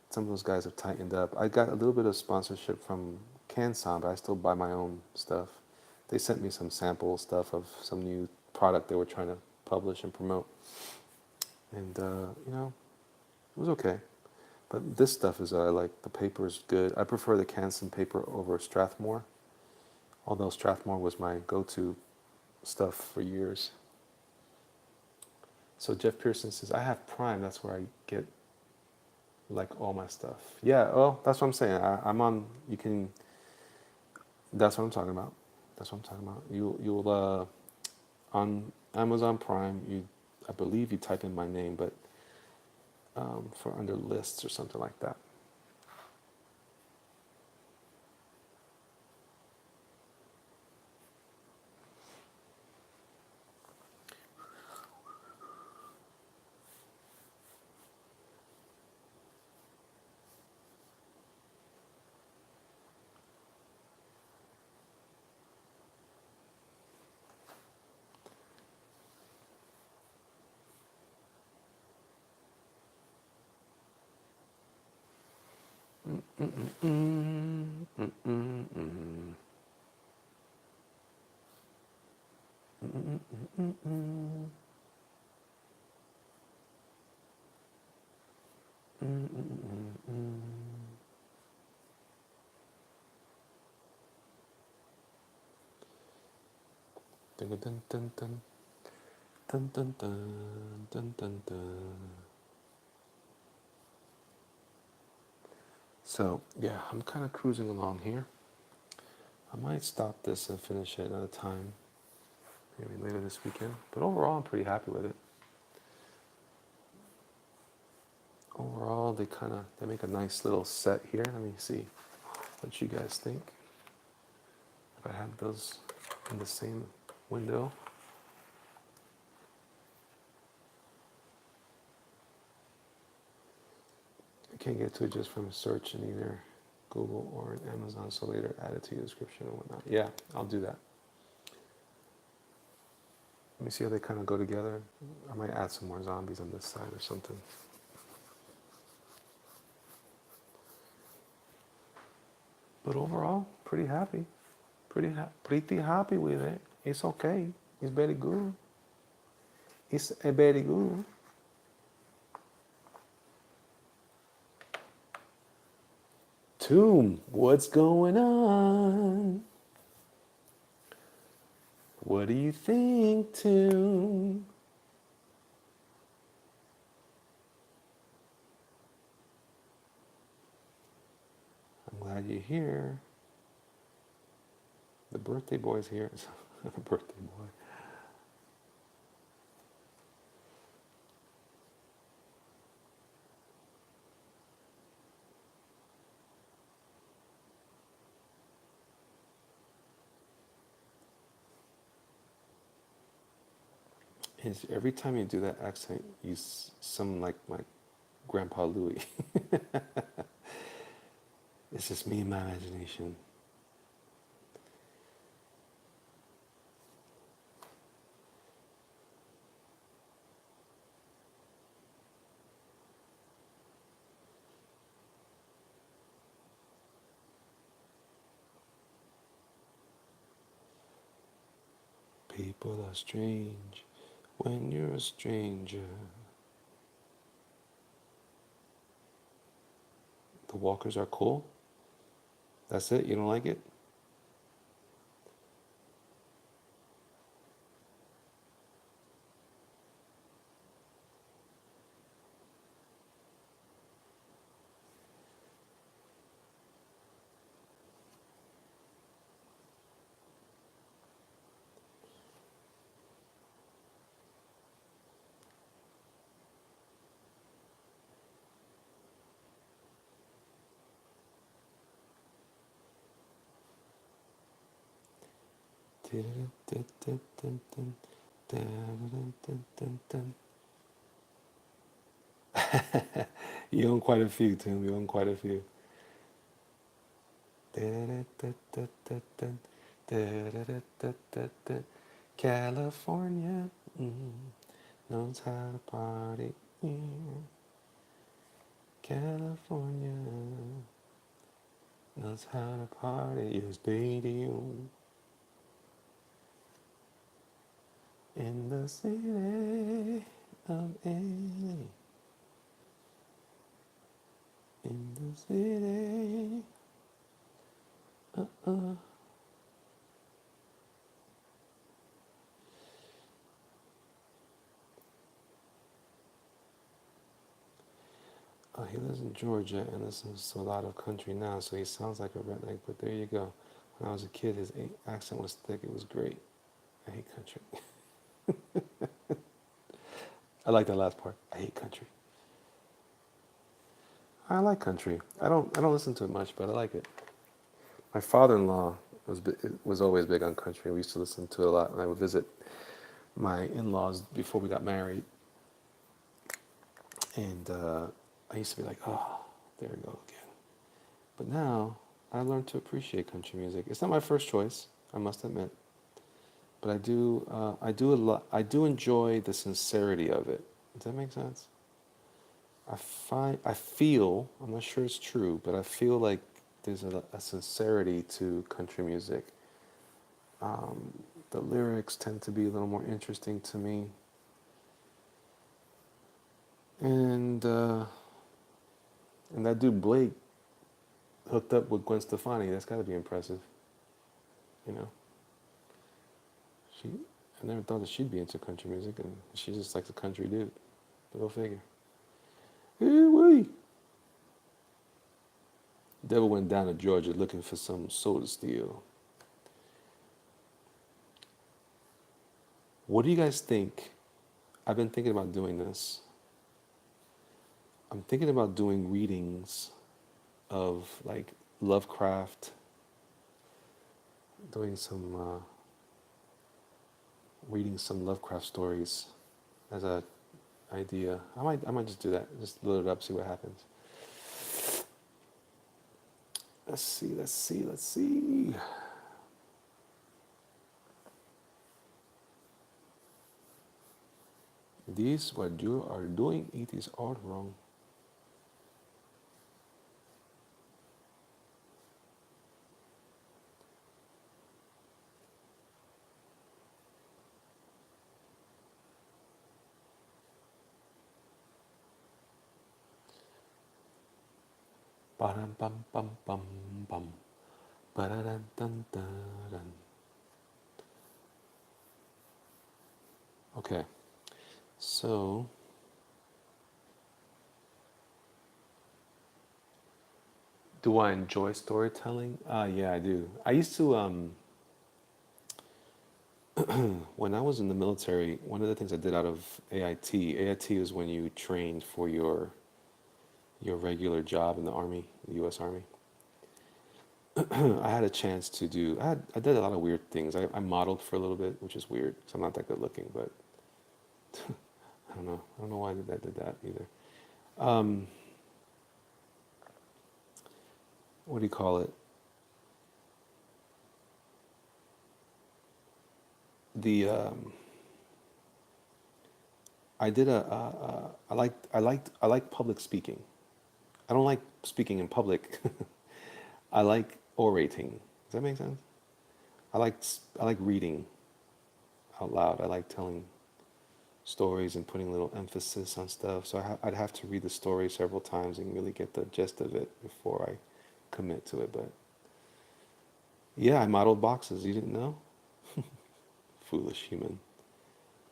some of those guys have tightened up. I got a little bit of sponsorship from CanSon, but I still buy my own stuff. They sent me some sample stuff of some new product they were trying to publish and promote, and it was okay. But this stuff is I like. The paper is good. I prefer the Canson paper over Strathmore, although Strathmore was my go-to stuff for years. So Jeff Pearson says, I have Prime. That's where I get like all my stuff. Yeah, well, that's what I'm saying. I'm on, you can, that's what I'm talking about. That's what I'm talking about. You'll on Amazon Prime, I believe you type in my name, but for under lists or something like that. Dun, dun, dun, dun, dun, dun, dun, dun, dun, dun. So yeah, I'm kind of cruising along here. I might stop this and finish it another time, maybe later this weekend. But overall, I'm pretty happy with it. Overall, they make a nice little set here. Let me see what you guys think. If I have those in the same window. You can't get to it just from search in either Google or in Amazon, so later add it to your description and whatnot. Yeah, I'll do that. Let me see how they kind of go together. I might add some more zombies on this side or something. But overall, pretty happy. Pretty happy with it. It's okay. It's very good. It's a very good. Tomb, what's going on? What do you think, Tomb? I'm glad you're here. The birthday boy's here. Birthday boy. Is every time you do that accent, you sound like my grandpa Louis. It's just me and my imagination. People are strange when you're a stranger. The walkers are cool. That's it? You don't like it? You own quite a few, Tim. You own quite a few. California knows how to party. California knows how to party. Your stadium in the city of LA. In the city. He lives in Georgia and listens to a lot of country now, so he sounds like a redneck, but there you go. When I was a kid, his accent was thick. It was great. I hate country. I like that last part. I hate country. I like country. I don't listen to it much, but I like it. My father-in-law was always big on country. We used to listen to it a lot, and I would visit my in-laws before we got married, and I used to be like, oh, there we go again. But now I learned to appreciate country music. It's not my first choice, I must admit, but I do enjoy the sincerity of it. Does that make sense? I feel, I'm not sure it's true, but I feel like there's a sincerity to country music. The lyrics tend to be a little more interesting to me. And that dude Blake hooked up with Gwen Stefani. That's got to be impressive, you know. I never thought that she'd be into country music, and she's just like a country dude. Go figure. Hey, Devil went down to Georgia looking for some soda steel. What do you guys think? I've been thinking about doing this. I'm thinking about doing readings of like Lovecraft, doing some reading some Lovecraft stories as a idea. I might just do that. Just load it up, see what happens. Let's see. This what you are doing, it is all wrong. Ba-dum, bum, bum, bum, bum. Ba-da-dun, dun, dun, dun. Okay, so do I enjoy storytelling? Yeah, I do. I used to, when I was in the military, one of the things I did out of AIT is when you trained for your regular job in the Army, the U.S. Army. I had a chance to do, I did a lot of weird things. I modeled for a little bit, which is weird because I'm not that good looking, but I don't know. I don't know why I did that either. What do you call it? The I did I like public speaking. I don't like speaking in public. I like orating. Does that make sense? I like reading out loud. I like telling stories and putting a little emphasis on stuff. So I'd have to read the story several times and really get the gist of it before I commit to it. But yeah, I modeled boxes. You didn't know? Foolish human.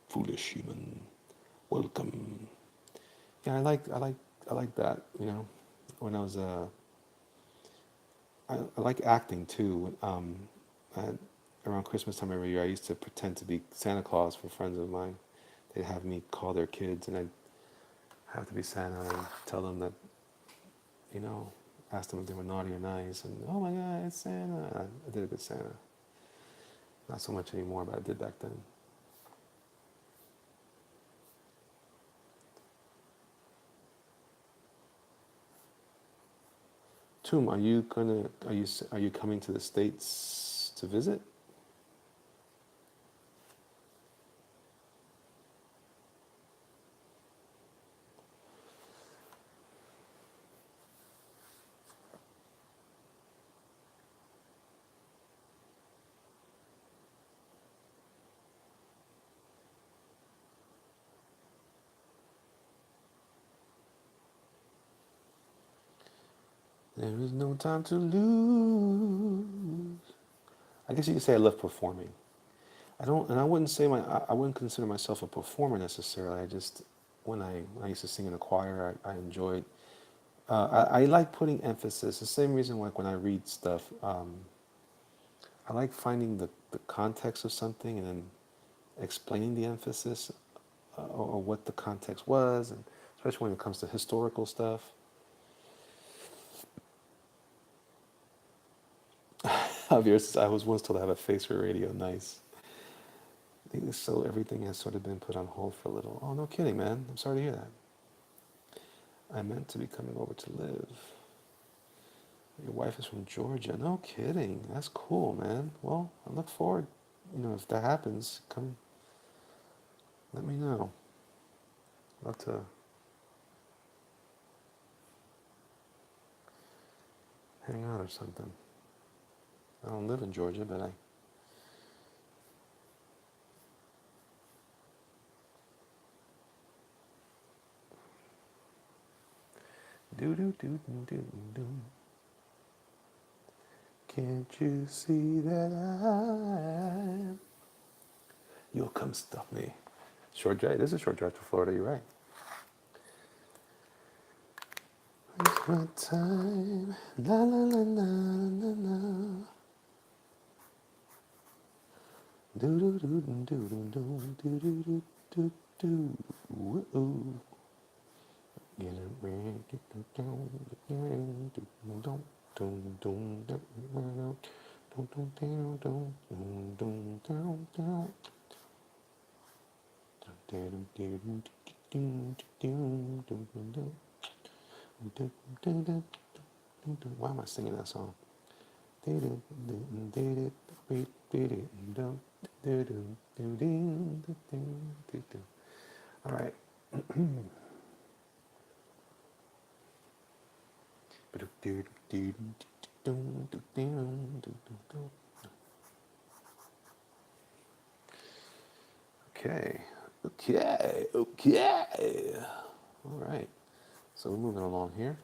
Foolish human. Welcome. Yeah, I like that. You know, when I was I like acting too. Around Christmas time every year, I used to pretend to be Santa Claus for friends of mine. They'd have me call their kids, and I'd have to be Santa and tell them that, you know, ask them if they were naughty or nice, and oh my God, it's Santa. I did a good Santa. Not so much anymore, but I did back then. Tomb, are you coming to the States to visit? There is no time to lose. I guess you could say I love performing. I wouldn't say I wouldn't consider myself a performer necessarily. I just, when I used to sing in a choir, I enjoyed. I like putting emphasis. The same reason, like when I read stuff, I like finding the context of something and then explaining the emphasis or what the context was, and especially when it comes to historical stuff. Javier says, I was once told to have a face for radio. Nice. I think so. Everything has sort of been put on hold for a little. Oh, no kidding, man. I'm sorry to hear that. I meant to be coming over to live. Your wife is from Georgia. No kidding. That's cool, man. Well, I look forward. If that happens, come. Let me know. Love to hang out or something. I don't live in Georgia, but I. Do do do do do do. Can't you see that I'm? You'll come stop me. Short drive. This is a short drive to Florida. You're right. It's my time. La la la la la la. Do do do do do do do do do do. Woo. Get it right. Get it down. Get it down. Dum dum dum dum dum dum dum dum dum dum dum. Why am I singing that song? All right. Okay. All right. So we're moving along here.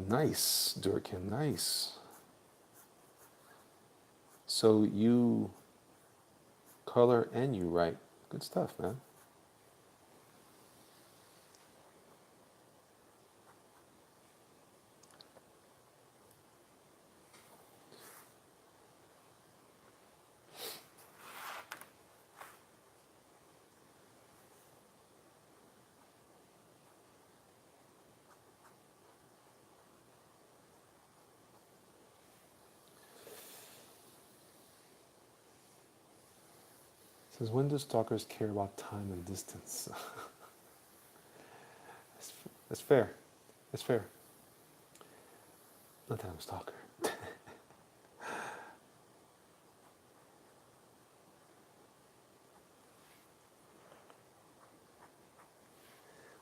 Nice, Durkin, nice. So you color and you write. Good stuff, man. It says, when do stalkers care about time and distance? That's fair. That's fair. Not that I'm a stalker.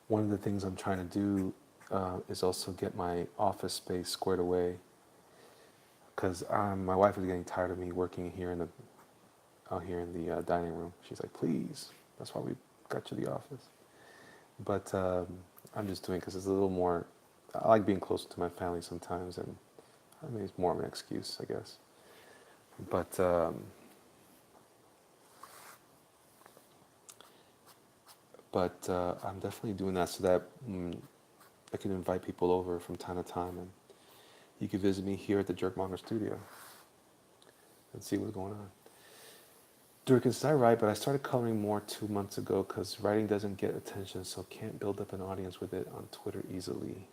One of the things I'm trying to do is also get my office space squared away, because my wife is getting tired of me working out here in the dining room. She's like, please, that's why we got you the office. But I'm just doing it because it's a little more. I like being closer to my family sometimes, and I mean it's more of an excuse, I guess. But I'm definitely doing that so that I can invite people over from time to time, and you can visit me here at the Jerkmonger Studio and see what's going on. Durkin says, I write, but I started coloring more 2 months ago because writing doesn't get attention, so can't build up an audience with it on Twitter easily.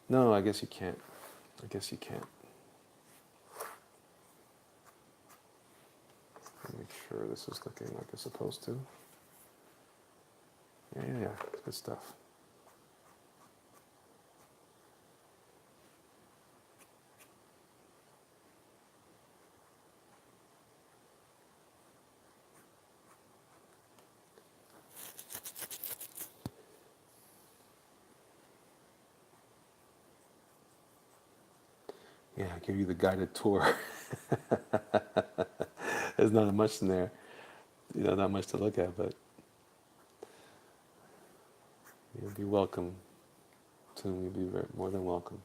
No, I guess you can't. I guess you can't. Make sure this is looking like it's supposed to. Yeah, good stuff. Yeah, I give you the guided tour. There's not much in there, not much to look at, but you'll be welcome. Soon you'll be more than welcome.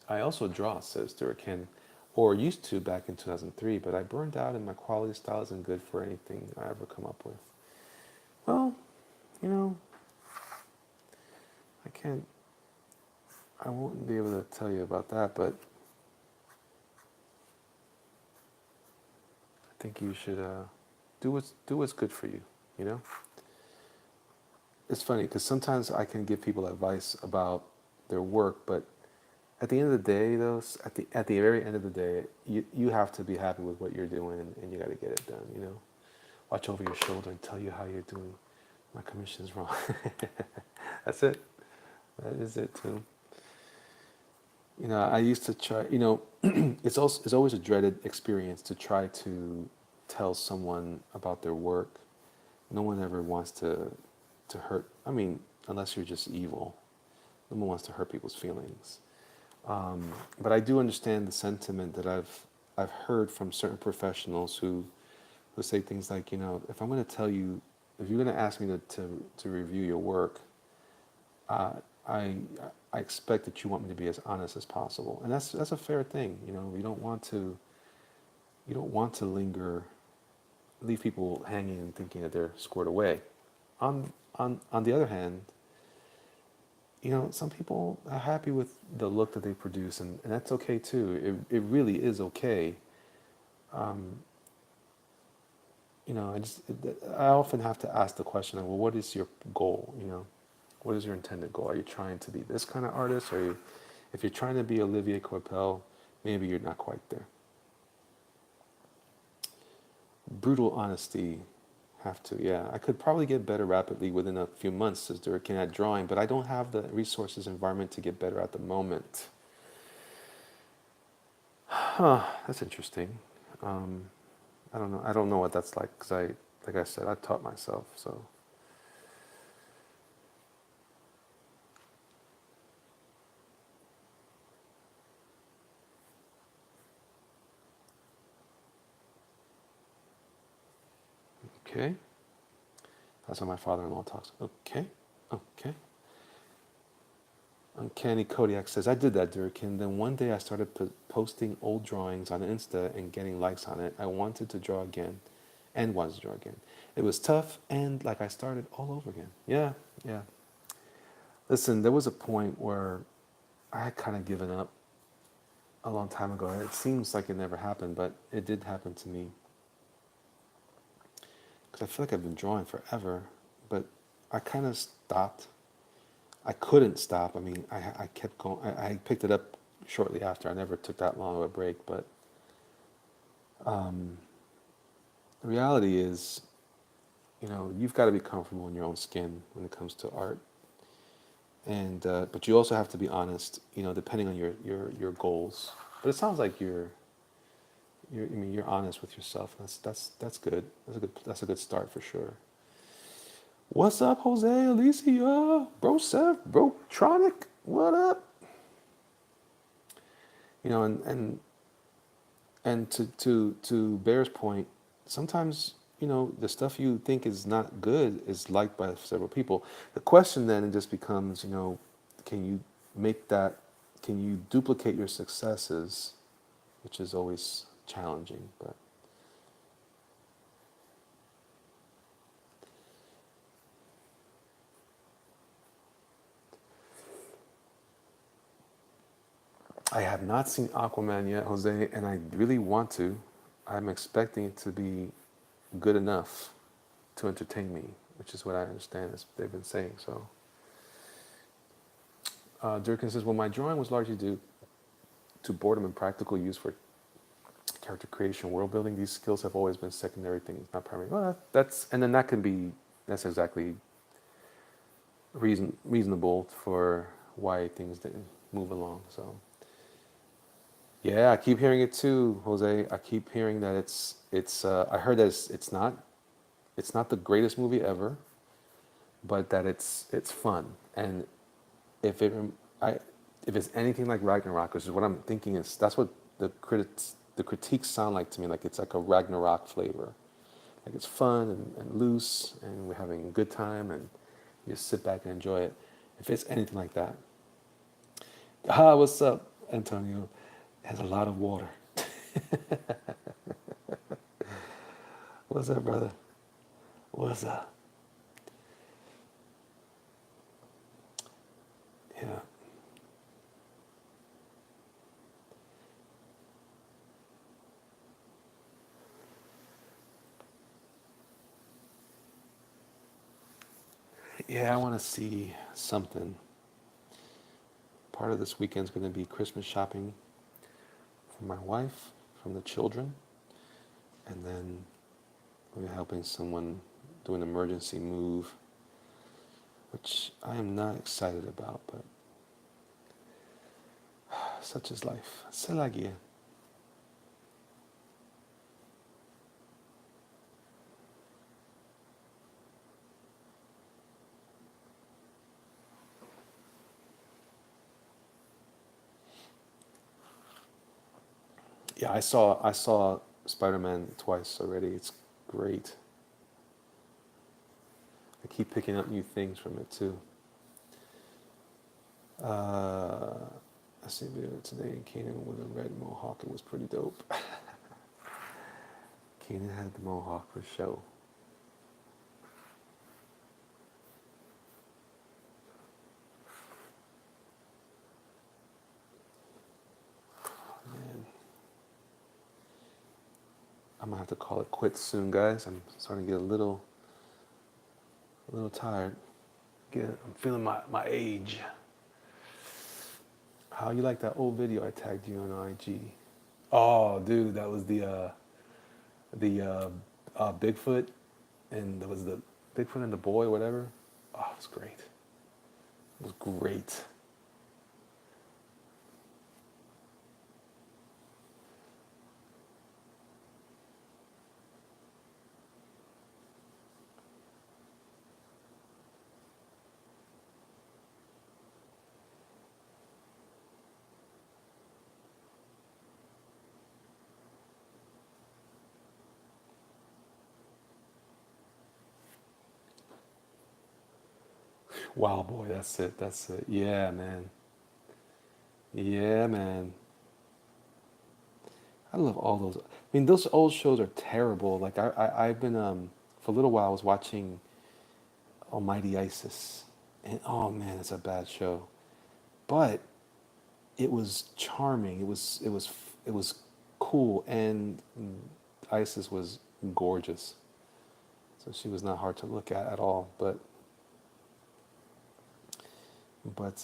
I also draw, says Duraken, or used to back in 2003, but I burned out and my quality style isn't good for anything I ever come up with. Well, I can't, I won't be able to tell you about that, but I think you should do what's good for you, you know? It's funny, because sometimes I can give people advice about their work, but at the end of the day, though, at the very end of the day, you have to be happy with what you're doing, and you got to get it done. Watch over your shoulder and tell you how you're doing. My commission's wrong. That's it. That is it too. I used to try. It's always a dreaded experience to try to tell someone about their work. No one ever wants to hurt. I mean, unless you're just evil. No one wants to hurt people's feelings. But I do understand the sentiment that I've heard from certain professionals who say things like, if I'm going to tell you, if you're going to ask me to review your work, I expect that you want me to be as honest as possible, and that's a fair thing. You don't want to leave people hanging and thinking that they're squared away. On the other hand, some people are happy with the look that they produce, and that's okay too. It really is okay. I often have to ask the question, well, what is your goal? What is your intended goal? Are you trying to be this kind of artist? Or if you're trying to be Olivier Coipel, maybe you're not quite there. Brutal honesty. Have to, yeah. I could probably get better rapidly within a few months, says Durkin, at drawing, but I don't have the resources environment to get better at the moment. That's interesting. I don't know. I don't know what that's like, because like I said, I taught myself, so. Okay. That's how my father-in-law talks. Okay. Uncanny Kodiak says, I did that, Durkin. Then one day I started posting old drawings on Insta and getting likes on it. I wanted to draw again. It was tough, and like I started all over again. Yeah. Listen, there was a point where I had kind of given up a long time ago. It seems like it never happened, but it did happen to me. Because I feel like I've been drawing forever, but I kind of stopped. I couldn't stop. I mean, I kept going. I picked it up shortly after. I never took that long of a break, but the reality is, you've got to be comfortable in your own skin when it comes to art. And but you also have to be honest, depending on your goals. But it sounds like you're honest with yourself. That's good. That's a good start for sure. What's up, Jose, Alicia, Bro Seth, Bro Tronic? What up? And to Bear's point, sometimes the stuff you think is not good is liked by several people. The question then just becomes, can you make that? Can you duplicate your successes, which is always challenging, but. I have not seen Aquaman yet, Jose, and I really want to. I'm expecting it to be good enough to entertain me, which is what I understand as they've been saying. So, Durkin says, well, my drawing was largely due to boredom and practical use for character creation, world building. These skills have always been secondary things, not primary. Well, that's and then that can be that's exactly reasonable for why things didn't move along. So, yeah, I keep hearing it too, Jose. I keep hearing that it's. I heard that it's not the greatest movie ever, but that it's fun. And if it I if it's anything like Ragnarok, which is what I'm thinking is that's what the critiques sound like to me. Like it's like a Ragnarok flavor. Like it's fun and loose, and we're having a good time, and you just sit back and enjoy it. If it's anything like that, what's up, Antonio? It has a lot of water. What's up, brother? What's up? Yeah. Yeah, I want to see something. Part of this weekend's going to be Christmas shopping for my wife, from the children, and then we're helping someone do an emergency move, which I am not excited about, but such is life. C'est la guerre. Yeah, I saw Spider-Man twice already. It's great. I keep picking up new things from it too. Uh, I see a video today in Canaan with a red mohawk. It was pretty dope. Canaan had the mohawk for show. Man, I'm gonna have to call it quits soon, guys. I'm starting to get a little tired. I'm feeling my age. How you like that old video I tagged you on IG? Oh, dude, that was the Bigfoot, and there was the Bigfoot and the boy, whatever. Oh, it was great. It was great. Wow, boy, that's it. That's it. Yeah, man. Yeah, man. I love all those. I mean, those old shows are terrible. Like I've been for a little while I was watching Almighty ISIS, and oh man, it's a bad show. But it was charming. It was cool, and Isis was gorgeous. So she was not hard to look at all. But but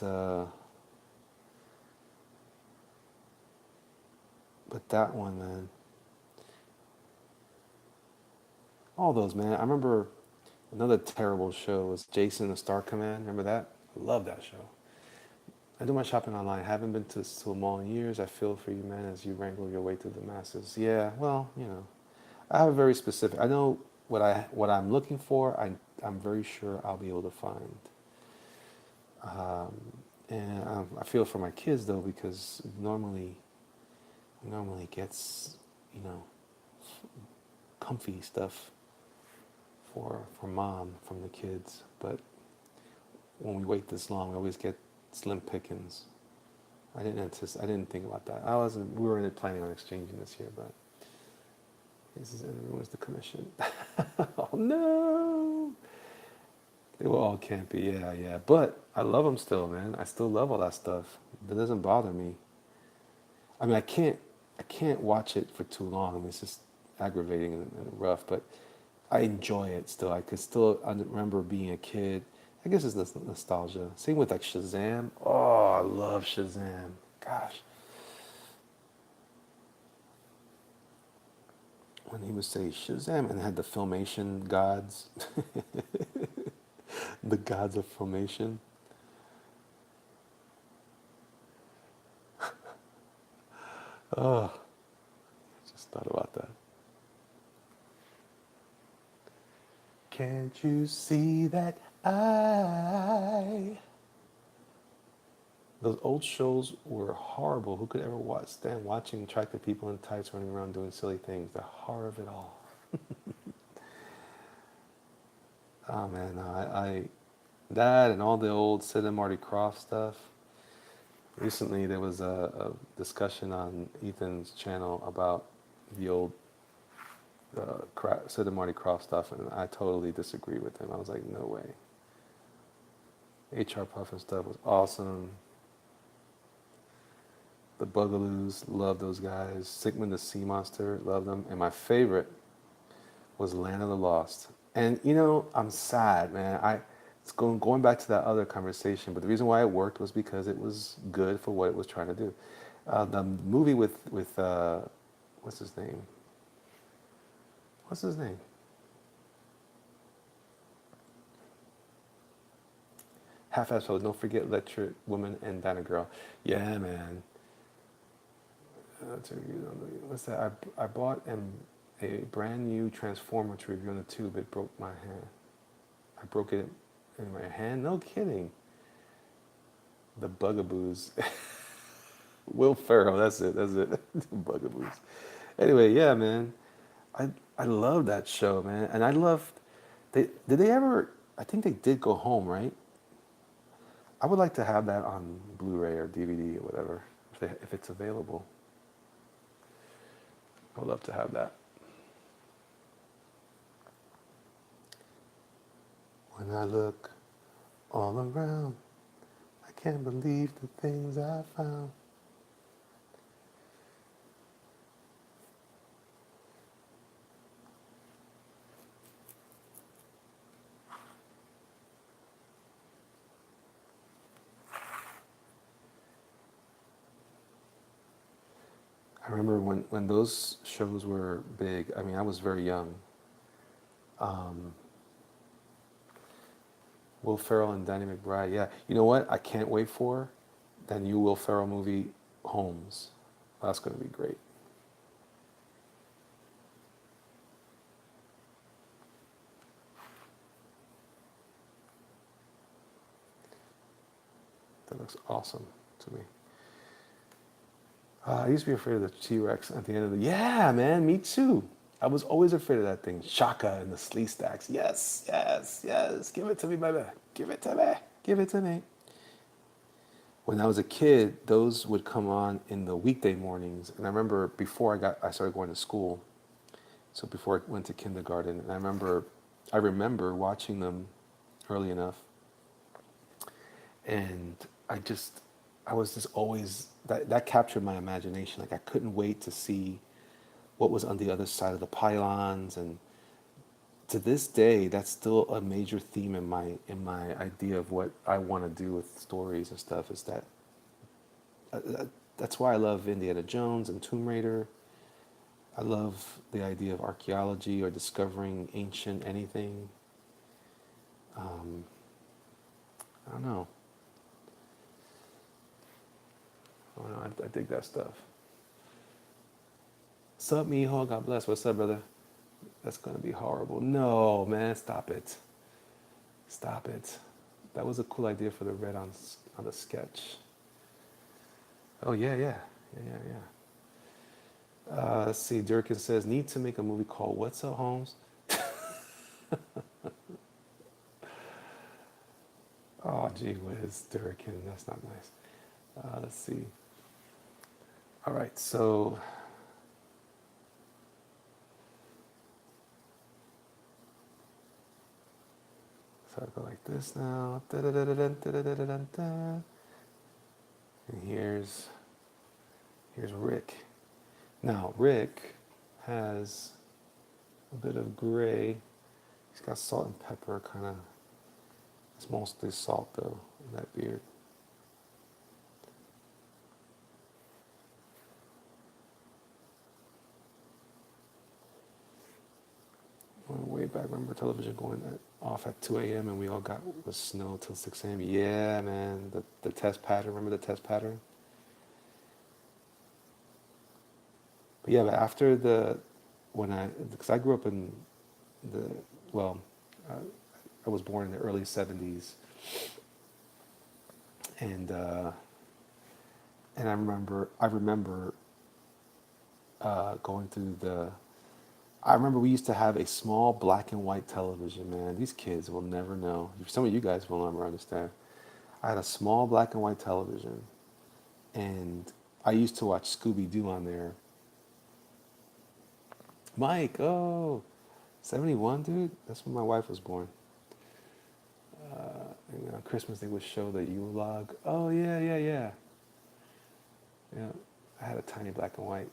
that one, man. All those, man. I remember another terrible show was Jason the Star Command. Remember that? I love that show. I do my shopping online. Haven't been to a mall in years. I feel for you, man, as you wrangle your way through the masses. Yeah, well, I have a very specific. I know what I'm looking for. I'm very sure I'll be able to find. Um, and I feel for my kids though because normally gets you know comfy stuff for mom from the kids, but when we wait this long, we always get slim pickings. I didn't think about that. We weren't planning on exchanging this year, but this is everyone's the commission. Oh no! They were all campy, yeah. But I love them still, man. I still love all that stuff. That doesn't bother me. I mean, I can't watch it for too long. I mean, it's just aggravating and rough, but I enjoy it still. I could still remember being a kid. I guess it's nostalgia. Same with like Shazam. Oh, I love Shazam. Gosh, when he would say Shazam and had the filmation gods, the gods of filmation. Oh, just thought about that. Can't you see that I? Those old shows were horrible. Who could ever stand watching attractive people in tights running around doing silly things? The horror of it all. Oh man, no, I that and all the old Sid and Marty Krofft stuff. Recently, there was a discussion on Ethan's channel about the old Sid and Marty Krofft stuff, and I totally disagree with him. I was like, no way. HR Puffin stuff was awesome. The Bugaloos, love those guys. Sigmund the Sea Monster, love them. And my favorite was Land of the Lost. And you know, I'm sad, man. It's going back to that other conversation, but the reason why it worked was because it was good for what it was trying to do. The movie with what's his name? What's his name? Half-Assed Hoes. Don't forget Electric Woman and Dana Girl. Yeah, man. What's that? I bought a brand new transformer to review on the tube. It broke my hand. I broke it in my hand. No kidding. The Bugaboos. Will Ferrell. That's it. That's it. Bugaboos. Anyway, yeah, man. I love that show, man. And I loved. Did they ever? I think they did go home, right? I would like to have that on Blu-ray or DVD or whatever, if it's available. I would love to have that. When I look all around, I can't believe the things I found. I remember when those shows were big. I mean, I was very young. Um, Will Ferrell and Danny McBride. Yeah, you know what? I can't wait for that new Will Ferrell movie, Holmes. That's going to be great. That looks awesome to me. I used to be afraid of the T-Rex at the end of the... Yeah, man, me too. I was always afraid of that thing. Shaka and the Slee Stacks. Yes, yes, yes. Give it to me, baby. Give it to me. Give it to me. When I was a kid, those would come on in the weekday mornings. And I remember before I started going to school, so before I went to kindergarten, and I remember watching them early enough. And I was just always, that captured my imagination. Like I couldn't wait to see what was on the other side of the pylons. And to this day, that's still a major theme in my idea of what I want to do with stories and stuff. Is that's why I love Indiana Jones and Tomb Raider. I love the idea of archaeology or discovering ancient anything. I don't know. I dig that stuff. Sup, mijo? God bless. What's up, brother? That's gonna be horrible. No, man, stop it. Stop it. That was a cool idea for the red on the sketch. Oh yeah, yeah, yeah. Let's see. Durkin says need to make a movie called What's Up, Holmes? Oh, gee whiz, Durkin. That's not nice. Let's see. All right, so I go like this now. And here's Here's Rick. Now, Rick has a bit of gray. He's got salt and pepper, kind of. It's mostly salt, though, in that beard. Went way back, remember television going off at 2 a.m. and we all got the snow till 6 a.m. Yeah, man, the test pattern, remember the test pattern? But yeah, but after because I grew up in the, well, uh, I was born in the early 70s, and I remember going through I remember we used to have a small black and white television, man. These kids will never know. Some of you guys will never understand. I had a small black and white television, and I used to watch Scooby Doo on there. Mike, oh, 71, dude? That's when my wife was born. And on Christmas, they would show the Yule log. Oh, yeah, yeah, yeah. Yeah, I had a tiny black and white.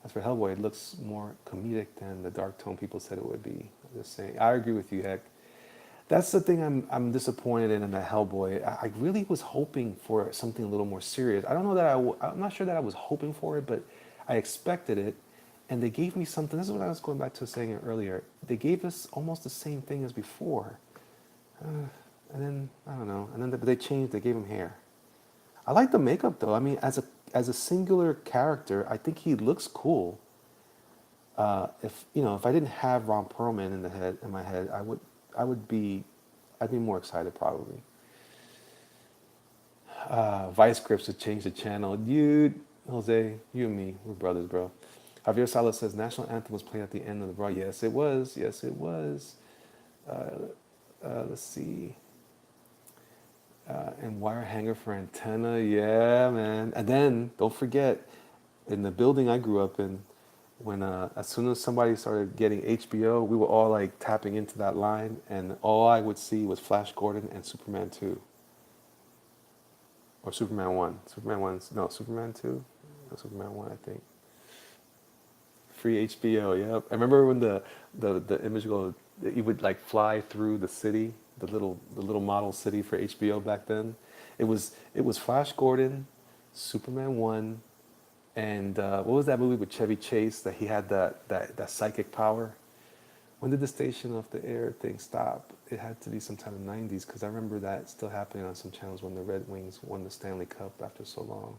As for Hellboy, it looks more comedic than the dark tone people said it would be. I'm just saying. I agree with you, Heck. That's the thing I'm disappointed in the Hellboy. I really was hoping for something a little more serious. I don't know that I'm not sure that I was hoping for it, but I expected it. And they gave me something. This is what I was going back to saying earlier. They gave us almost the same thing as before. And then, I don't know. And then they changed, they gave him hair. I like the makeup though. I mean, as a singular character, I think he looks cool. If I didn't have Ron Perlman in my head, I'd be more excited probably. Vice Grips to change the channel, dude. Jose, you and me, we're brothers, bro. Javier Salas says national anthem was playing at the end of the broad. Yes, it was. Yes, it was. Let's see. And wire hanger for antenna. Yeah, man. And then don't forget, in the building I grew up in, when as soon as somebody started getting HBO, we were all like tapping into that line, and all I would see was Flash Gordon and Superman 2. Or Superman 1. Superman 2? No, Superman 1, I think. Free HBO, yep. I remember when the image go, you would like fly through the city, the little model city for HBO back then. It was Flash Gordon, Superman 1, and what was that movie with Chevy Chase that he had that psychic power? When did the station off the air thing stop? It had to be sometime in the 90s, because I remember that still happening on some channels when the Red Wings won the Stanley Cup after so long.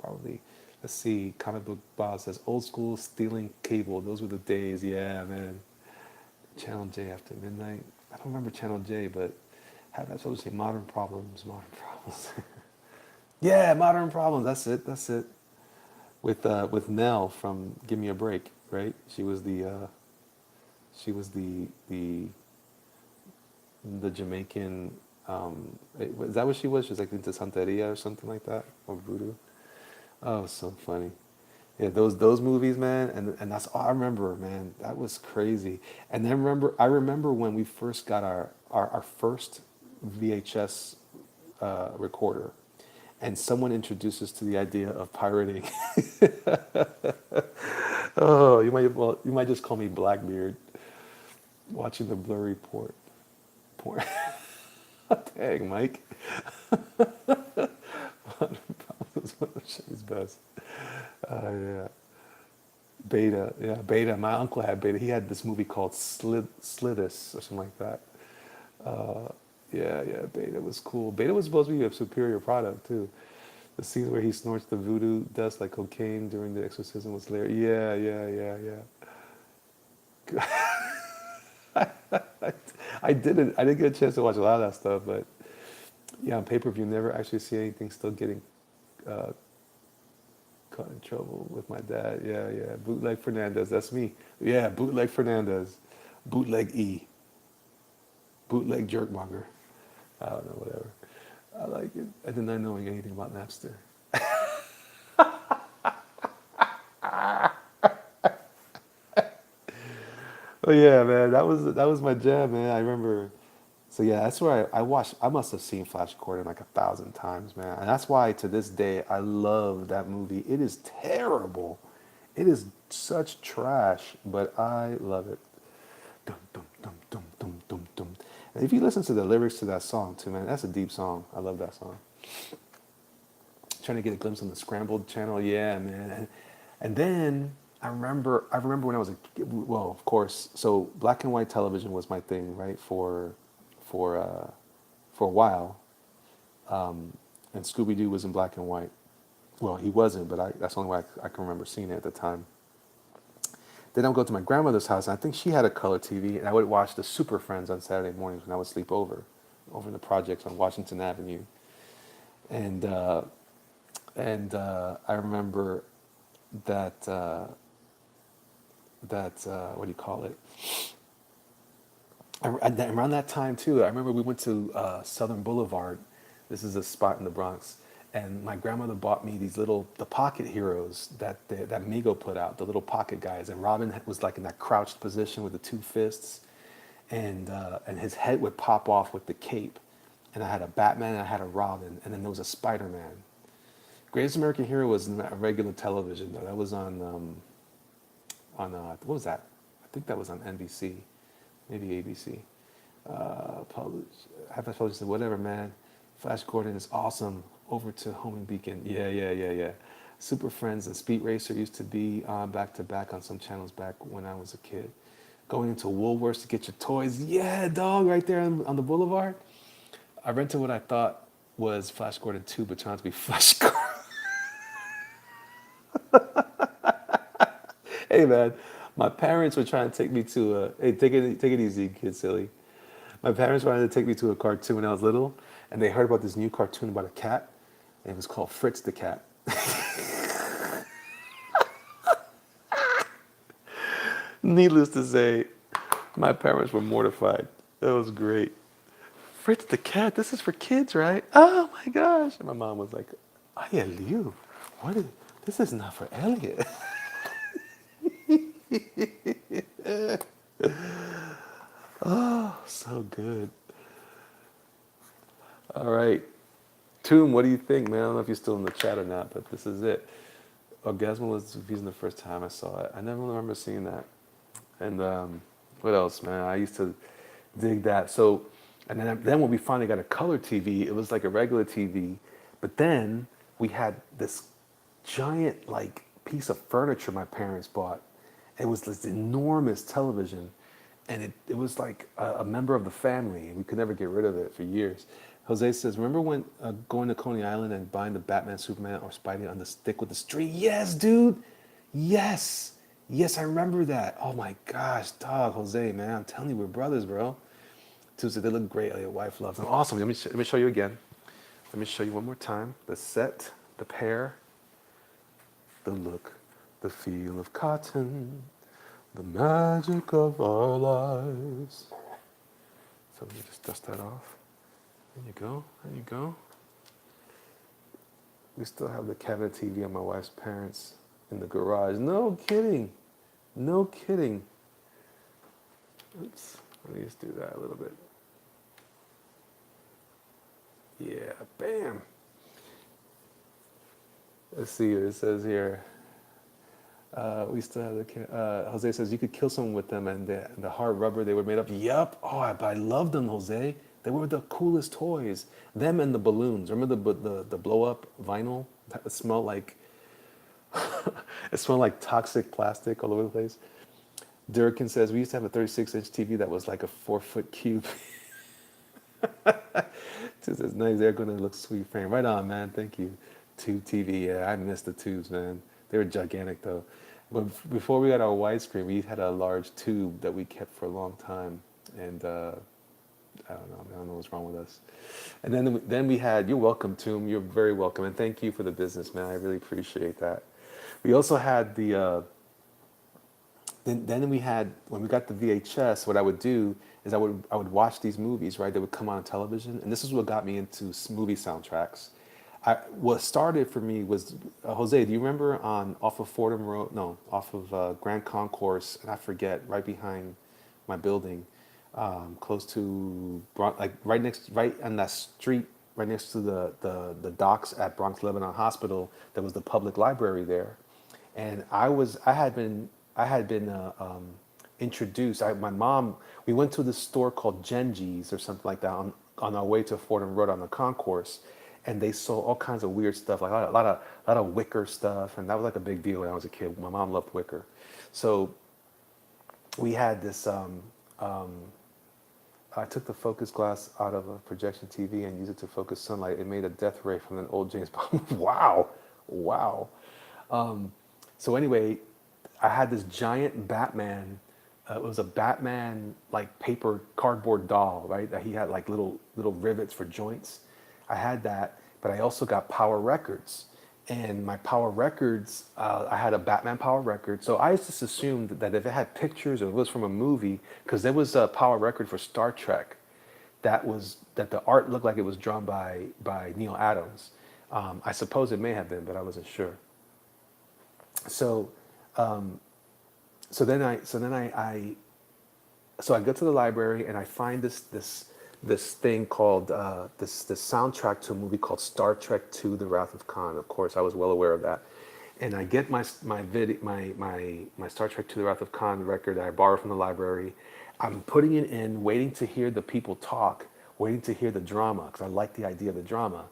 Probably, let's see, Comic Book Bob says, old school stealing cable. Those were the days, yeah, man. Channel J after midnight. I don't remember Channel J, but that's what I say, modern problems. Yeah, modern problems, that's it. With Nell from Give Me a Break, right? She was the Jamaican. Is that what she was? She was like into Santeria or something like that, or voodoo. Oh, so funny. Yeah, those movies, man, and that's all I remember, man. That was crazy. And then I remember when we first got our first VHS recorder, and someone introduced us to the idea of pirating. Oh, you might just call me Blackbeard. Watching the blurry porn. Dang, Mike. That's one of Chevy's best. Yeah. Beta, yeah, Beta. My uncle had Beta. He had this movie called Slidus or something like that. Yeah, Beta was cool. Beta was supposed to be a superior product too. The scenes where he snorts the voodoo dust like cocaine during the exorcism was hilarious. Yeah. I didn't get a chance to watch a lot of that stuff, but yeah, on pay-per-view, never actually see anything still getting uh, caught in trouble with my dad. Yeah. Bootleg Fernandez, that's me. Yeah, Bootleg Fernandez. Bootleg E. Bootleg Jerkmonger. I don't know, whatever. I like it. I did not knowing anything about Napster. Oh yeah, man, that was my jam, man. I remember So yeah, that's where I watched. I must have seen Flash Gordon like 1,000 times, man. And that's why to this day I love that movie. It is terrible. It is such trash, but I love it. Dum, dum, dum, dum, dum, dum, dum. And if you listen to the lyrics to that song too, man, that's a deep song. I love that song. Trying to get a glimpse on the Scrambled channel, yeah, man. And then I remember when I was a kid, well, of course, so black and white television was my thing, right? For for a while, and Scooby Doo was in black and white. Well, he wasn't, but that's the only way I can remember seeing it at the time. Then I would go to my grandmother's house, and I think she had a color TV, and I would watch the Super Friends on Saturday mornings when I would sleep over in the projects on Washington Avenue. And I remember that what do you call it? Around that time too, I remember we went to Southern Boulevard. This is a spot in the Bronx, and my grandmother bought me these little the pocket heroes that Mego put out, the little pocket guys. And Robin was like in that crouched position with the two fists, and his head would pop off with the cape. And I had a Batman, and I had a Robin, and then there was a Spider-Man. Greatest American Hero was not regular television though. That was on what was that? I think that was on NBC, maybe ABC. Publish, have I published it? Whatever, man. Flash Gordon is awesome. Over to Home and Beacon. Yeah, yeah, yeah, yeah. Super Friends and Speed Racer used to be back to back on some channels back when I was a kid. Going into Woolworths to get your toys. Yeah, dog, right there on the boulevard. I rented what I thought was Flash Gordon 2, but turned out to be Flash Gordon. Hey, man, my parents were trying to take me to a. Hey, take it easy, kid, silly. My parents wanted to take me to a cartoon when I was little, and they heard about this new cartoon about a cat, and it was called Fritz the Cat. Needless to say, my parents were mortified. That was great. Fritz the Cat, this is for kids, right? Oh my gosh. And my mom was like, "Ay, Liu, what is, this is not for Elliot." Oh, so good. All right. Tomb, what do you think, man? I don't know if you're still in the chat or not, but this is it. Orgasmo was using the first time I saw it. I never remember seeing that. And what else, man? I used to dig that. So, and then when we finally got a color TV, it was like a regular TV, but then we had this giant like piece of furniture my parents bought. It was this enormous television, and it was like a member of the family. We could never get rid of it for years. Jose says, remember when going to Coney Island and buying the Batman, Superman, or Spidey on the stick with the string? Yes, dude. Yes. Yes, I remember that. Oh my gosh, dog, Jose, man. I'm telling you, we're brothers, bro. Tuesday, they look great. Your wife loves them. Awesome. Let me show you again. Let me show you one more time. The set, the pair, the look, the feel of cotton, the magic of our lives. So let me just dust that off. There you go. There you go. We still have the cabinet TV on my wife's parents in the garage. No kidding. No kidding. Oops. Let me just do that a little bit. Yeah, bam. Let's see what it says here. We still have the. Jose says you could kill someone with them, and the hard rubber they were made of. Yup. Oh, I love them, Jose. They were the coolest toys. Them and the balloons. Remember the blow up vinyl? That smelled like. It smelled like toxic plastic all over the place. Durkin says we used to have a 36-inch TV that was like a 4-foot cube. Just as nice. They're gonna look sweet frame. Right on, man. Thank you. Tube TV. Yeah, I missed the tubes, man. They were gigantic though. But before we got our widescreen, we had a large tube that we kept for a long time, and I don't know. I don't know what's wrong with us. And then we had. You're welcome, Tomb. You're very welcome, and thank you for the business, man. I really appreciate that. We also had the. Then we had when we got the VHS. What I would do is I would watch these movies, right? They would come on television, and this is what got me into movie soundtracks. What started for me was Jose. Do you remember on off of Fordham Road? No, off of Grand Concourse, and I forget right behind my building. close to like right on that street, right next to the docks at Bronx Lebanon Hospital. There was the public library there, and I had been introduced. My mom, we went to this store called Genji's or something like that on our way to Fordham Road on the concourse, and they sold all kinds of weird stuff, like a lot of wicker stuff, and that was like a big deal when I was a kid. My mom loved wicker, so we had this. I took the focus glass out of a projection TV and used it to focus sunlight. It made a death ray from an old James Bond. Wow, wow. So anyway, I had this giant Batman. It was a Batman like paper cardboard doll, right? That he had like little rivets for joints. I had that, but I also got Power Records. And my Power Records, I had a Batman Power Record. So I just assumed that if it had pictures or it was from a movie, because there was a Power Record for Star Trek, that the art looked like it was drawn by Neil Adams. I suppose it may have been, but I wasn't sure. So so then I go to the library and I find this thing called this soundtrack to a movie called Star Trek II: The Wrath of Khan. Of course, I was well aware of that. And I get my Star Trek II: The Wrath of Khan record that I borrowed from the library. I'm putting it in, waiting to hear the people talk, waiting to hear the drama because I like the idea of the drama.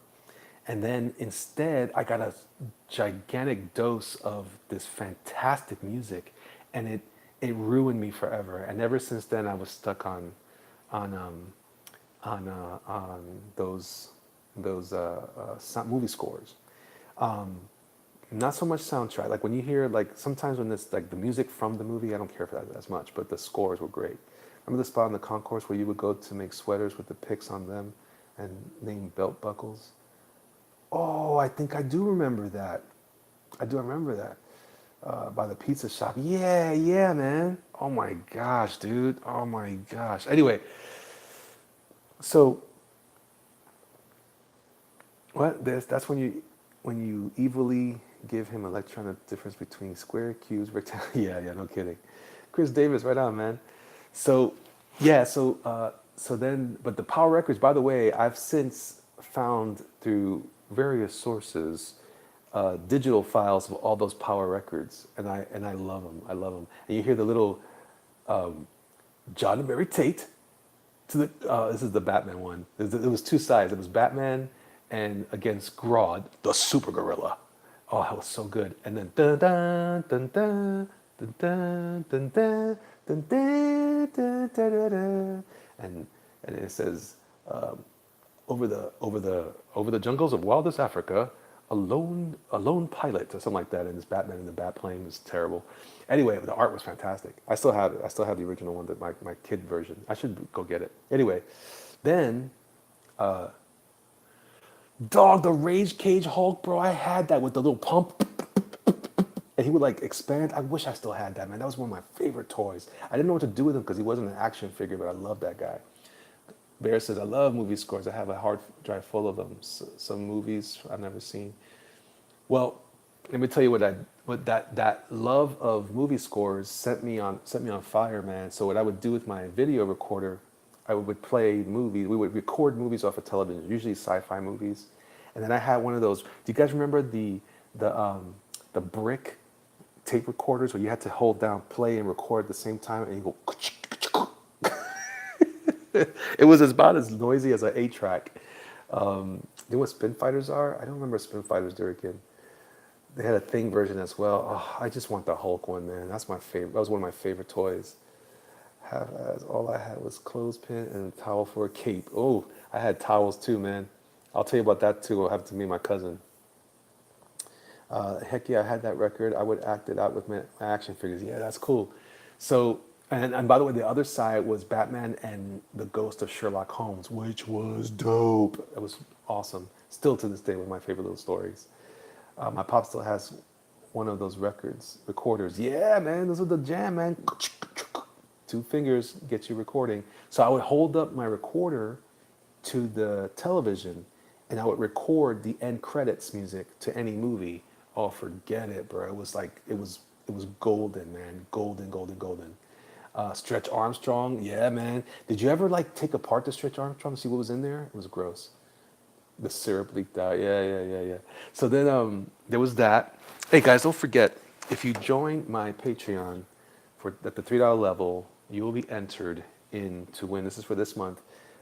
And then instead, I got a gigantic dose of this fantastic music, and it ruined me forever. And ever since then, I was stuck on those movie scores. Not so much soundtrack. Like when you hear like sometimes when it's like the music from the movie, I don't care for that as much. But the scores were great. Remember the spot in the concourse where you would go to make sweaters with the picks on them and name belt buckles? Oh, I think I do remember that. I do remember that. By the pizza shop. Yeah, yeah, man. Oh my gosh, dude. Oh my gosh. Anyway, so what? That's when you evilly give him a lecture on the difference between square, cubes, rectangle. Yeah, yeah, no kidding. Chris Davis, right on, man. So, yeah, so then, but the Power Records, by the way, I've since found through various sources digital files of all those Power Records, and I love them. I love them. And you hear the little John and Mary Tate to the. This is the Batman one. It was two sides. It was Batman and against Grodd, the super gorilla. Oh, that was so good. And then dun dun dun dun dun dun dun dun dun dun dun dun dun, and it says over the jungles of wildest Africa, a lone pilot or something like that, and it's Batman in the bat plane. It's terrible. Anyway, the art was fantastic. I still have it. I still have the original one, that my kid version. I should go get it. Anyway, then dog, the Rage Cage Hulk, bro. I had that with the little pump, and he would like expand. I wish I still had that, man. That was one of my favorite toys. I didn't know what to do with him because he wasn't an action figure, but I loved that guy. Bear says, I love movie scores. I have a hard drive full of them. Some movies I've never seen. Well, let me tell you what that love of movie scores set me on fire, man. So what I would do with my video recorder, I would play movies. We would record movies off of television, usually sci-fi movies. And then I had one of those. Do you guys remember the brick tape recorders where you had to hold down play and record at the same time, and you go. It was about as noisy as an 8-track. You know what spin fighters are? I don't remember spin fighters, Derek. They had a Thing version as well. Oh, I just want the Hulk one, man. That's my favorite. That was one of my favorite toys. All I had was clothespin and a towel for a cape. Oh, I had towels too, man. I'll tell you about that too. What happened to me and my cousin. Heck yeah, I had that record. I would act it out with my action figures. Yeah, that's cool. So, and by the way, the other side was Batman and the Ghost of Sherlock Holmes, which was dope. It was awesome. Still to this day, one of my favorite little stories. My pop still has one of those recorders. Yeah, man, those are the jam, man. 2 fingers get you recording. So I would hold up my recorder to the television, and I would record the end credits music to any movie. Oh, forget it, bro. It was like it was golden, man. Golden, golden, golden. Stretch Armstrong, yeah, man. Did you ever like take apart the Stretch Armstrong to see what was in there? It was gross. The syrup leaked out. Yeah, yeah, yeah, yeah. So then there was that. Hey guys, don't forget, if you join my Patreon for at the $3 level, you will be entered in to win. This is for this month.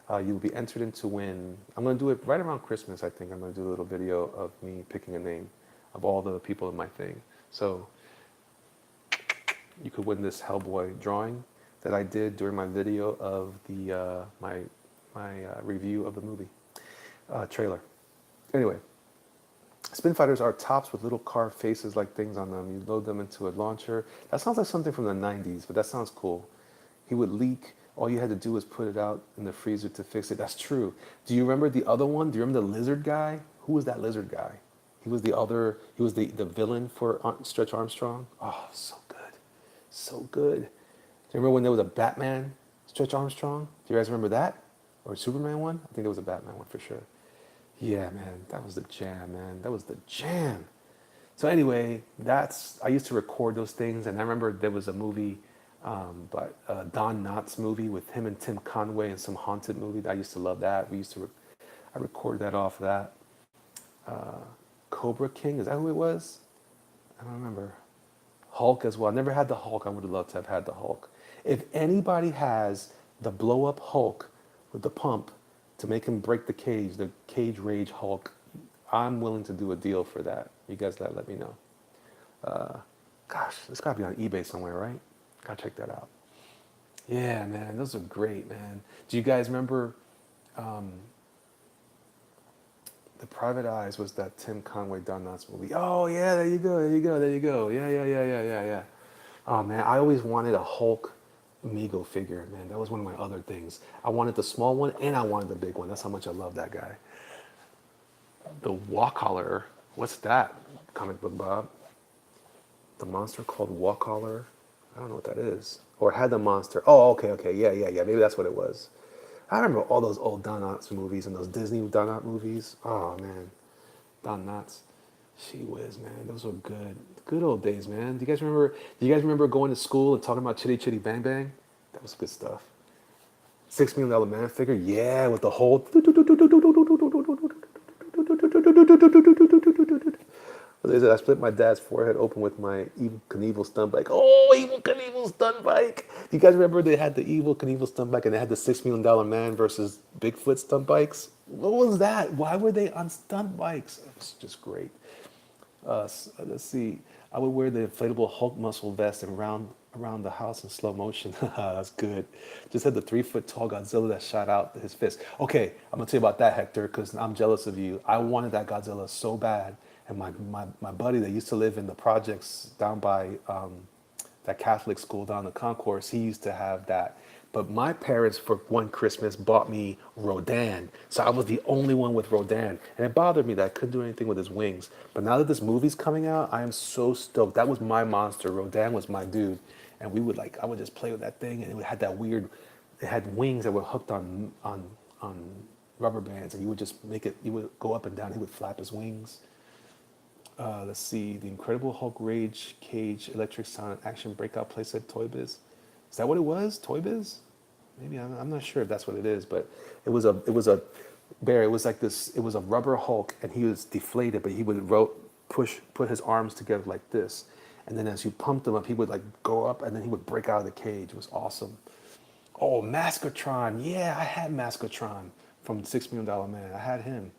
You will be entered in to win. I'm going to do it right around Christmas, I think. I'm going to do a little video of me picking a name of all the people in my thing. So you could win this Hellboy drawing that I did during my video of the my review of the movie trailer. Anyway, spin fighters are tops with little carved faces like things on them. You load them into a launcher. That sounds like something from the 90s, but that sounds cool. He would leak. All you had to do was put it out in the freezer to fix it. That's true. Do you remember the other one? Do you remember the lizard guy? Who was that lizard guy? He was the villain for Stretch Armstrong. Oh, so good. So good. Do you remember when there was a Batman Stretch Armstrong? Do you guys remember that? Or a Superman one? I think there was a Batman one for sure. Yeah, man, that was the jam, man. That was the jam. So anyway, I used to record those things, and I remember there was a movie, but Don Knotts movie with him and Tim Conway and some haunted movie. I used to love that. I recorded that off of that. Cobra King, is that who it was? I don't remember. Hulk as well. I never had the Hulk. I would have loved to have had the Hulk. If anybody has the blow up Hulk with the pump to make him break the cage rage Hulk, I'm willing to do a deal for that. You guys let me know. Gosh, it's got to be on eBay somewhere, right? Gotta check that out. Yeah, man, those are great, man. Do you guys remember The Private Eyes was that Tim Conway Don Knotts movie? Oh, yeah, there you go, there you go, there you go. Yeah, yeah, yeah, yeah, yeah, yeah. Oh, man, I always wanted a Hulk Mego figure, man. That was one of my other things. I wanted the small one and I wanted the big one. That's how much I love that guy. The Walkcaller. What's that, comic book Bob? The monster called Walkcaller? I don't know what that is. Or had the monster. Oh, okay, okay. Yeah, yeah, yeah. Maybe that's what it was. I remember all those old Don Knotts movies and those Disney Don Knotts movies. Oh, man. Don Knotts. She whiz, man. Those were good. Good old days, man. Do you guys remember going to school and talking about Chitty Chitty Bang Bang? That was good stuff. $6 Million Man figure? Yeah, with the whole... I split my dad's forehead open with my Evil Knievel stunt bike. Oh, Evil Knievel stunt bike! Do you guys remember they had the Evil Knievel stunt bike and they had the $6 Million Man versus Bigfoot stunt bikes? What was that? Why were they on stunt bikes? It was just great. Let's see. I would wear the inflatable Hulk muscle vest and round around the house in slow motion. That's good. Just had the 3 foot tall Godzilla that shot out his fist. Okay, I'm gonna tell you about that, Hector, because I'm jealous of you. I wanted that Godzilla so bad, and my buddy that used to live in the projects down by that Catholic school down in the concourse, he used to have that. But my parents, for one Christmas, bought me Rodan. So I was the only one with Rodan. And it bothered me that I couldn't do anything with his wings. But now that this movie's coming out, I am so stoked. That was my monster. Rodan was my dude. And I would just play with that thing. And it had that weird, it had wings that were hooked on rubber bands. And you would just you would go up and down. He would flap his wings. Let's see, the Incredible Hulk Rage Cage Electric Sound Action Breakout Playset Toy Biz. Is that what it was? Toy Biz? Maybe I'm not sure if that's what it is, but it was a bear. It was like this. It was a rubber Hulk, and he was deflated, but he would put his arms together like this, and then as you pumped him up, he would like go up, and then he would break out of the cage. It was awesome. Oh, Mascotron! Yeah, I had Mascotron from $6 Million Man. I had him.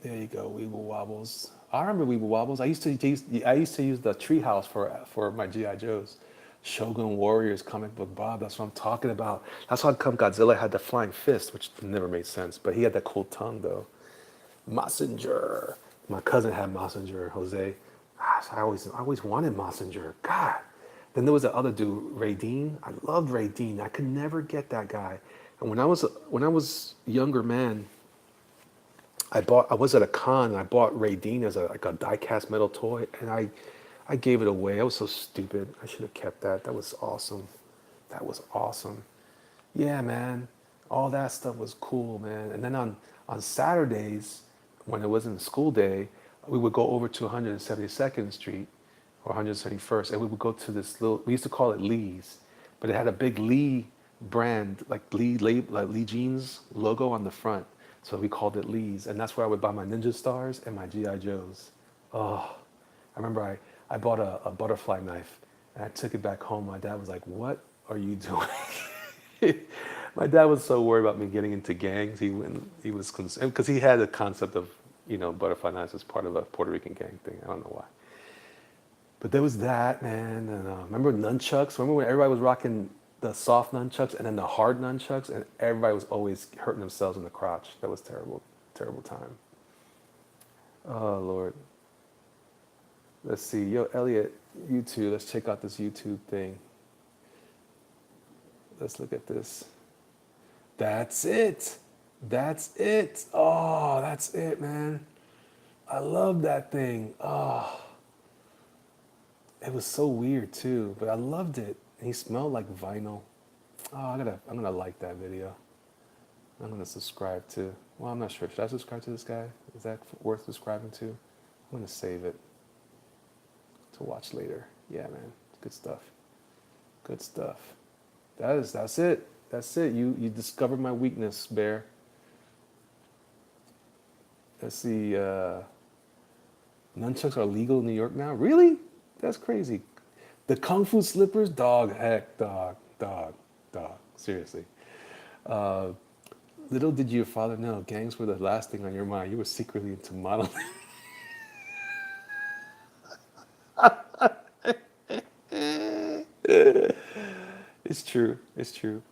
There you go, Weeble Wobbles. I remember Weeble Wobbles. I used to use the treehouse for my GI Joes. Shogun Warriors comic book Bob. That's what I'm talking about. That's how come Godzilla had the flying fist, which never made sense. But he had that cool tongue though. Massinger. My cousin had Massinger. Jose. Gosh, I always wanted Massinger. God. Then there was the other dude, Ray Dean. I loved Ray Dean. I could never get that guy. And when I was younger man, I was at a con and I bought Ray Dean as a die-cast metal toy, and I gave it away. I was so stupid. I should have kept that. That was awesome. That was awesome. Yeah, man. All that stuff was cool, man. And then on Saturdays, when it wasn't school day, we would go over to 172nd Street or 171st, and we would go to this little. We used to call it Lee's, but it had a big Lee brand, like like Lee Jeans logo on the front. So we called it Lee's, and that's where I would buy my Ninja Stars and my GI Joes. Oh, I remember I bought a butterfly knife, and I took it back home. My dad was like, "What are you doing?" My dad was so worried about me getting into gangs. He was concerned because he had a concept of butterfly knives as part of a Puerto Rican gang thing. I don't know why. But there was that, man. And remember nunchucks? Remember when everybody was rocking the soft nunchucks and then the hard nunchucks, and everybody was always hurting themselves in the crotch. That was terrible, terrible time. Oh Lord. Let's see. Yo, Elliot, YouTube. Let's check out this YouTube thing. Let's look at this. That's it. That's it. Oh, that's it, man. I love that thing. Oh, it was so weird too, but I loved it. And he smelled like vinyl. Oh, I'm gonna like that video. I'm gonna subscribe to. Well, I'm not sure. Should I subscribe to this guy? Is that worth subscribing to? I'm gonna save it to watch later. Yeah, man, good stuff. Good stuff. That's it. That's it. You discovered my weakness, Bear. Let's see. Nunchucks are legal in New York now. Really? That's crazy. The kung fu slippers, dog. Heck, dog. Seriously. Uh, Little did your father know, gangs were the last thing on your mind. You were secretly into modeling. It's true. It's true.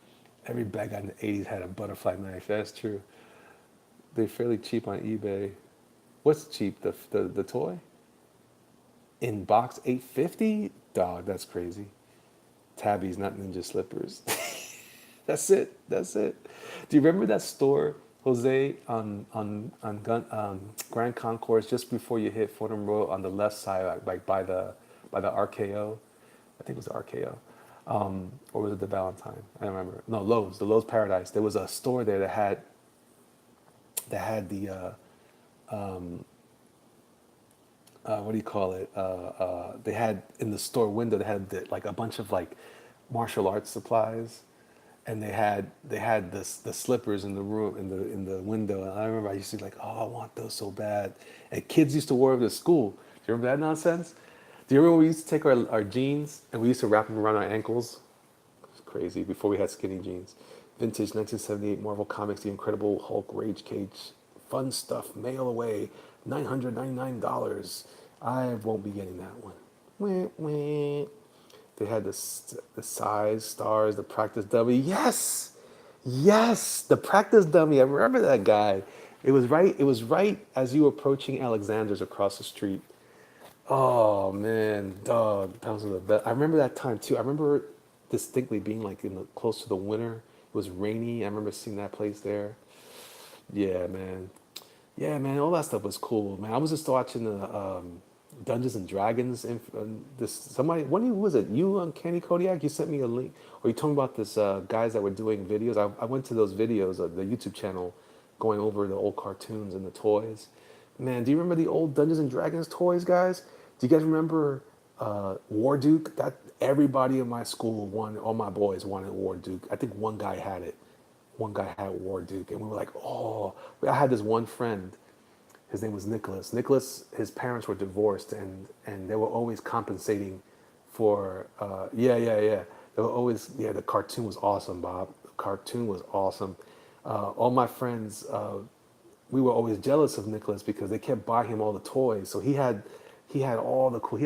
Every bad guy in the 80s had a butterfly knife. That's true. They're fairly cheap on eBay. What's cheap? The toy? In box 850? Dog, that's crazy. Tabbies, not ninja slippers. That's it. That's it. Do you remember that store, Jose, on Grand Concourse, just before you hit Fordham Road on the left side, like by the RKO? I think it was the RKO. Or was it the Valentine? I don't remember. No, Lowe's, the Lowe's Paradise. There was a store there that had the what do you call it? They had in the store window. They had like a bunch of like martial arts supplies, and they had the slippers in the room in the window. And I remember I used to be like, oh, I want those so bad. And kids used to wear them to school. Do you remember that nonsense? Do you remember when we used to take our jeans and we used to wrap them around our ankles? It's crazy. Before we had skinny jeans. Vintage 1978 Marvel Comics, The Incredible Hulk, Rage Cage, fun stuff, mail away, $999. I won't be getting that one. Wah, wah. They had the size stars, the practice dummy. Yes, yes, the practice dummy. I remember that guy. It was right. It was right as you were approaching Alexander's across the street. Oh man, dog, that was the best. I remember that time too. I remember distinctly being like close to the winter. It was rainy. I remember seeing that place there. Yeah, man. Yeah, man. All that stuff was cool, man. I was just watching the Dungeons and Dragons. This somebody. Who was it? You on Candy Kodiak? You sent me a link, or you talking about this guys that were doing videos. I went to those videos of the YouTube channel, going over the old cartoons and the toys. Man, do you remember the old Dungeons and Dragons toys, guys? Do you guys remember War Duke? That everybody in my school wanted, all my boys wanted War Duke. I think one guy had it. One guy had War Duke, and we were like, oh. I had this one friend. His name was Nicholas. Nicholas, his parents were divorced, and they were always compensating for. Yeah. They were always. Yeah, the cartoon was awesome, Bob. The cartoon was awesome. All my friends, we were always jealous of Nicholas because they kept buying him all the toys. So he had all the cool. He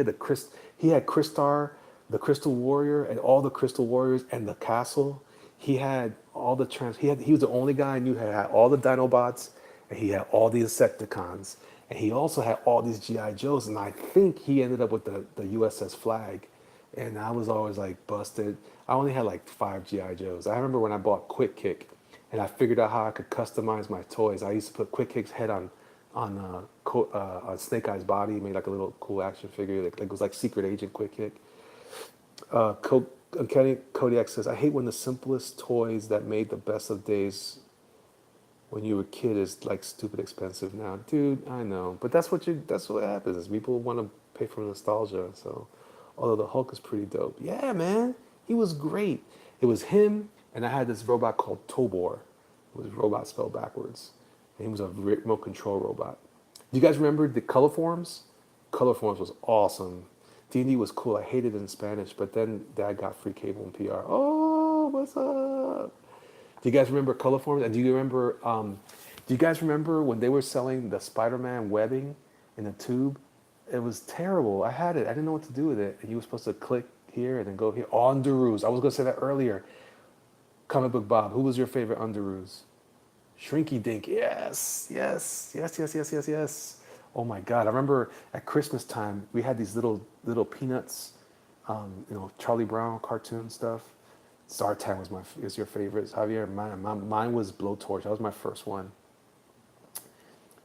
had Crystar, the Crystal Warrior, and all the Crystal Warriors and the castle. He had all the He was the only guy I knew who had all the Dinobots, and he had all the Insecticons, and he also had all these GI Joes. And I think he ended up with the USS Flag, and I was always like busted. I only had like 5 GI Joes. I remember when I bought Quick Kick, and I figured out how I could customize my toys. I used to put Quick Kick's head on Snake Eye's body, made like a little cool action figure. Like it was like Secret Agent Quick Kick. Kenny Kodiak says, I hate when the simplest toys that made the best of days when you were a kid is like stupid expensive now. Dude, I know. But that's what happens. People want to pay for nostalgia. So, although the Hulk is pretty dope, yeah, man, he was great. It was him, and I had this robot called Tobor. It was robot spelled backwards, and he was a remote control robot. Do you guys remember the color forms? Color forms was awesome. D&D was cool. I hated it in Spanish, but then Dad got free cable and PR. Oh, what's up? Do you guys remember color forms? And do you guys remember when they were selling the Spider-Man webbing in a tube? It was terrible. I had it. I didn't know what to do with it. And you were supposed to click here and then go here. Underoos. I was going to say that earlier. Comic Book Bob, who was your favorite Underoos? Shrinky Dink. Yes, yes, yes, yes, yes, yes, yes. Oh my God! I remember at Christmas time we had these little peanuts, Charlie Brown cartoon stuff. Zartan is your favorite, Javier. Mine was Blowtorch. That was my first one.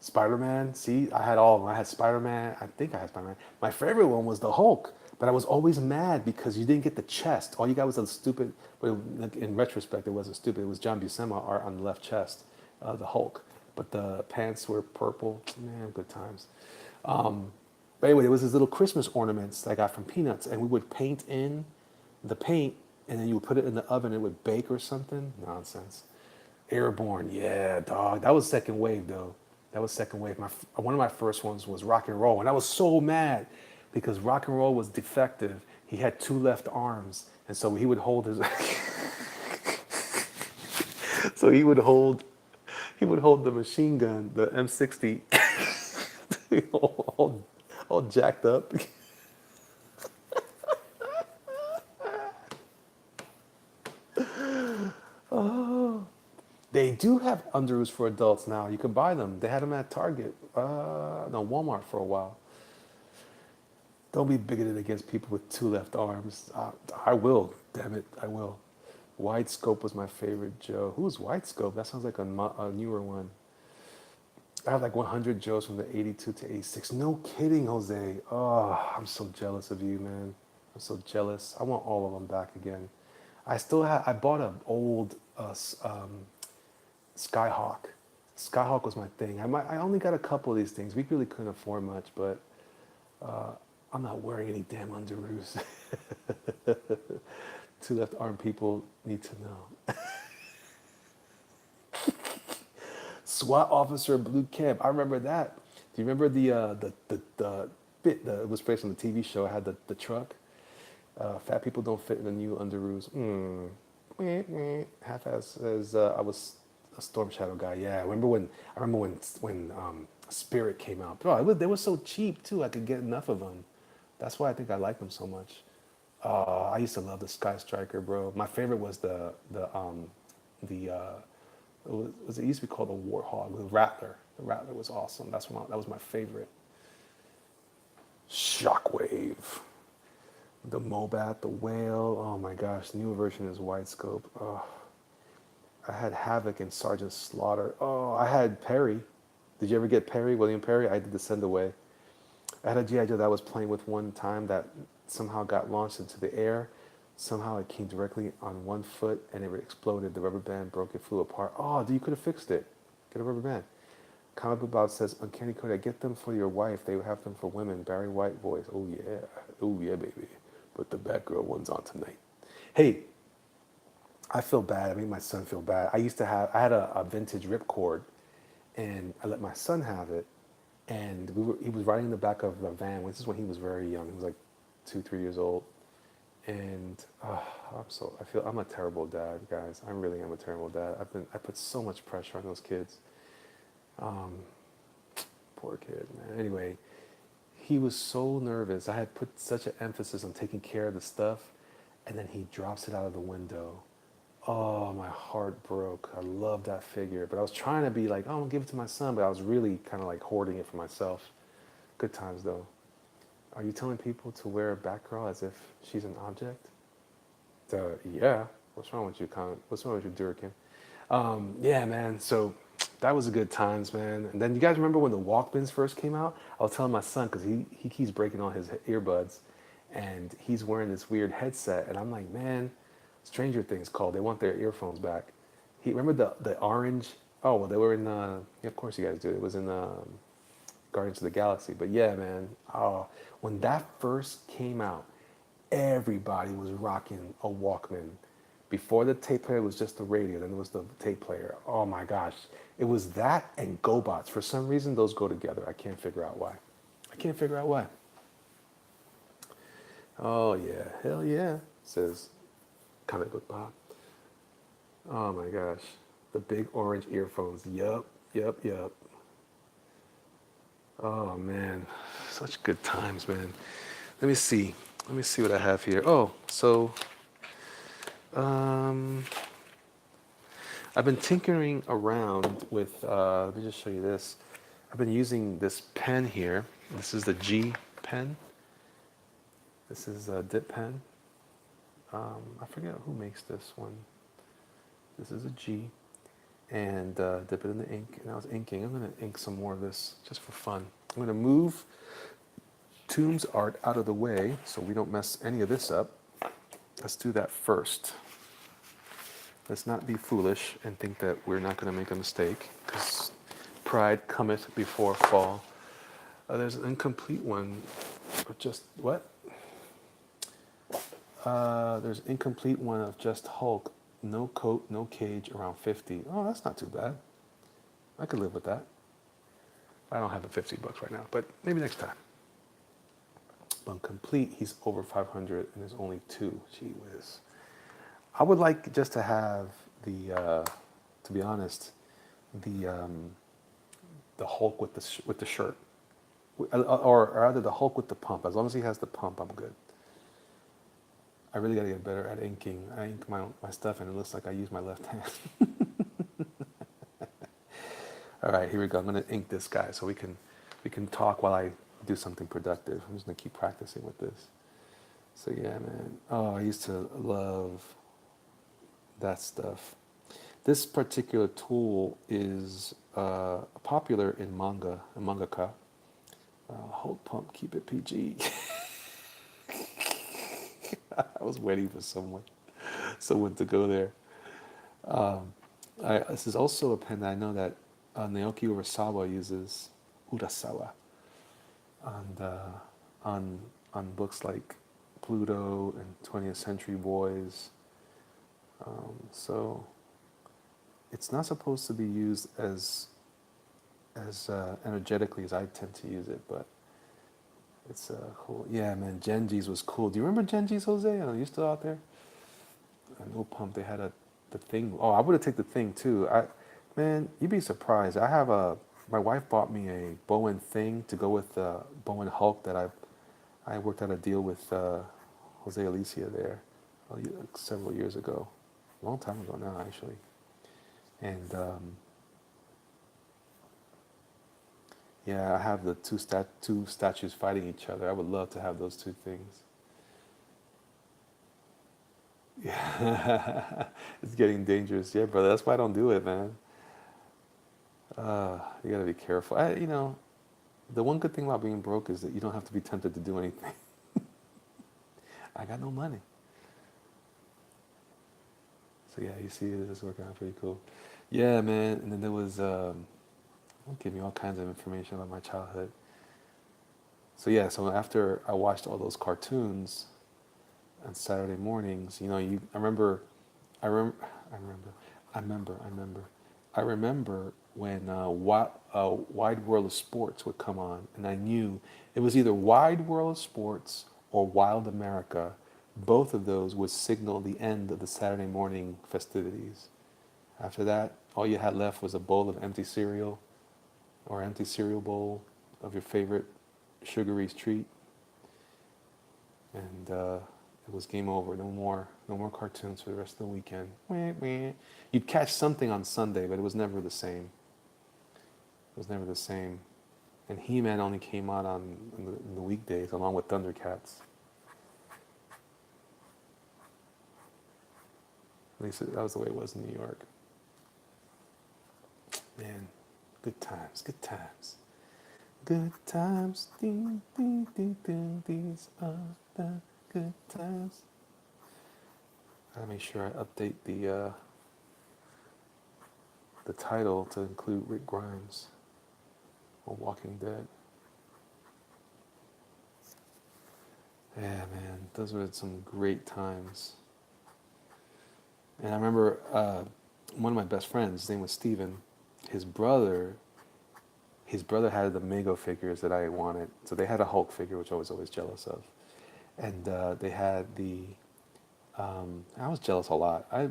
Spider-Man. See, I had all of them. I had Spider-Man. I think I had Spider-Man. My favorite one was the Hulk, but I was always mad because you didn't get the chest. All you got was a stupid. But in retrospect, it wasn't stupid. It was John Buscema art on the left chest, the Hulk. But the pants were purple. Man, good times. But anyway, there was these little Christmas ornaments that I got from Peanuts, and we would paint in the paint, and then you would put it in the oven, and it would bake or something. Nonsense. Airborne, yeah, dog. That was second wave, though. That was second wave. One of my first ones was rock and roll, and I was so mad because rock and roll was defective. He had two left arms, and so he would hold his. So he would hold the machine gun, the M60, all jacked up. They do have underoos for adults now. You can buy them. They had them at Target, no, Walmart for a while. Don't be bigoted against people with two left arms. I will, damn it, I will. Wide Scope was my favorite Joe. Who's Wide Scope? That sounds like a newer one. I have like 100 Joes from the 82 to 86. No kidding, Jose. Oh, I'm so jealous of you, man. I'm so jealous. I want all of them back again. I bought an old Skyhawk. Skyhawk was my thing. I only got a couple of these things. We really couldn't afford much, but I'm not wearing any damn underoos. Two left arm people need to know. SWAT officer blue cap. I remember that. Do you remember the bit that was based on the TV show? I had the truck. Fat people don't fit in the new underoos. Half-ass says I was a Storm Shadow guy. Yeah, I remember when Spirit came out. Bro, they were so cheap too. I could get enough of them. That's why I think I like them so much. I used to love the Sky Striker, bro. My favorite was it used to be called the Warthog, the Rattler. The Rattler was awesome. That was my favorite. Shockwave. The Mobat, the Whale. Oh my gosh, newer version is Wide Scope. Oh. I had Havoc and Sergeant Slaughter. Oh, I had Perry. Did you ever get Perry, William Perry? I did the Send Away. I had a G.I. Joe that I was playing with one time that somehow got launched into the air. Somehow it came directly on one foot and it exploded. The rubber band broke, it flew apart. Oh, dude, you could have fixed it. Get a rubber band. Comic Book Bob says, Uncanny Code, get them for your wife. They have them for women. Barry White voice. Oh, yeah. Oh, yeah, baby. But the Batgirl one's on tonight. Hey, I feel bad. I made my son feel bad. I had a vintage ripcord, and I let my son have it. And he was riding in the back of the van. This is when he was very young. He was like 2, 3 years old. And I'm a terrible dad, guys. I really am a terrible dad. I put so much pressure on those kids. Poor kid, man. Anyway, he was so nervous. I had put such an emphasis on taking care of the stuff, and then he drops it out of the window. Oh, my heart broke. I love that figure. But I was trying to be like, oh, I'm going to give it to my son, but I was really kind of like hoarding it for myself. Good times, though. Are you telling people to wear a Batgirl as if she's an object? Yeah. What's wrong with you, What's wrong with you, Durkin? Yeah, man. So that was a good times, man. And then you guys remember when the Walkmans first came out? I was telling my son, because he keeps breaking all his earbuds, and he's wearing this weird headset. And I'm like, man, Stranger Things called. They want their earphones back. Remember the orange? Oh, well, they were in, yeah, of course you guys do. It was in Guardians of the Galaxy. But yeah, man, when that first came out, everybody was rocking a Walkman. Before the tape player was just the radio, then it was the tape player. Oh my gosh. It was that and GoBots. For some reason, those go together. I can't figure out why. I can't figure out why. Oh yeah, hell yeah, says Comic Book Bob. Oh my gosh. The big orange earphones. Yup, yup, yup. Oh man, such good times, man. Let me see. Let me see what I have here. Oh, so um, I've been tinkering around with. Let me just show you this. I've been using this pen here. This is the G pen. This is a dip pen. I forget who makes this one. This is a G, and dip it in the ink. And I was inking. I'm gonna ink some more of this just for fun. I'm gonna move Tomb's art out of the way so we don't mess any of this up. Let's do that first. Let's not be foolish and think that we're not going to make a mistake, because pride cometh before fall. There's an incomplete one. Just what? There's an incomplete one of just Hulk, no coat, no cage, around 50. Oh, that's not too bad. I could live with that. I don't have the $50 right now, but maybe next time. But complete, he's over 500 and there's only 2. Gee whiz. I would like just to have the, to be honest, the Hulk with the shirt, or rather the Hulk with the pump. As long as he has the pump, I'm good. I really got to get better at inking. I ink my stuff and it looks like I use my left hand. All right, here we go. I'm gonna ink this guy so we can talk while I do something productive. I'm just gonna keep practicing with this. So yeah, man. Oh, I used to love that stuff. This particular tool is popular in mangaka. Hulk pump, keep it PG. I was waiting for someone to go there. This is also a pen that I know that Naoki Urasawa uses, and on books like Pluto and 20th Century Boys. So it's not supposed to be used as energetically as I tend to use it, but it's cool. Yeah, man, Genji's was cool. Do you remember Genji's, Jose? Are you still out there? No pump. They had the thing. Oh, I would have taken the thing too. Man, you'd be surprised. My wife bought me a Bowen thing to go with the Bowen Hulk that I worked out a deal with Jose Alicia there several years ago, a long time ago now actually, and yeah, I have the two statues fighting each other. I would love to have those two things. Yeah, it's getting dangerous. Yeah, brother. That's why I don't do it, man. You gotta be careful. The one good thing about being broke is that you don't have to be tempted to do anything. I got no money. So yeah, you see, this is working out pretty cool. Yeah, man. And then there was, it'll give me all kinds of information about my childhood. So yeah, so after I watched all those cartoons on Saturday mornings, I remember when Wide World of Sports would come on, and I knew it was either Wide World of Sports or Wild America. Both of those would signal the end of the Saturday morning festivities. After that, all you had left was a bowl of empty cereal, or empty cereal bowl of your favorite sugary treat, and it was game over. No more cartoons for the rest of the weekend. You'd catch something on Sunday, but it was never the same. It was never the same. And He-Man only came out in the weekdays, along with Thundercats. At least that was the way it was in New York. Man, good times, good times. Good times, ding, ding, ding, ding, these are the good times. I gotta make sure I update the title to include Rick Grimes on Walking Dead. Yeah, man, those were some great times. And I remember one of my best friends, his name was Steven, his brother, his brother had the Mego figures that I wanted. So they had a Hulk figure, which I was always jealous of. And they had I was jealous a lot. I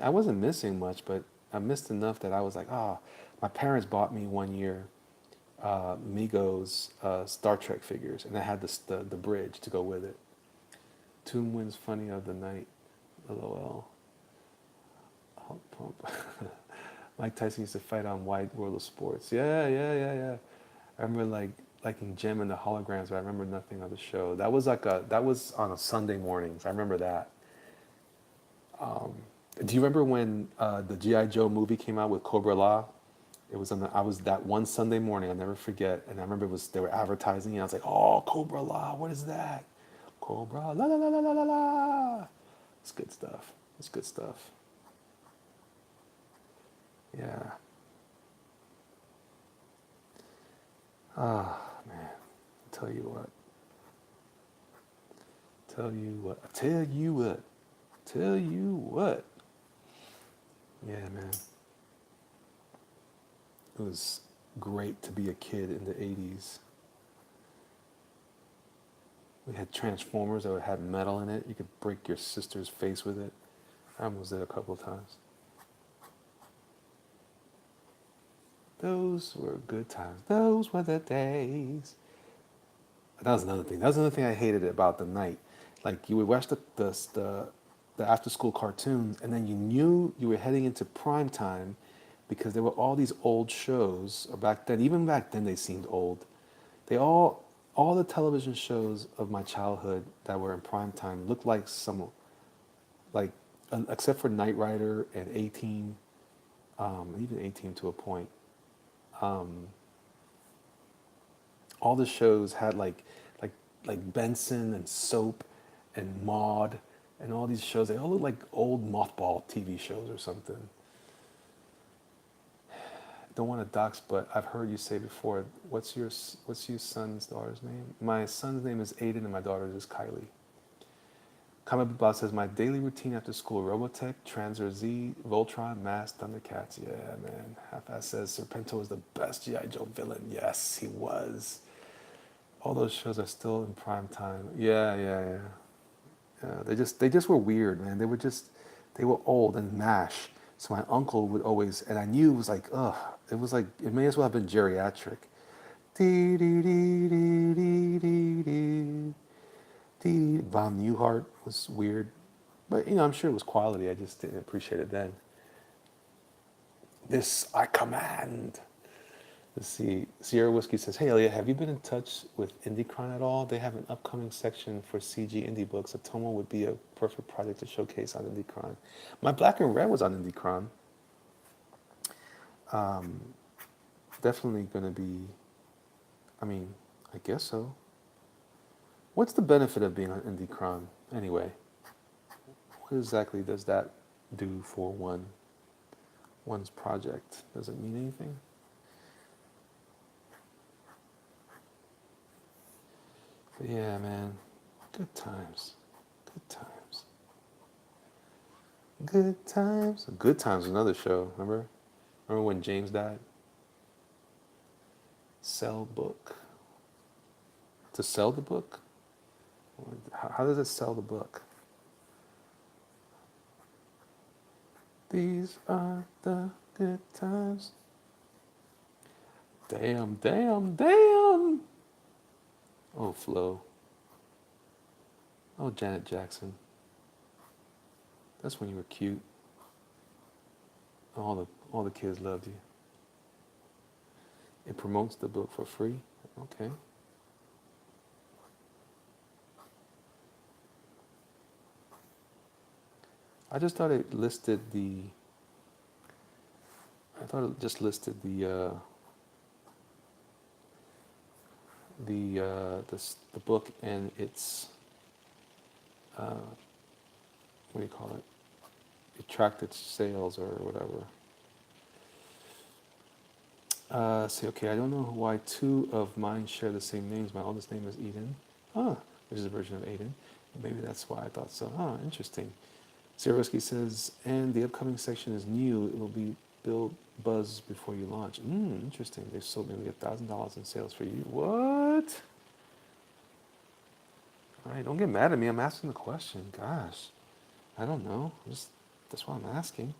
wasn't missing much, but I missed enough that I was like, ah, my parents bought me one year Migos Star Trek figures, and I had the bridge to go with it. Tomb wins funny of the night, LOL. Hulk pump. Mike Tyson used to fight on Wide World of Sports. Yeah, yeah, yeah, yeah. I remember liking Jim and the holograms, but I remember nothing of the show. That was on a Sunday mornings. I remember that. Do you remember when the GI Joe movie came out with Cobra La? It was I was that one Sunday morning. I'll never forget. And I remember they were advertising it. And I was like, oh, Cobra La, what is that? Cobra La La La La La La La. It's good stuff. It's good stuff. Yeah. Ah, man. Tell you what. Tell you what. Tell you what. Tell you what. Yeah, man. It was great to be a kid in the 80s. We had Transformers that had metal in it. You could break your sister's face with it. I almost did a couple of times. Those were good times. Those were the days. That was another thing. That was another thing I hated about the night. Like you would watch the after school cartoons, and then you knew you were heading into prime time because there were all these old shows. Or back then, even back then, they seemed old. They all the television shows of my childhood that were in prime time looked like like except for Knight Rider and 18, even 18 to a point. Um, all the shows had like like Benson and Soap and Maude and all these shows. They all look like old mothball TV shows or something. Don't want to dox, but I've heard you say before. What's your son's daughter's name? My son's name is Aiden, and my daughter's is Kylie. Comic Book Boss says my daily routine after school: Robotech, Transer Z, Voltron, Mass, Thundercats. Yeah, man. Half-Ass says Serpento is the best GI Joe villain. Yes, he was. All those shows are still in prime time. Yeah, yeah, yeah. Yeah, they just were weird, man. They were old and mash. So my uncle would always, and I knew it was like, ugh, it was like it may as well have been geriatric. Dee, dee, dee, dee, dee, dee, dee, dee. Von Newhart was weird, but I'm sure it was quality. I just didn't appreciate it then. This I command. Let's see. Sierra Whiskey says, "Hey Elliot, have you been in touch with IndieCron at all? They have an upcoming section for CG indie books. Atomo would be a perfect project to showcase on IndieCron. My Black and Red was on IndieCron. Um, Definitely going to be. I mean, I guess so. What's the benefit of being on IndieCron anyway? What exactly does that do for one's project? Does it mean anything?" But yeah, man, good times. Good times. Good times. Good times. Another show. Remember when James died? Sell book. To sell the book? How does it sell the book? These are the good times. Damn, damn, damn. Oh, Flo. Oh, Janet Jackson. That's when you were cute. All the kids loved you. It promotes the book for free. Okay. I just thought it listed the. I thought it just listed the book and its what do you call it? It tracked its sales or whatever. See, okay, I don't know why two of mine share the same names. My oldest name is Eden. Huh. which is a version of Aiden. Maybe that's why I thought so. Oh, interesting. Sierowski says, and the upcoming section is new. It will be build buzz before you launch. Interesting. They've sold nearly $1,000 in sales for you. What? All right, don't get mad at me. I'm asking the question. Gosh, I don't know. That's why I'm asking.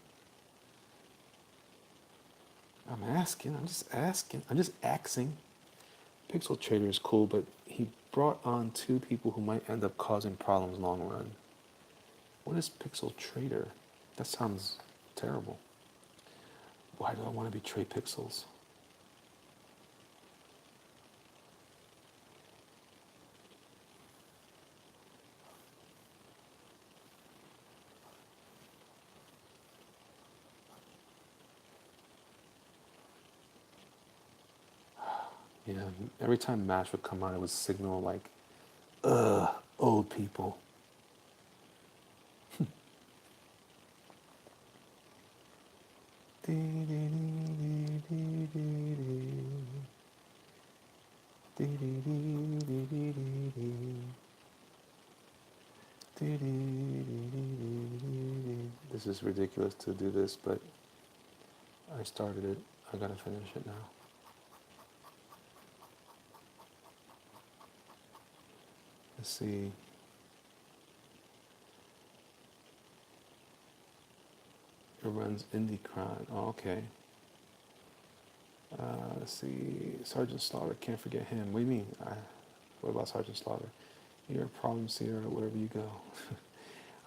I'm asking. I'm just asking. I'm just axing. Pixel Trader is cool, but he brought on two people who might end up causing problems long run. What is Pixel Trader? That sounds terrible. Why do I want to betray pixels? Yeah, every time MASH would come out, it would signal like, old people. This is ridiculous to do this, but I started it. I gotta finish it now. Let's see. It runs IndieCron. Oh, okay. Let's see. Sergeant Slaughter. Can't forget him. What do you mean? What about Sergeant Slaughter? You're a problem seer wherever you go.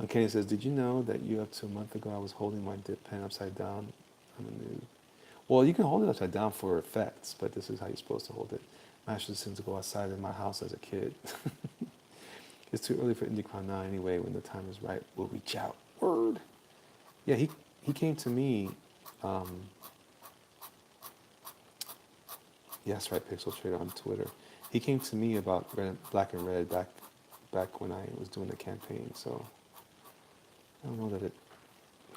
Kenny says, did you know that you up to a month ago I was holding my dip pen upside down on the nude? Well, you can hold it upside down for effects, but this is how you're supposed to hold it. I actually seem to go outside in my house as a kid. It's too early for IndieCon now anyway. When the time is right, we'll reach out. Word. Yeah, he came to me. Yes, right, Pixel Trader on Twitter. He came to me about Black and Red back when I was doing the campaign. So I don't know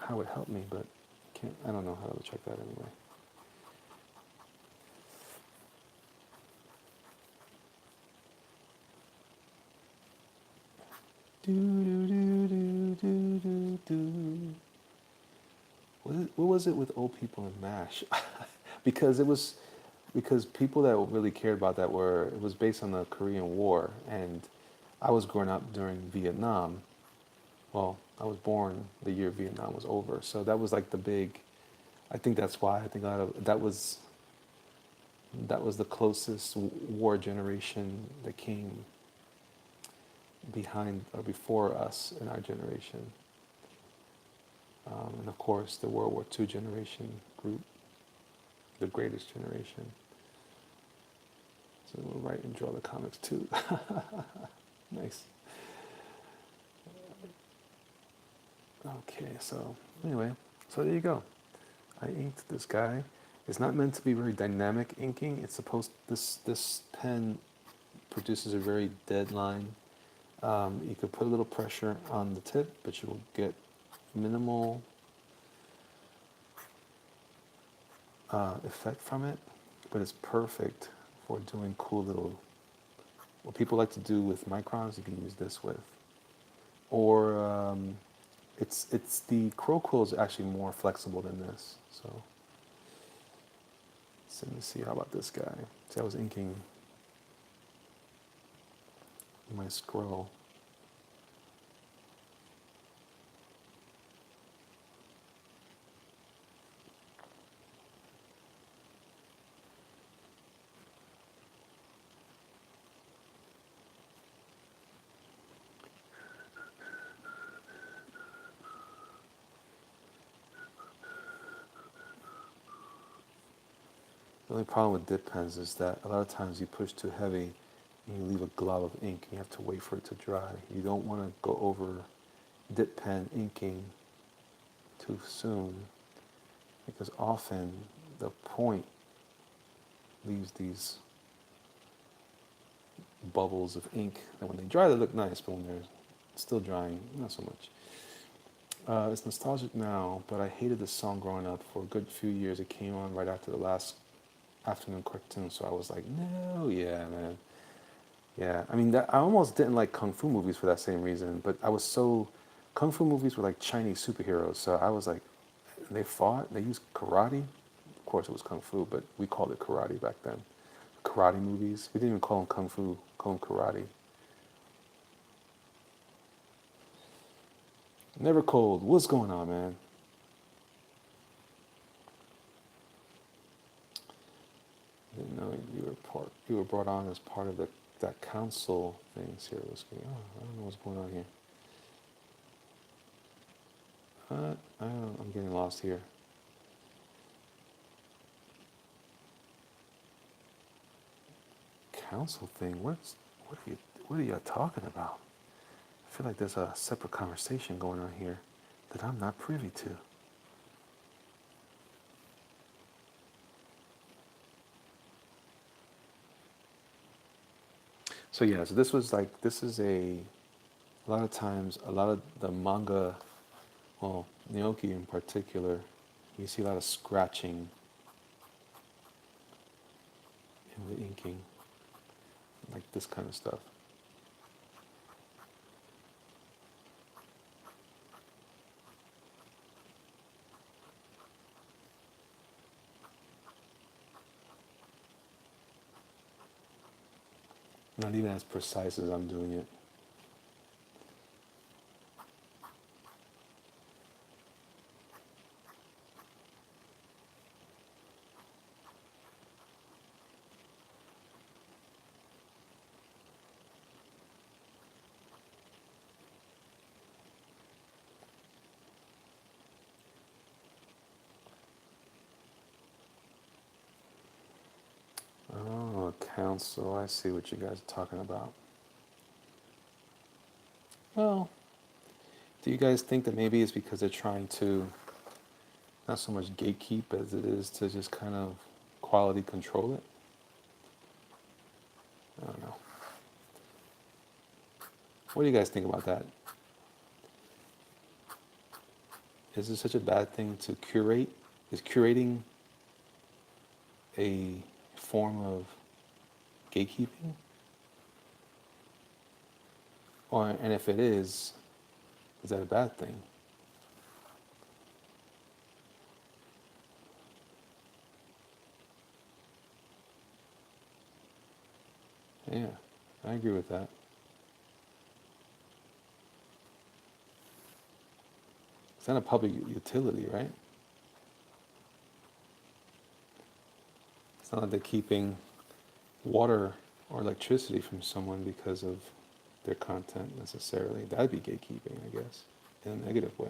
how it helped me, but I don't know how to check that anyway. What was it with old people in MASH? because people that really cared about that it was based on the Korean War, and I was growing up during Vietnam. Well, I was born the year Vietnam was over, so that was like the big. I think that's why I think that was the closest war generation that came behind or before us in our generation. And of course, the World War II generation group, the greatest generation. So we'll write and draw the comics too. Nice. Okay, so anyway, so there you go. I inked this guy. It's not meant to be very dynamic inking. It's supposed this pen produces a very dead line. You could put a little pressure on the tip, but you will get minimal effect from it. But it's perfect for doing cool little. What people like to do with microns, you can use this with. Or it's the Crow Quill is actually more flexible than this. So let me see. How about this guy? See, I was inking my scroll. The only problem with dip pens is that a lot of times you push too heavy and you leave a glob of ink and you have to wait for it to dry. You don't want to go over dip pen inking too soon because often the point leaves these bubbles of ink that when they dry they look nice, but when they're still drying, not so much. It's nostalgic now, but I hated this song growing up. For a good few years it came on right after the last afternoon cartoon, so I was like, no, yeah, man. Yeah, I mean, I almost didn't like kung fu movies for that same reason. But I was so kung fu movies were like Chinese superheroes, so I was like, they fought, they used karate. Of course, it was kung fu, but we called it karate back then. Karate movies. We didn't even call them kung fu, call them karate. Never cold. What's going on, man? I didn't know you were part. You were brought on as part of that council things here. What's going on? I don't know what's going on here. I don't know, I'm getting lost here. Council thing. What are you talking about? I feel like there's a separate conversation going on here that I'm not privy to. So yeah, so this is a lot of times a lot of the manga, well, Naoki in particular, you see a lot of scratching in the inking, like this kind of stuff. Not even as precise as I'm doing it. Oh, council. I see what you guys are talking about. Well, do you guys think that maybe it's because they're trying to not so much gatekeep as it is to just kind of quality control it? I don't know. What do you guys think about that? Is it such a bad thing to curate? Is curating a form of gatekeeping? Or, and if it is that a bad thing? Yeah, I agree with that. It's not a public utility, right? It's not like they're keeping water or electricity from someone because of their content necessarily. That'd be gatekeeping, I guess, in a negative way.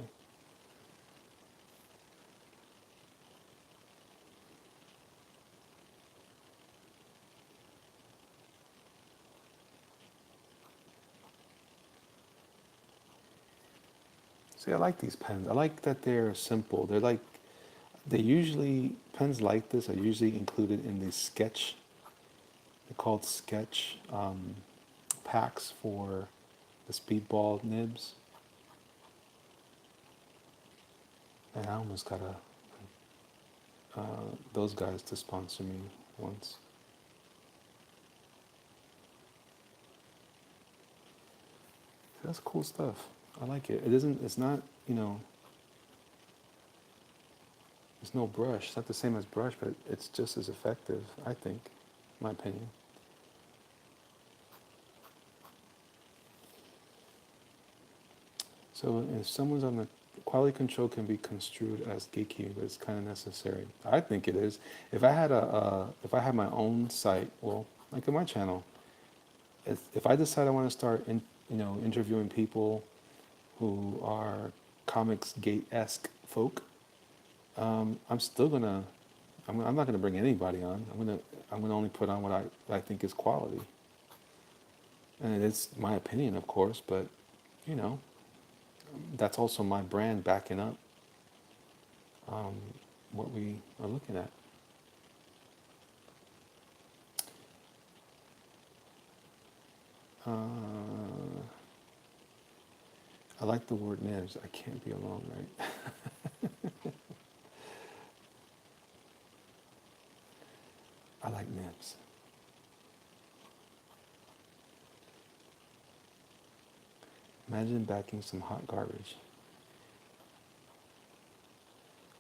See, I like these pens. I like that they're simple. They usually, pens like this are usually included in the sketch, they're called sketch packs for the speedball nibs. And I almost got those guys to sponsor me once. That's cool stuff. I like it. It isn't, it's not, it's no brush. It's not the same as brush, but it's just as effective, I think, in my opinion. So if someone's on the quality control can be construed as gatekeeping, but it's kind of necessary. I think it is. If I had my own site, well, like in my channel, if I decide I want to start interviewing people who are comics gate-esque folk, I'm still gonna I'm not gonna bring anybody on. I'm gonna only put on what I think is quality. And it's my opinion, of course, but you know, that's also my brand backing up um, what we are looking at. Uh, I like the word nibs. I can't be alone, right? I like nibs. Imagine backing some hot garbage.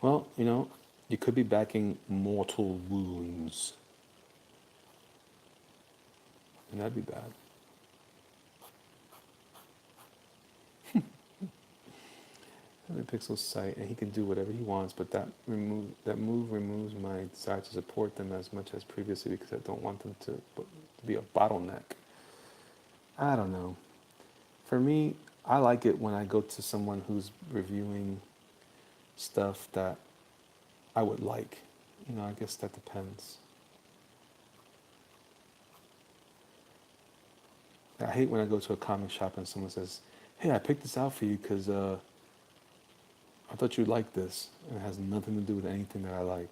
Well, you know, you could be backing mortal wounds, and that'd be bad. Every pixel's sight, and he can do whatever he wants, but that move removes my desire to support them as much as previously because I don't want them to be a bottleneck. I don't know. For me, I like it when I go to someone who's reviewing stuff that I would like. You know, I guess that depends. I hate when I go to a comic shop and someone says, "Hey, I picked this out for you because I thought you'd like this," and it has nothing to do with anything that I like.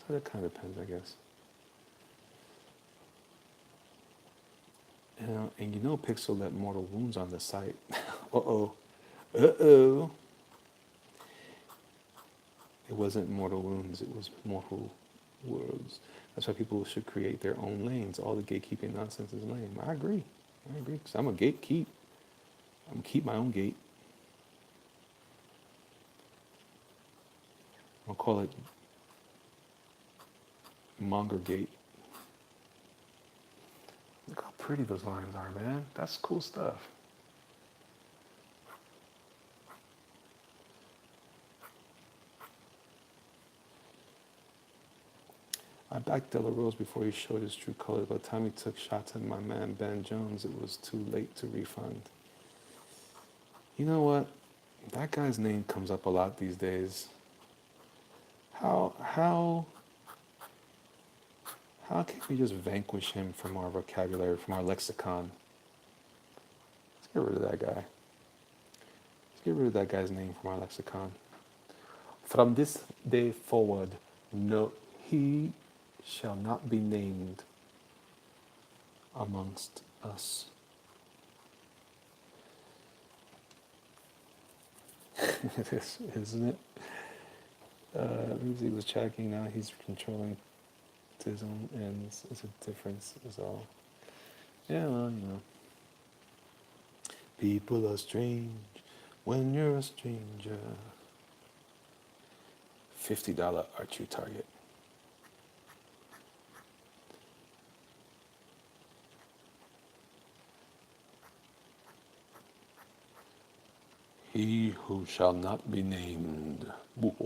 So that kind of depends, I guess. And you know, Pixel let Mortal Wounds on the site. Uh-oh. Uh-oh. It wasn't Mortal Wounds, it was Mortal Worlds. That's why people should create their own lanes. All the gatekeeping nonsense is lame. I agree. Because I'm a gatekeep. I'm going to keep my own gate. I'll call it Monger Gate. Look how pretty those lines are, man. That's cool stuff. I backed Della Rose before he showed his true colors. By the time he took shots at my man Ben Jones, it was too late to refund. You know what? That guy's name comes up a lot these days. How can we just vanquish him from our vocabulary, from our lexicon? Let's get rid of that guy. Let's get rid of that guy's name from our lexicon. From this day forward, no, he shall not be named amongst us. It is, isn't it? Lucy was checking, now he's controlling to his own ends. It's a difference, is all. Yeah, well, you know. People are strange when you're a stranger. $50 archery target. He who shall not be named. What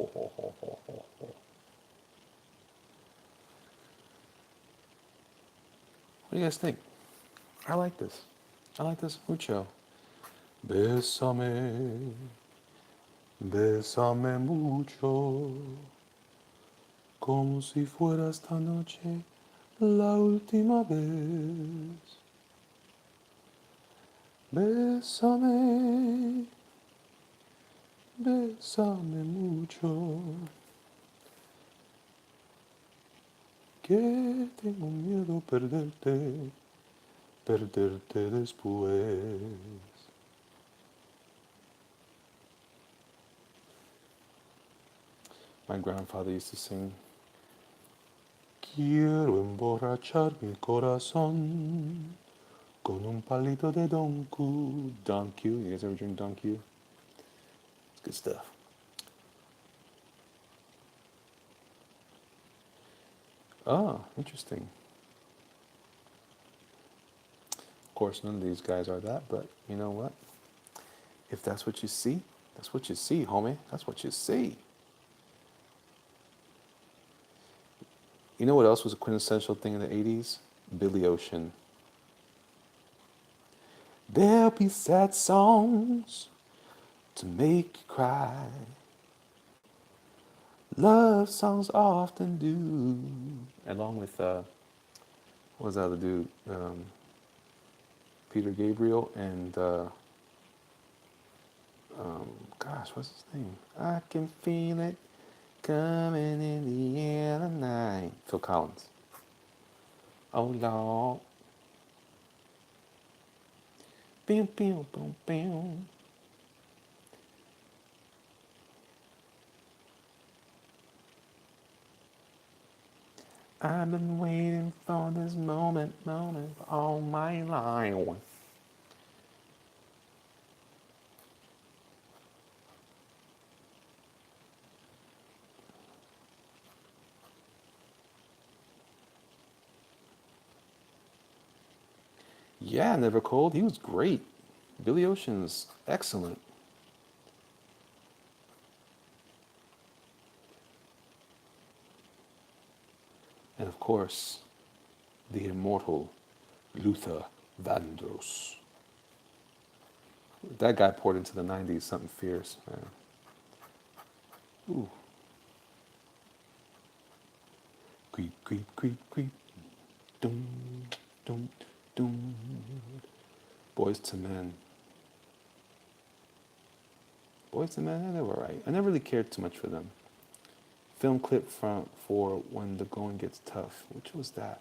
do you guys think? I like this. I like this mucho. Bésame, bésame mucho, como si fuera esta noche la última vez. Bésame, bésame mucho, que tengo miedo perderte, perderte después. My grandfather used to sing, quiero emborrachar mi corazón con un palito de Don Q. Don Q. You guys ever drink Don Q? It's good stuff. Ah, interesting. Of course, none of these guys are that, but you know what? If that's what you see, that's what you see, homie. That's what you see. You know what else was a quintessential thing in the 80s? Billy Ocean. There'll be sad songs to make you cry. Love songs often do. Along with, what was that other dude? Peter Gabriel and, gosh, what's his name? I can feel it coming in the air tonight. Phil Collins. Oh, Lord. Boom, boom, boom, boom. I've been waiting for this moment all my life. Yeah, Never Cold. He was great. Billy Ocean's excellent. And of course, the immortal Luther Vandross. That guy poured into the 90s something fierce, man. Ooh. Creep, creep, creep, creep. Dum, dum, dum. Boys to Men. Boys to Men, they were alright. I never really cared too much for them. Film clip for When the Going Gets Tough. Which was that?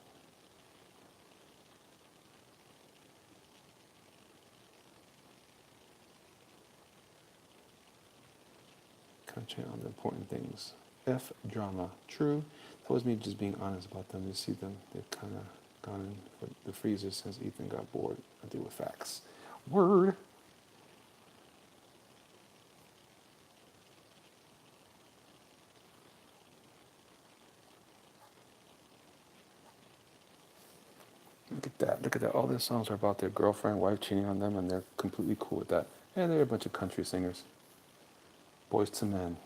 Concentrate on the important things. F drama. True. That was me just being honest about them. You see them, they've kind of gone in for the freezer since Ethan got bored. I deal with facts. Word. Look at that. Look at that. All their songs are about their girlfriend, wife cheating on them, and they're completely cool with that. And they're a bunch of country singers. Boys to Men,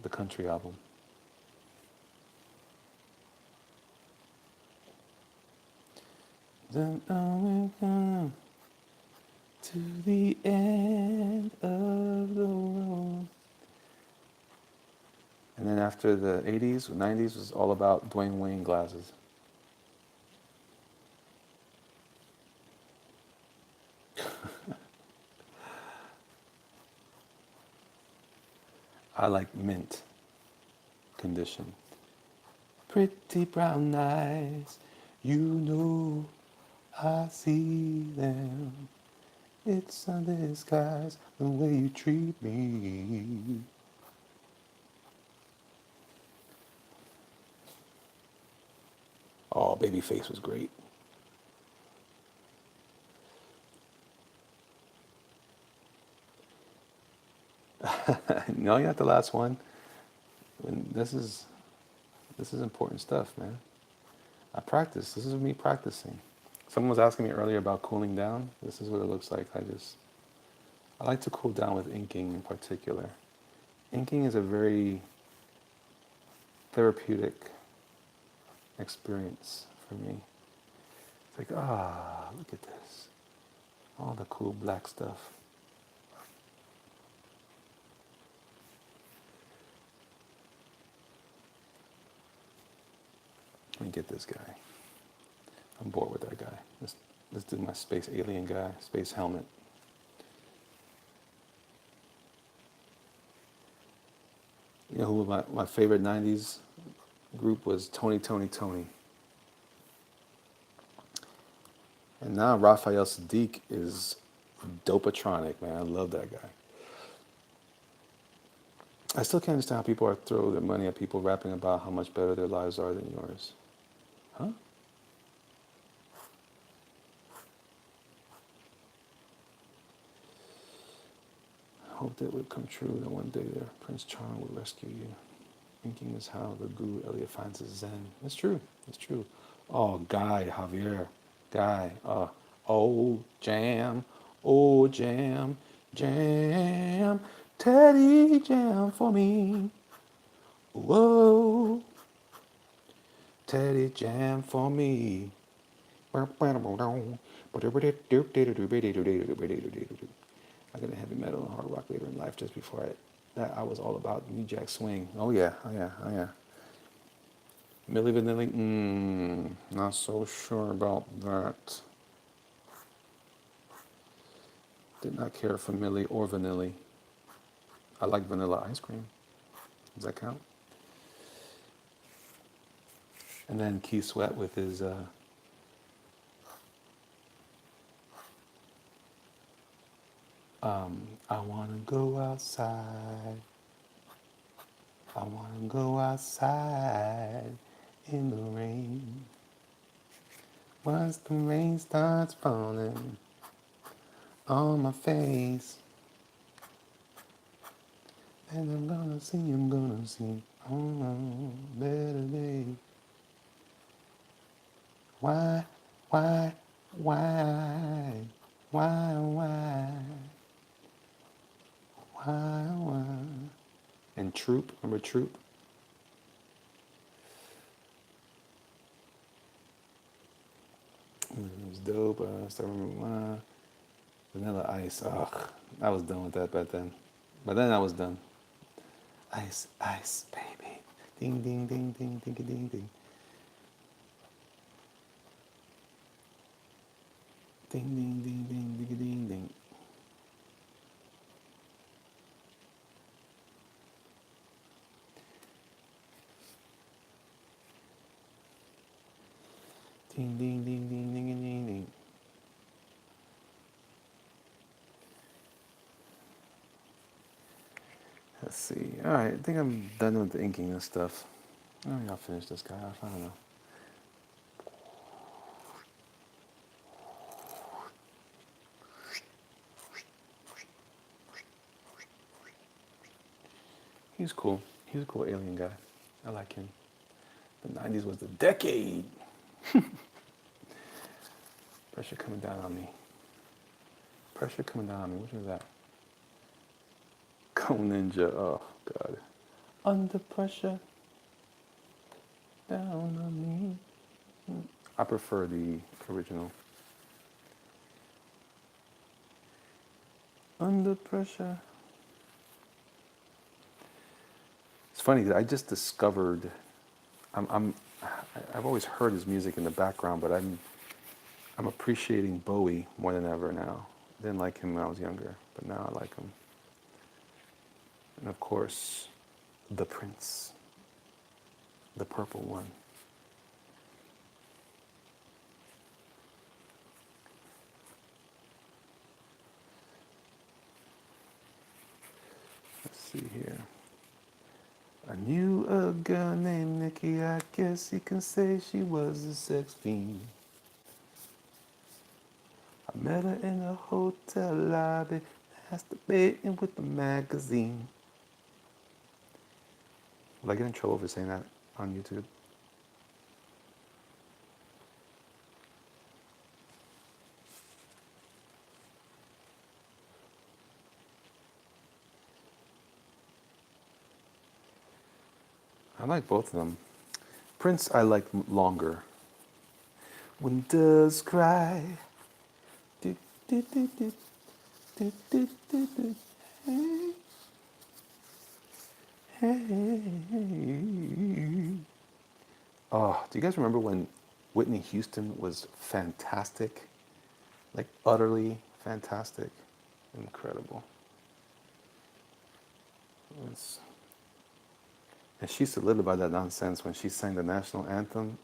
the country album. Then we're gonna to the end of the road. And then after the 80s, 90s was all about Dwayne Wayne glasses. I like mint condition. Pretty brown eyes, you know I see them. It's a disguise the way you treat me. Oh, Babyface was great. No, you're not the last one. And this is important stuff, man. I practice. This is me practicing. Someone was asking me earlier about cooling down. This is what it looks like. I like to cool down with inking in particular. Inking is a very therapeutic experience for me. It's like, look at this. All the cool black stuff. Let me get this guy. I'm bored with that guy. Let's do my space alien guy, space helmet. You know who my favorite 90s group was? Tony, Tony, Tony. And now Raphael Sadiq is dopatronic, man. I love that guy. I still can't understand how people are throw their money at people rapping about how much better their lives are than yours. Huh? I hoped it would come true that one day there, Prince Charming would rescue you. Thinking is how the guru Elliot finds his zen. It's true. It's true. Oh, Guy, Javier. Guy. Oh, jam. Oh, jam. Jam. Teddy jam for me. Whoa. Teddy jam for me. I got a heavy metal and hard rock later in life just before I was all about New Jack Swing. Oh yeah, oh yeah, oh yeah. Milli Vanilli, not so sure about that. Did not care for Milli or Vanilli. I like vanilla ice cream. Does that count? And then Keith Sweat with his I wanna go outside. I wanna go outside in the rain. Once the rain starts falling on my face, and I'm gonna see, oh no, better days. Why, Why? Why? Why? And Troop, remember Troop? It was dope. I still remember why. Vanilla Ice. Ugh, I was done with that back then. But then I was done. Ice, ice, baby. Ding, ding, ding, ding, ding, ding, ding. Ding, ding, ding, ding, ding, ding, ding. Ding, ding, ding, ding, ding, ding, ding. Let's see. All right, I think I'm done with the inking and stuff. I think I'll finish this guy off. I don't know. He's cool. He's a cool alien guy. I like him. The 90s was the decade. Pressure coming down on me. Pressure coming down on me. Which was that? Go Ninja. Oh, God. Under pressure. Down on me. I prefer the original. Under pressure. It's funny that I just discovered. I've always heard his music in the background, but I'm appreciating Bowie more than ever now. I didn't like him when I was younger, but now I like him. And of course, the Prince, the purple one. Let's see here. I knew a girl named Nikki, I guess you can say she was a sex fiend. I met her in a hotel lobby, masturbating with the magazine. Will I get in trouble for saying that on YouTube? I like both of them. Prince I like longer. When doves cry. Do, do, do, do, do, do, do, do. Hey, hey. Oh, do you guys remember when Whitney Houston was fantastic? Like utterly fantastic. Incredible. It's, and she solidified that nonsense when she sang the national anthem.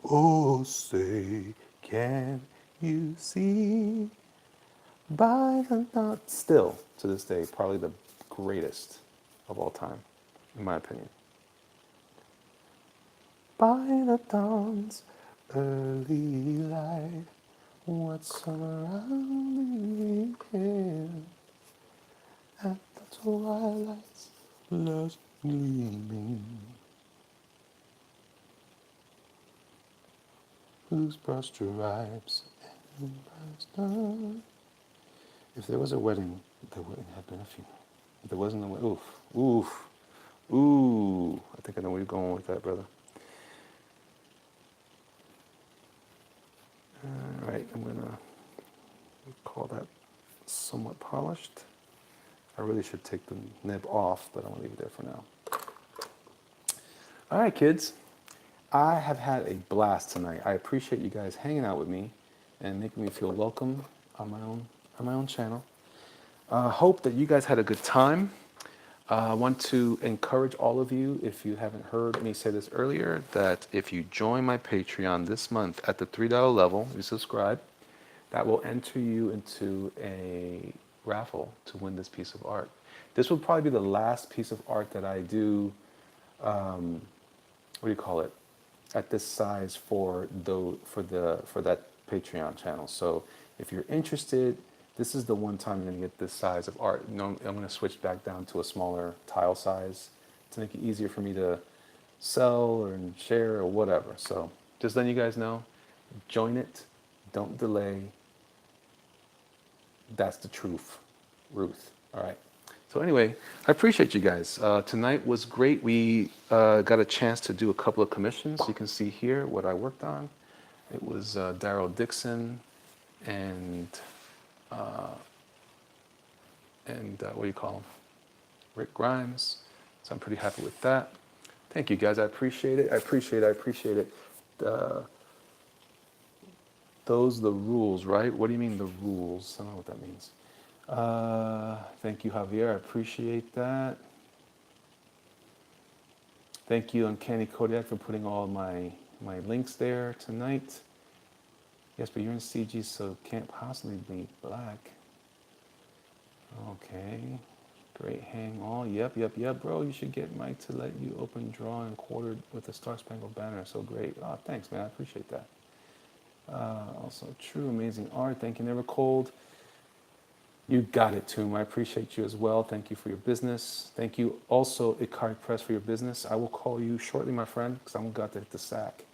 Oh, say, can you see by the dawn? Still, to this day, probably the greatest of all time, in my opinion. By the dawn's early light, what's surrounding him? At the twilight's last gleaming, whose broad stripes and bright stars. If there was a wedding, there wouldn't have been a funeral. If there wasn't a wedding, ooh. I think I know where you're going with that, brother. All right, I'm gonna call that somewhat polished. I really should take the nib off, but I'm gonna leave it there for now. All right, kids. I have had a blast tonight. I appreciate you guys hanging out with me and making me feel welcome on my own channel. Hope that you guys had a good time. I want to encourage all of you, if you haven't heard me say this earlier, that if you join my Patreon this month at the $3 level, you subscribe, that will enter you into a raffle to win this piece of art. This will probably be the last piece of art that I do, what do you call it, at this size for that Patreon channel. So if you're interested, this is the one time you're gonna get this size of art. I'm gonna switch back down to a smaller tile size to make it easier for me to sell or share or whatever. So just letting you guys know, join it, don't delay. That's the truth, Ruth. All right. So anyway, I appreciate you guys. Tonight was great. We got a chance to do a couple of commissions. You can see here what I worked on. It was Daryl Dixon and what do you call him? Rick Grimes. So I'm pretty happy with that. Thank you guys. I appreciate it. I appreciate it. Those the rules, right? What do you mean the rules? I don't know what that means. Thank you, Javier. I appreciate that. Thank you, Uncanny Kodiak, for putting all my links there tonight. Yes, but you're in CG, so can't possibly be black. Okay. Great hang all. Yep, bro. You should get Mike to let you open, draw, and quarter with the Star Spangled Banner. So great. Oh, thanks, man. I appreciate that. Also true, amazing art. Thank you, Never Cold. You got it, Toom. I appreciate you as well. Thank you for your business. Thank you also, Ikari Press, for your business. I will call you shortly, my friend, because I'm about to hit the sack.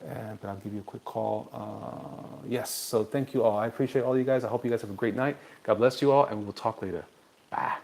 But I'll give you a quick call. Yes, so thank you all. I appreciate all you guys. I hope you guys have a great night. God bless you all, and we will talk later. Bye.